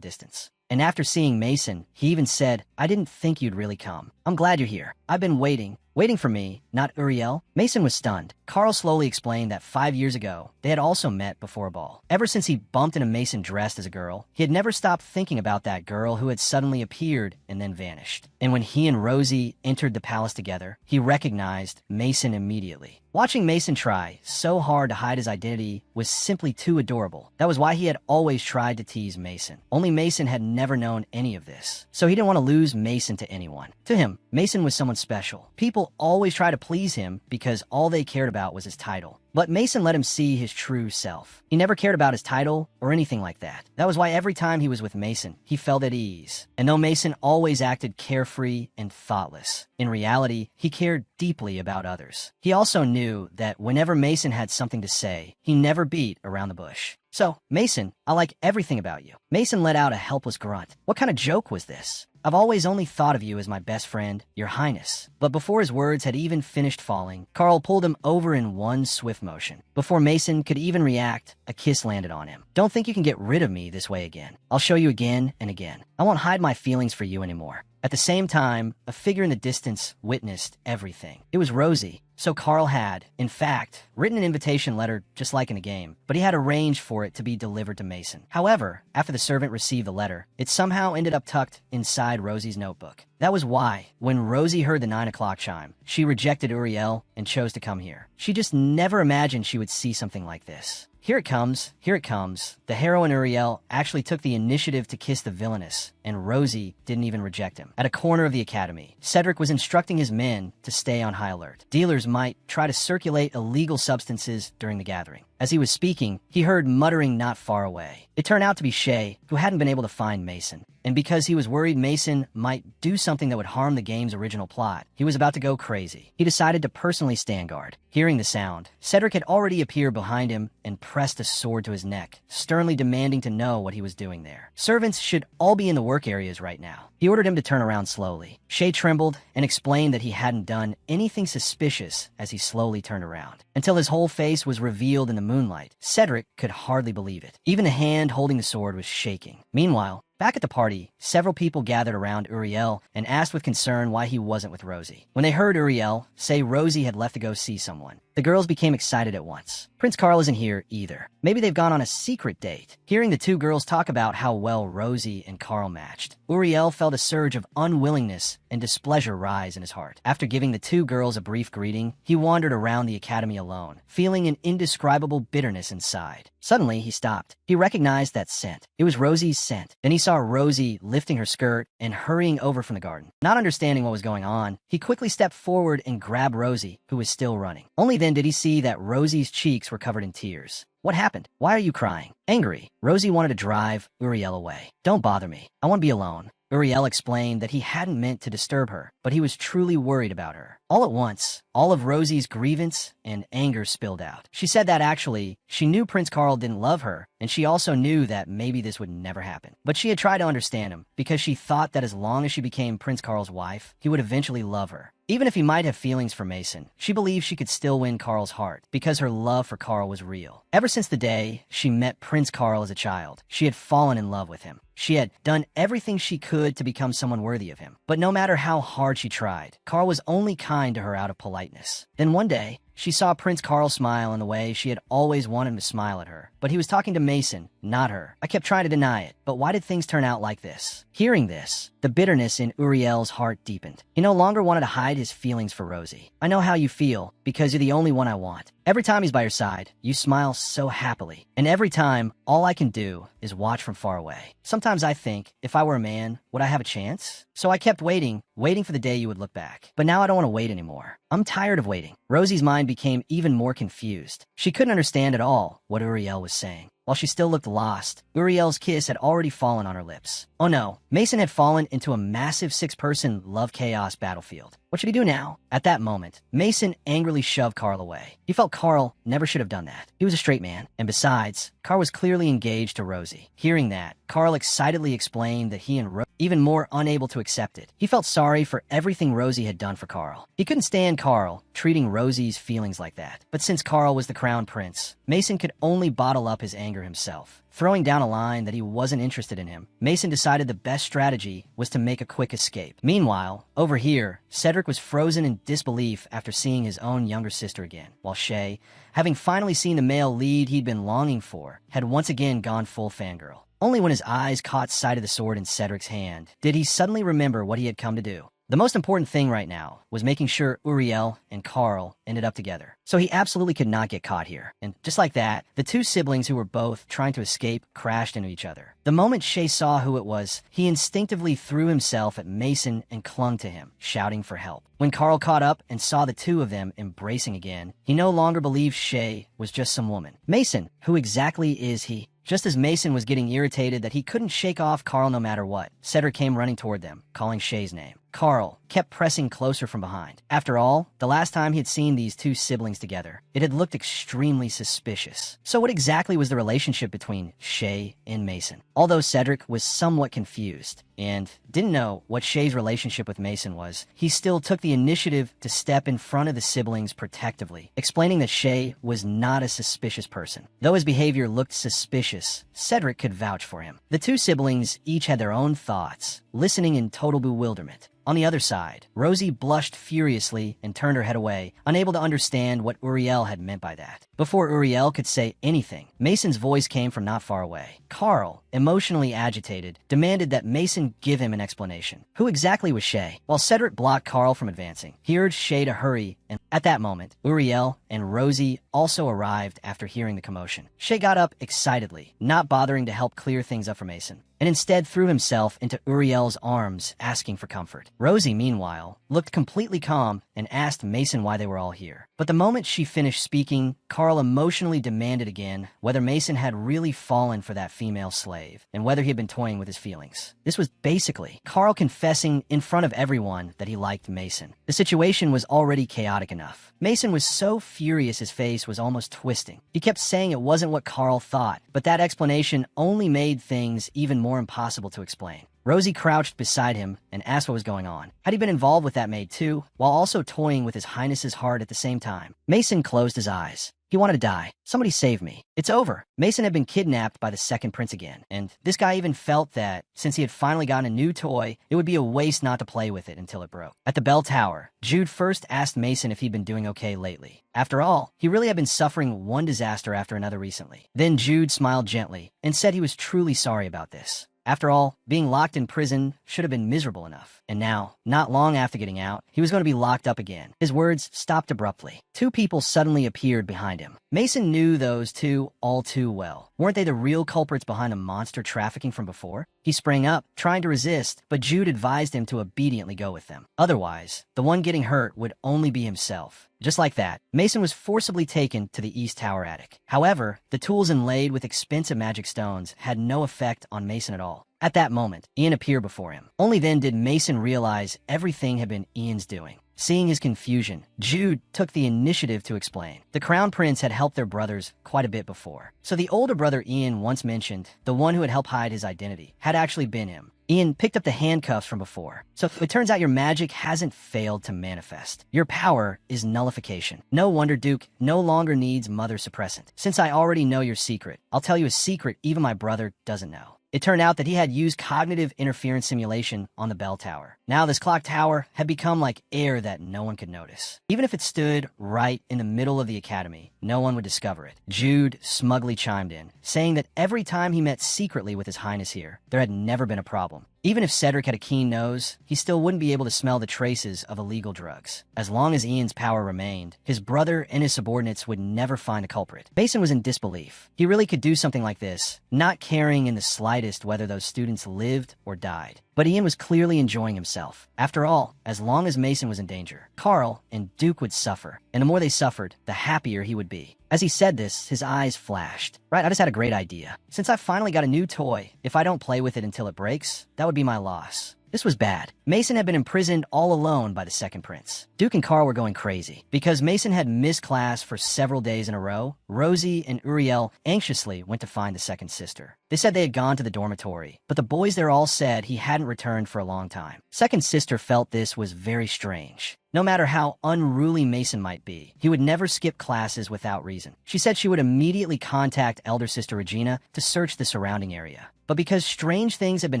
distance. And after seeing Mason, he even said, "I didn't think you'd really come. I'm glad you're here. I've been waiting for me, not Uriel." Mason was stunned. Carl slowly explained that 5 years ago, they had also met before a ball. Ever since he bumped into Mason dressed as a girl, he had never stopped thinking about that girl who had suddenly appeared and then vanished. And when he and Rosie entered the palace together, he recognized Mason immediately. Watching Mason try so hard to hide his identity was simply too adorable. That was why he had always tried to tease Mason. Only Mason had never known any of this, so he didn't want to lose Mason to anyone. To him, Mason was someone special. People always tried to please him because all they cared about was his title. But Mason let him see his true self. He never cared about his title or anything like that. That was why every time he was with Mason, he felt at ease. And though Mason always acted carefree and thoughtless, in reality, he cared deeply about others. He also knew that whenever Mason had something to say, he never beat around the bush. "So, Mason, I like everything about you." Mason let out a helpless grunt. What kind of joke was this? "I've always only thought of you as my best friend, Your Highness." But before his words had even finished falling, Carl pulled him over in one swift motion. Before Mason could even react, a kiss landed on him. "Don't think you can get rid of me this way again. I'll show you again and again. I won't hide my feelings for you anymore." At the same time, a figure in the distance witnessed everything. It was Rosie. So Carl had, in fact, written an invitation letter just like in a game, but he had arranged for it to be delivered to Mason. However, after the servant received the letter, it somehow ended up tucked inside Rosie's notebook. That was why, when Rosie heard the 9 o'clock chime, she rejected Uriel and chose to come here. She just never imagined she would see something like this. Here it comes, here it comes. The heroine Uriel actually took the initiative to kiss the villainess, and Rosie didn't even reject him. At a corner of the academy, Cedric was instructing his men to stay on high alert. Dealers might try to circulate illegal substances during the gathering. As he was speaking, he heard muttering not far away. It turned out to be Shay, who hadn't been able to find Mason. And because he was worried Mason might do something that would harm the game's original plot, he was about to go crazy. He decided to personally stand guard. Hearing the sound, Cedric had already appeared behind him and pressed a sword to his neck, sternly demanding to know what he was doing there. Servants should all be in the work areas right now. He ordered him to turn around slowly. Shay trembled and explained that he hadn't done anything suspicious as he slowly turned around. Until his whole face was revealed in the moonlight, Cedric could hardly believe it. Even the hand holding the sword was shaking. Meanwhile, back at the party, several people gathered around Uriel and asked with concern why he wasn't with Rosie. When they heard Uriel say Rosie had left to go see someone, the girls became excited at once. Prince Carl isn't here either. Maybe they've gone on a secret date. Hearing the two girls talk about how well Rosie and Carl matched, Uriel felt a surge of unwillingness and displeasure rise in his heart. After giving the two girls a brief greeting, he wandered around the academy alone, feeling an indescribable bitterness inside. Suddenly, he stopped. He recognized that scent. It was Rosie's scent. Then he saw Rosie lifting her skirt and hurrying over from the garden. Not understanding what was going on, he quickly stepped forward and grabbed Rosie, who was still running. Only then did he see that Rosie's cheeks were covered in tears. What happened? Why are you crying? Angry, Rosie wanted to drive Uriel away. Don't bother me. I want to be alone. Uriel explained that he hadn't meant to disturb her, but he was truly worried about her. All at once, all of Rosie's grievance and anger spilled out. She said that actually, she knew Prince Carl didn't love her, and she also knew that maybe this would never happen. But she had tried to understand him, because she thought that as long as she became Prince Carl's wife, he would eventually love her. Even if he might have feelings for Mason, she believed she could still win Carl's heart because her love for Carl was real. Ever since the day she met Prince Carl as a child, she had fallen in love with him. She had done everything she could to become someone worthy of him. But no matter how hard she tried, Carl was only kind to her out of politeness. Then one day, she saw Prince Carl smile in the way she had always wanted him to smile at her. But he was talking to Mason, not her. I kept trying to deny it, but why did things turn out like this? Hearing this, the bitterness in Uriel's heart deepened. He no longer wanted to hide his feelings for Rosie. I know how you feel, because you're the only one I want. Every time he's by your side, you smile so happily. And every time, all I can do is watch from far away. Sometimes I think, if I were a man, would I have a chance? So I kept waiting for the day you would look back. But now I don't want to wait anymore. I'm tired of waiting. Rosie's mind became even more confused. She couldn't understand at all what Uriel was saying. While she still looked lost, Uriel's kiss had already fallen on her lips. Oh no, Mason had fallen into a massive six-person love chaos battlefield. What should he do now? At that moment, Mason angrily shoved Carl away. He felt Carl never should have done that. He was a straight man, and besides, Carl was clearly engaged to Rosie. Hearing that, Carl excitedly explained that he and Rosie, even more unable to accept it. He felt sorry for everything Rosie had done for Carl. He couldn't stand Carl treating Rosie's feelings like that. But since Carl was the crown prince, Mason could only bottle up his anger himself. Throwing down a line that he wasn't interested in him, Mason decided the best strategy was to make a quick escape. Meanwhile, over here, Cedric was frozen in disbelief after seeing his own younger sister again, while Shay, having finally seen the male lead he'd been longing for, had once again gone full fangirl. Only when his eyes caught sight of the sword in Cedric's hand did he suddenly remember what he had come to do. The most important thing right now was making sure Uriel and Carl ended up together. So he absolutely could not get caught here. And just like that, the two siblings who were both trying to escape crashed into each other. The moment Shay saw who it was, he instinctively threw himself at Mason and clung to him, shouting for help. When Carl caught up and saw the two of them embracing again, he no longer believed Shay was just some woman. Mason, who exactly is he? Just as Mason was getting irritated that he couldn't shake off Carl no matter what, Cedric came running toward them, calling Shay's name. Carl kept pressing closer from behind. After all, the last time he had seen these two siblings together, it had looked extremely suspicious. So what exactly was the relationship between Shay and Mason? Although Cedric was somewhat confused and didn't know what Shay's relationship with Mason was, he still took the initiative to step in front of the siblings protectively, explaining that Shay was not a suspicious person. Though his behavior looked suspicious, Cedric could vouch for him. The two siblings each had their own thoughts, listening in total bewilderment. On the other side, Rosie blushed furiously and turned her head away, unable to understand what Uriel had meant by that. Before Uriel could say anything, Mason's voice came from not far away. Carl, emotionally agitated, demanded that Mason give him an explanation. Who exactly was Shay? While Cedric blocked Carl from advancing, he urged Shay to hurry, and at that moment, Uriel and Rosie also arrived after hearing the commotion. Shay got up excitedly, not bothering to help clear things up for Mason, and instead threw himself into Uriel's arms, asking for comfort. Rosie, meanwhile, looked completely calm and asked Mason why they were all here. But the moment she finished speaking, Carl emotionally demanded again whether Mason had really fallen for that female slave, and whether he had been toying with his feelings. This was basically Carl confessing in front of everyone that he liked Mason. The situation was already chaotic enough. Mason was so furious his face was almost twisting. He kept saying it wasn't what Carl thought, but that explanation only made things even more impossible to explain. Rosie crouched beside him and asked what was going on. Had he been involved with that maid too, while also toying with his highness's heart at the same time? Mason closed his eyes. He wanted to die. Somebody save me. It's over. Mason had been kidnapped by the second prince again, and this guy even felt that, since he had finally gotten a new toy, it would be a waste not to play with it until it broke. At the bell tower, Jude first asked Mason if he'd been doing okay lately. After all, he really had been suffering one disaster after another recently. Then Jude smiled gently and said he was truly sorry about this. After all, being locked in prison should have been miserable enough. And now, not long after getting out, he was going to be locked up again. His words stopped abruptly. Two people suddenly appeared behind him. Mason knew those two all too well. Weren't they the real culprits behind the monster trafficking from before? He sprang up, trying to resist, but Jude advised him to obediently go with them. Otherwise, the one getting hurt would only be himself. Just like that, Mason was forcibly taken to the East Tower attic. However, the tools inlaid with expensive magic stones had no effect on Mason at all. At that moment, Ian appeared before him. Only then did Mason realize everything had been Ian's doing. Seeing his confusion, Jude took the initiative to explain. The Crown Prince had helped their brothers quite a bit before. So the older brother Ian once mentioned, the one who had helped hide his identity, had actually been him. Ian picked up the handcuffs from before. So it turns out your magic hasn't failed to manifest. Your power is nullification. No wonder Duke no longer needs mother suppressant. Since I already know your secret, I'll tell you a secret even my brother doesn't know. It turned out that he had used cognitive interference simulation on the bell tower. Now this clock tower had become like air that no one could notice. Even if it stood right in the middle of the academy, no one would discover it. Jude smugly chimed in, saying that every time he met secretly with His Highness here, there had never been a problem. Even if Cedric had a keen nose, he still wouldn't be able to smell the traces of illegal drugs. As long as Ian's power remained, his brother and his subordinates would never find the culprit. Mason was in disbelief. He really could do something like this, not caring in the slightest whether those students lived or died. But Ian was clearly enjoying himself. After all, as long as Mason was in danger, Carl and Duke would suffer, and the more they suffered, the happier he would be. As he said this, his eyes flashed. Right, I just had a great idea. Since I finally got a new toy, if I don't play with it until it breaks, that would be my loss. This was bad. Mason had been imprisoned all alone by the second prince. Duke and Carl were going crazy. Because Mason had missed class for several days in a row, Rosie and Uriel anxiously went to find the second sister. They said they had gone to the dormitory, but the boys there all said he hadn't returned for a long time. Second sister felt this was very strange. No matter how unruly Mason might be, he would never skip classes without reason. She said she would immediately contact elder sister Regina to search the surrounding area. But because strange things had been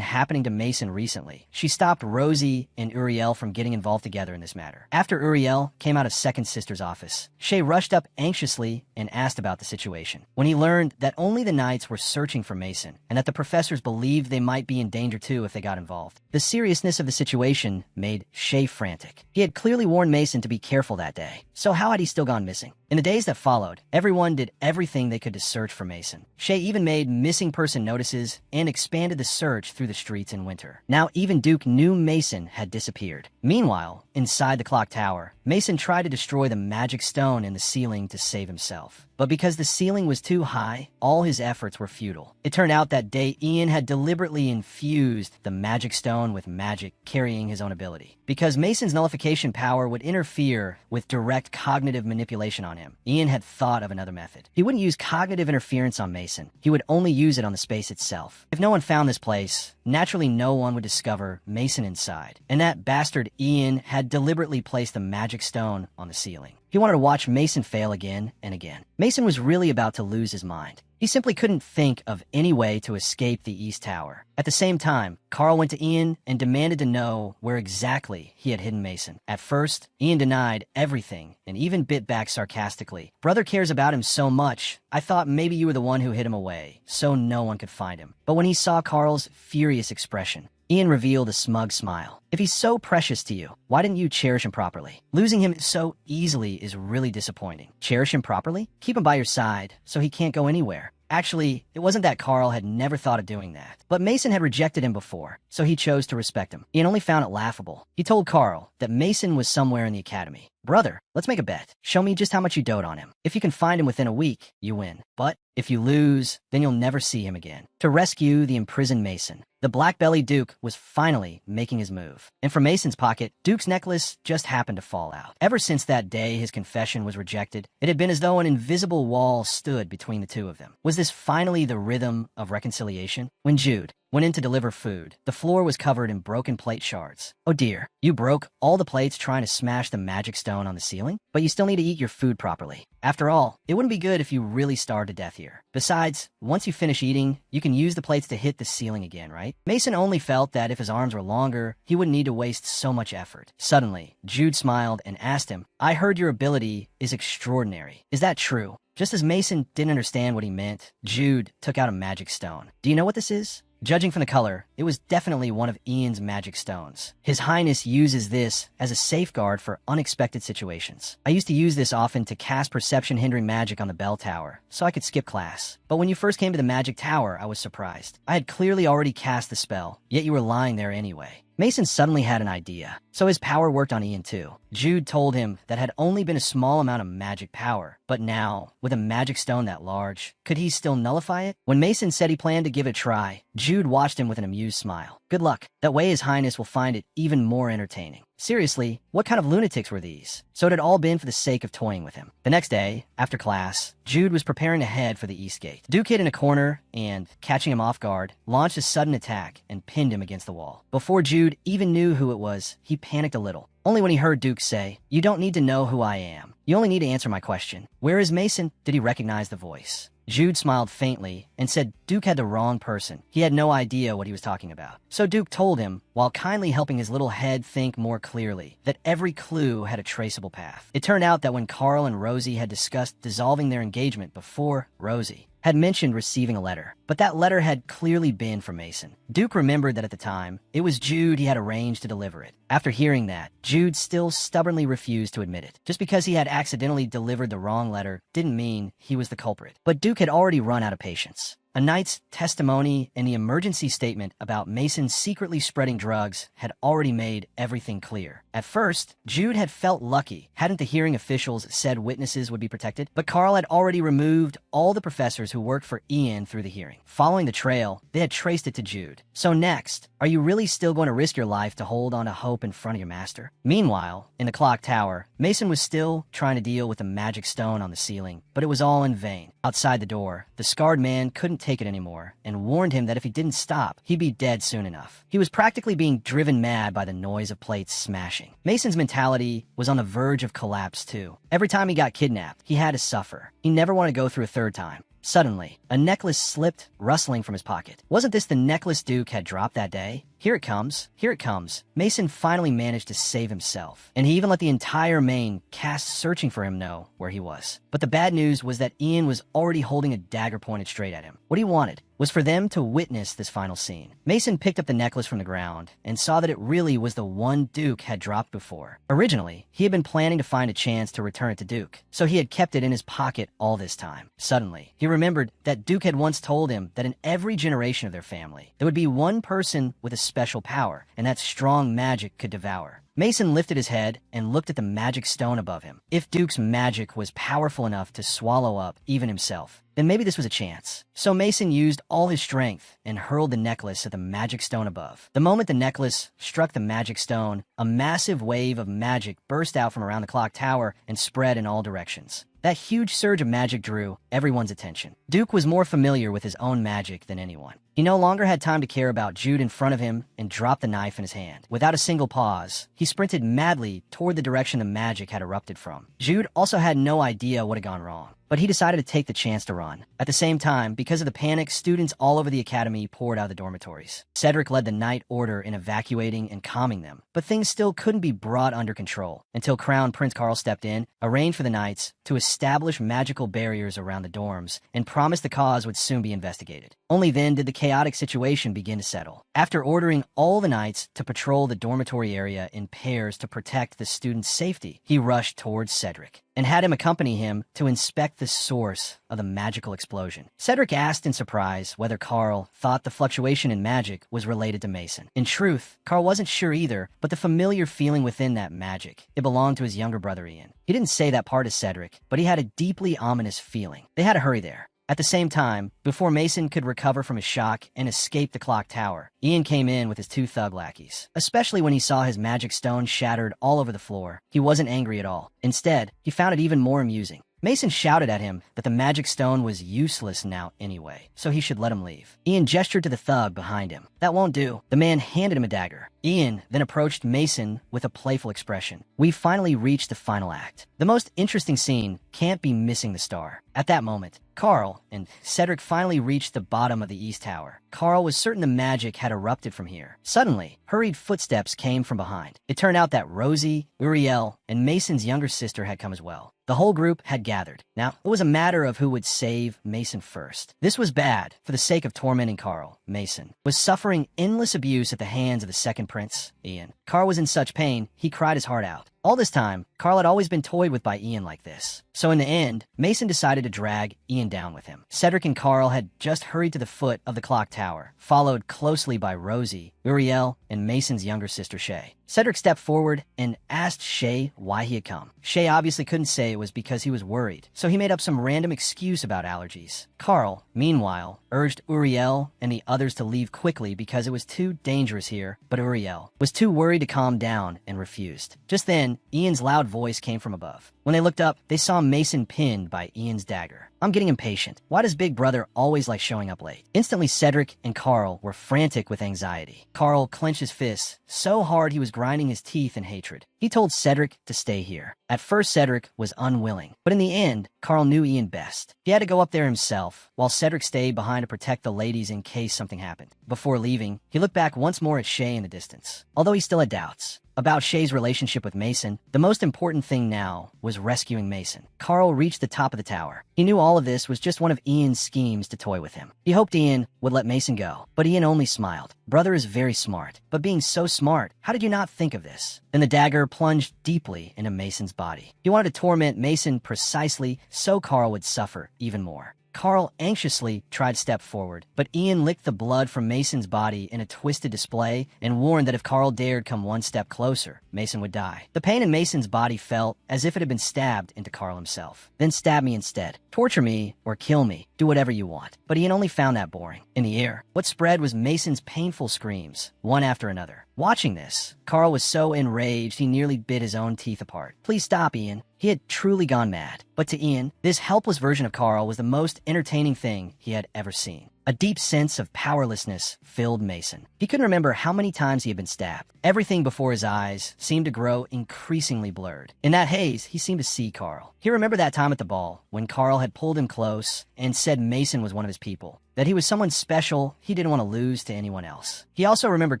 happening to Mason recently, she stopped Rosie and Uriel from getting involved together in this matter. After Uriel came out of second sister's office, Shay rushed up anxiously and asked about the situation. When he learned that only the Knights were searching for Mason, and that the professors believed they might be in danger too if they got involved, the seriousness of the situation made Shay frantic. He had clearly warned Mason to be careful that day, so how had he still gone missing? In the days that followed, everyone did everything they could to search for Mason. Shay even made missing person notices and expanded the search through the streets in winter. Now even Duke knew Mason had disappeared. Meanwhile, inside the clock tower, Mason tried to destroy the magic stone in the ceiling to save himself. But because the ceiling was too high, all his efforts were futile. It turned out that day Ian had deliberately infused the magic stone with magic, carrying his own ability. Because Mason's nullification power would interfere with direct cognitive manipulation on him, Ian had thought of another method. He wouldn't use cognitive interference on Mason. He would only use it on the space itself. If no one found this place, naturally no one would discover Mason inside. And that bastard Ian had deliberately placed the magic stone on the ceiling. He wanted to watch Mason fail again and again. Mason was really about to lose his mind. He simply couldn't think of any way to escape the East Tower. At the same time, Carl went to Ian and demanded to know where exactly he had hidden Mason. At first, Ian denied everything and even bit back sarcastically. Brother cares about him so much, I thought maybe you were the one who hid him away, so no one could find him. But when he saw Carl's furious expression, Ian revealed a smug smile. If he's so precious to you, why didn't you cherish him properly? Losing him so easily is really disappointing. Cherish him properly? Keep him by your side so he can't go anywhere. Actually, it wasn't that Carl had never thought of doing that, but Mason had rejected him before, so he chose to respect him. Ian only found it laughable. He told Carl that Mason was somewhere in the academy. Brother, let's make a bet. Show me just how much you dote on him. If you can find him within a week, you win. But if you lose, then you'll never see him again. To rescue the imprisoned Mason, the black-bellied Duke was finally making his move. And from Mason's pocket, Duke's necklace just happened to fall out. Ever since that day his confession was rejected, it had been as though an invisible wall stood between the two of them. Was this finally the rhythm of reconciliation? When Jude went in to deliver food, the floor was covered in broken plate shards. Oh dear, you broke all the plates trying to smash the magic stone on the ceiling? But you still need to eat your food properly. After all, it wouldn't be good if you really starved to death here. Besides, once you finish eating, you can use the plates to hit the ceiling again, right? Mason only felt that if his arms were longer, he wouldn't need to waste so much effort. Suddenly, Jude smiled and asked him, I heard your ability is extraordinary. Is that true? Just as Mason didn't understand what he meant, Jude took out a magic stone. Do you know what this is? Judging from the color, it was definitely one of Ian's magic stones. His Highness uses this as a safeguard for unexpected situations. I used to use this often to cast perception-hindering magic on the bell tower, so I could skip class. But when you first came to the magic tower, I was surprised. I had clearly already cast the spell, yet you were lying there anyway. Mason suddenly had an idea. So his power worked on Ian too. Jude told him that had only been a small amount of magic power, but now, with a magic stone that large, could he still nullify it? When Mason said he planned to give it a try, Jude watched him with an amused smile. Good luck. That way His Highness will find it even more entertaining. Seriously, what kind of lunatics were these? So it had all been for the sake of toying with him. The next day, after class, Jude was preparing to head for the East Gate. Duke hid in a corner and, catching him off guard, launched a sudden attack and pinned him against the wall. Before Jude even knew who it was, he panicked a little. Only when he heard Duke say, "You don't need to know who I am. You only need to answer my question. Where is Mason?" did he recognize the voice. Jude smiled faintly and said Duke had the wrong person. He had no idea what he was talking about. So Duke told him, while kindly helping his little head think more clearly, that every clue had a traceable path. It turned out that when Carl and Rosie had discussed dissolving their engagement before, Rosie had mentioned receiving a letter, but that letter had clearly been from Mason. Duke remembered that at the time, it was Jude he had arranged to deliver it. After hearing that, Jude still stubbornly refused to admit it. Just because he had accidentally delivered the wrong letter didn't mean he was the culprit. But Duke had already run out of patience. A knight's testimony and the emergency statement about Mason secretly spreading drugs had already made everything clear. At first, Jude had felt lucky, hadn't the hearing officials said witnesses would be protected, but Carl had already removed all the professors who worked for Ian through the hearing. Following the trail, they had traced it to Jude. So next, are you really still going to risk your life to hold on to hope in front of your master? Meanwhile, in the clock tower, Mason was still trying to deal with the magic stone on the ceiling, but it was all in vain. Outside the door, the scarred man couldn't take it anymore and warned him that if he didn't stop, he'd be dead soon enough. He was practically being driven mad by the noise of plates smashing. Mason's mentality was on the verge of collapse too. Every time he got kidnapped, he had to suffer. He never wanted to go through a third time. Suddenly, a necklace slipped, rustling from his pocket. Wasn't this the necklace Duke had dropped that day? Here it comes. Here it comes. Mason finally managed to save himself, and he even let the entire main cast searching for him know where he was. But the bad news was that Ian was already holding a dagger pointed straight at him. What he wanted was for them to witness this final scene. Mason picked up the necklace from the ground and saw that it really was the one Duke had dropped before. Originally, he had been planning to find a chance to return it to Duke, so he had kept it in his pocket all this time. Suddenly, he remembered that Duke had once told him that in every generation of their family, there would be one person with a special power, and that strong magic could devour. Mason lifted his head and looked at the magic stone above him. If Duke's magic was powerful enough to swallow up even himself, then maybe this was a chance. So Mason used all his strength and hurled the necklace at the magic stone above. The moment the necklace struck the magic stone, a massive wave of magic burst out from around the clock tower and spread in all directions. That huge surge of magic drew everyone's attention. Duke was more familiar with his own magic than anyone. He no longer had time to care about Jude in front of him and dropped the knife in his hand. Without a single pause, he sprinted madly toward the direction the magic had erupted from. Jude also had no idea what had gone wrong, but he decided to take the chance to run. At the same time, because of the panic, students all over the academy poured out of the dormitories. Cedric led the night order in evacuating and calming them, but things still couldn't be brought under control until Crown Prince Carl stepped in, arranged for the knights to establish magical barriers around the dorms, and promised the cause would soon be investigated. Only then did the chaotic situation begin to settle. After ordering all the knights to patrol the dormitory area in pairs to protect the students' safety, he rushed towards Cedric and had him accompany him to inspect the source of the magical explosion. Cedric asked in surprise whether Carl thought the fluctuation in magic was related to Mason. In truth, Carl wasn't sure either, but the familiar feeling within that magic, it belonged to his younger brother Ian. He didn't say that part to Cedric, but he had a deeply ominous feeling. They had to hurry there. At the same time, before Mason could recover from his shock and escape the clock tower, Ian came in with his two thug lackeys. Especially when he saw his magic stone shattered all over the floor, he wasn't angry at all. Instead, he found it even more amusing. Mason shouted at him that the magic stone was useless now anyway, so he should let him leave. Ian gestured to the thug behind him. That won't do. The man handed him a dagger. Ian then approached Mason with a playful expression. We finally reached the final act. The most interesting scene can't be missing the star. At that moment, Carl and Cedric finally reached the bottom of the East Tower. Carl was certain the magic had erupted from here. Suddenly, hurried footsteps came from behind. It turned out that Rosie, Uriel, and Mason's younger sister had come as well. The whole group had gathered. Now, it was a matter of who would save Mason first. This was bad for the sake of tormenting Carl. Mason was suffering endless abuse at the hands of the second prince, Ian. Carl was in such pain, he cried his heart out. All this time, Carl had always been toyed with by Ian like this. So in the end, Mason decided to drag Ian down with him. Cedric and Carl had just hurried to the foot of the clock tower, followed closely by Rosie, Uriel, and Mason's younger sister Shay. Cedric stepped forward and asked Shay why he had come. Shay obviously couldn't say it was because he was worried, so he made up some random excuse about allergies. Carl, meanwhile, urged Uriel and the others to leave quickly because it was too dangerous here, but Uriel was too worried to calm down and refused. Just then, Ian's loud voice came from above. When they looked up, they saw Mason pinned by Ian's dagger. I'm getting impatient. Why does Big Brother always like showing up late? Instantly, Cedric and Carl were frantic with anxiety. Carl clenched his fists so hard he was grinding his teeth in hatred. He told Cedric to stay here. At first, Cedric was unwilling, but in the end, Carl knew Ian best. He had to go up there himself, while Cedric stayed behind to protect the ladies in case something happened. Before leaving, he looked back once more at Shay in the distance. Although he still had doubts about Shay's relationship with Mason, the most important thing now was rescuing Mason. Carl reached the top of the tower. He knew all of this was just one of Ian's schemes to toy with him. He hoped Ian would let Mason go, but Ian only smiled. Brother is very smart, but being so smart, how did you not think of this? Then the dagger plunged deeply into Mason's body. He wanted to torment Mason precisely so Carl would suffer even more. Carl anxiously tried to step forward, but Ian licked the blood from Mason's body in a twisted display and warned that if Carl dared come one step closer, Mason would die. The pain in Mason's body felt as if it had been stabbed into Carl himself. Then stab me instead. Torture me or kill me. Do whatever you want. But Ian only found that boring. In the air, what spread was Mason's painful screams, one after another. Watching this, Carl was so enraged he nearly bit his own teeth apart. Please stop, Ian. He had truly gone mad. But to Ian, this helpless version of Carl was the most entertaining thing he had ever seen. A deep sense of powerlessness filled Mason. He couldn't remember how many times he had been stabbed. Everything before his eyes seemed to grow increasingly blurred. In that haze, he seemed to see Carl. He remembered that time at the ball when Carl had pulled him close and said Mason was one of his people, that he was someone special he didn't want to lose to anyone else. He also remembered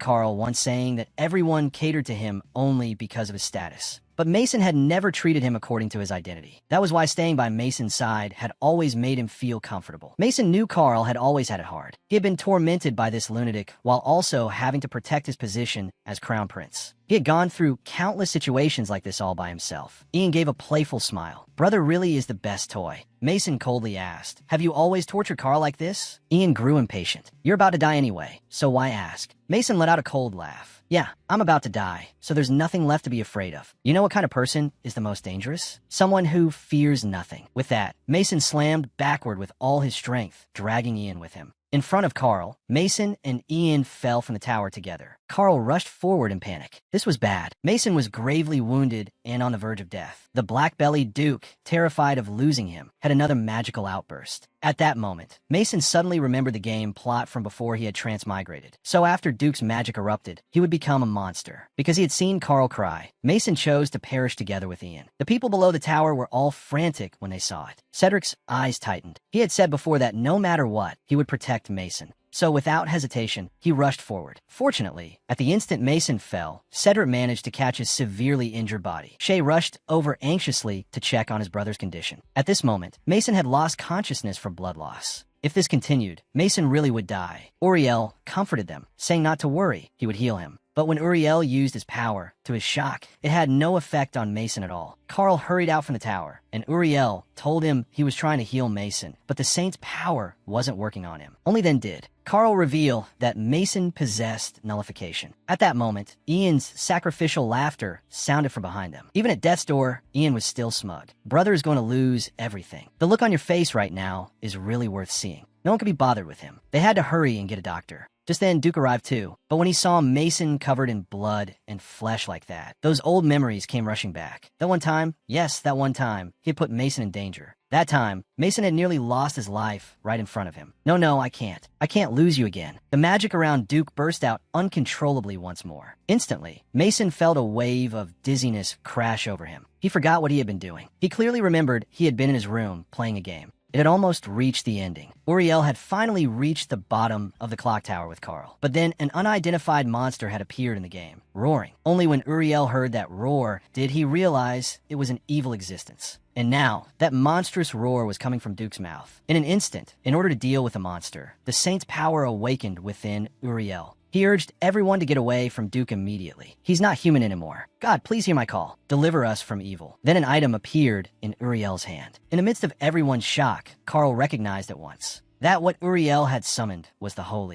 Carl once saying that everyone catered to him only because of his status. But Mason had never treated him according to his identity. That was why staying by Mason's side had always made him feel comfortable. Mason knew Carl had always had it hard. He had been tormented by this lunatic while also having to protect his position as crown prince. He had gone through countless situations like this all by himself. Ian gave a playful smile. Brother really is the best toy. Mason coldly asked, have you always tortured Carl like this? Ian grew impatient. You're about to die anyway, so why ask? Mason let out a cold laugh. Yeah, I'm about to die, so there's nothing left to be afraid of. You know what kind of person is the most dangerous? Someone who fears nothing. With that, Mason slammed backward with all his strength, dragging Ian with him. In front of Carl, Mason and Ian fell from the tower together. Carl rushed forward in panic. This was bad. Mason was gravely wounded and on the verge of death. The black-bellied Duke, terrified of losing him, had another magical outburst. At that moment, Mason suddenly remembered the game plot from before he had transmigrated. So after Duke's magic erupted, he would become a monster. Because he had seen Carl cry, Mason chose to perish together with Ian. The people below the tower were all frantic when they saw it. Cedric's eyes tightened. He had said before that no matter what, he would protect Mason. So without hesitation, he rushed forward. Fortunately, at the instant Mason fell, Cedric managed to catch his severely injured body. Shay rushed over anxiously to check on his brother's condition. At this moment, Mason had lost consciousness from blood loss. If this continued, Mason really would die. Uriel comforted them, saying not to worry, he would heal him. But when Uriel used his power, to his shock, it had no effect on Mason at all. Carl hurried out from the tower, and Uriel told him he was trying to heal Mason, but the saint's power wasn't working on him. Only then did Carl reveal that Mason possessed nullification. At that moment, Ian's sacrificial laughter sounded from behind them. Even at death's door, Ian was still smug. Brother is going to lose everything. The look on your face right now is really worth seeing. No one could be bothered with him. They had to hurry and get a doctor. Just then, Duke arrived too. But when he saw Mason covered in blood and flesh like that, those old memories came rushing back. That one time, yes, that one time, he had put Mason in danger. That time, Mason had nearly lost his life right in front of him. No, I can't. I can't lose you again. The magic around Duke burst out uncontrollably once more. Instantly, Mason felt a wave of dizziness crash over him. He forgot what he had been doing. He clearly remembered he had been in his room playing a game. It had almost reached the ending. Uriel had finally reached the bottom of the clock tower with Carl. But then an unidentified monster had appeared in the game, roaring. Only when Uriel heard that roar did he realize it was an evil existence. And now, that monstrous roar was coming from Duke's mouth. In an instant, in order to deal with the monster, the saint's power awakened within Uriel. He urged everyone to get away from Duke immediately. He's not human anymore. God, please hear my call. Deliver us from evil. Then an item appeared in Uriel's hand. In the midst of everyone's shock, Carl recognized at once that what Uriel had summoned was the holy.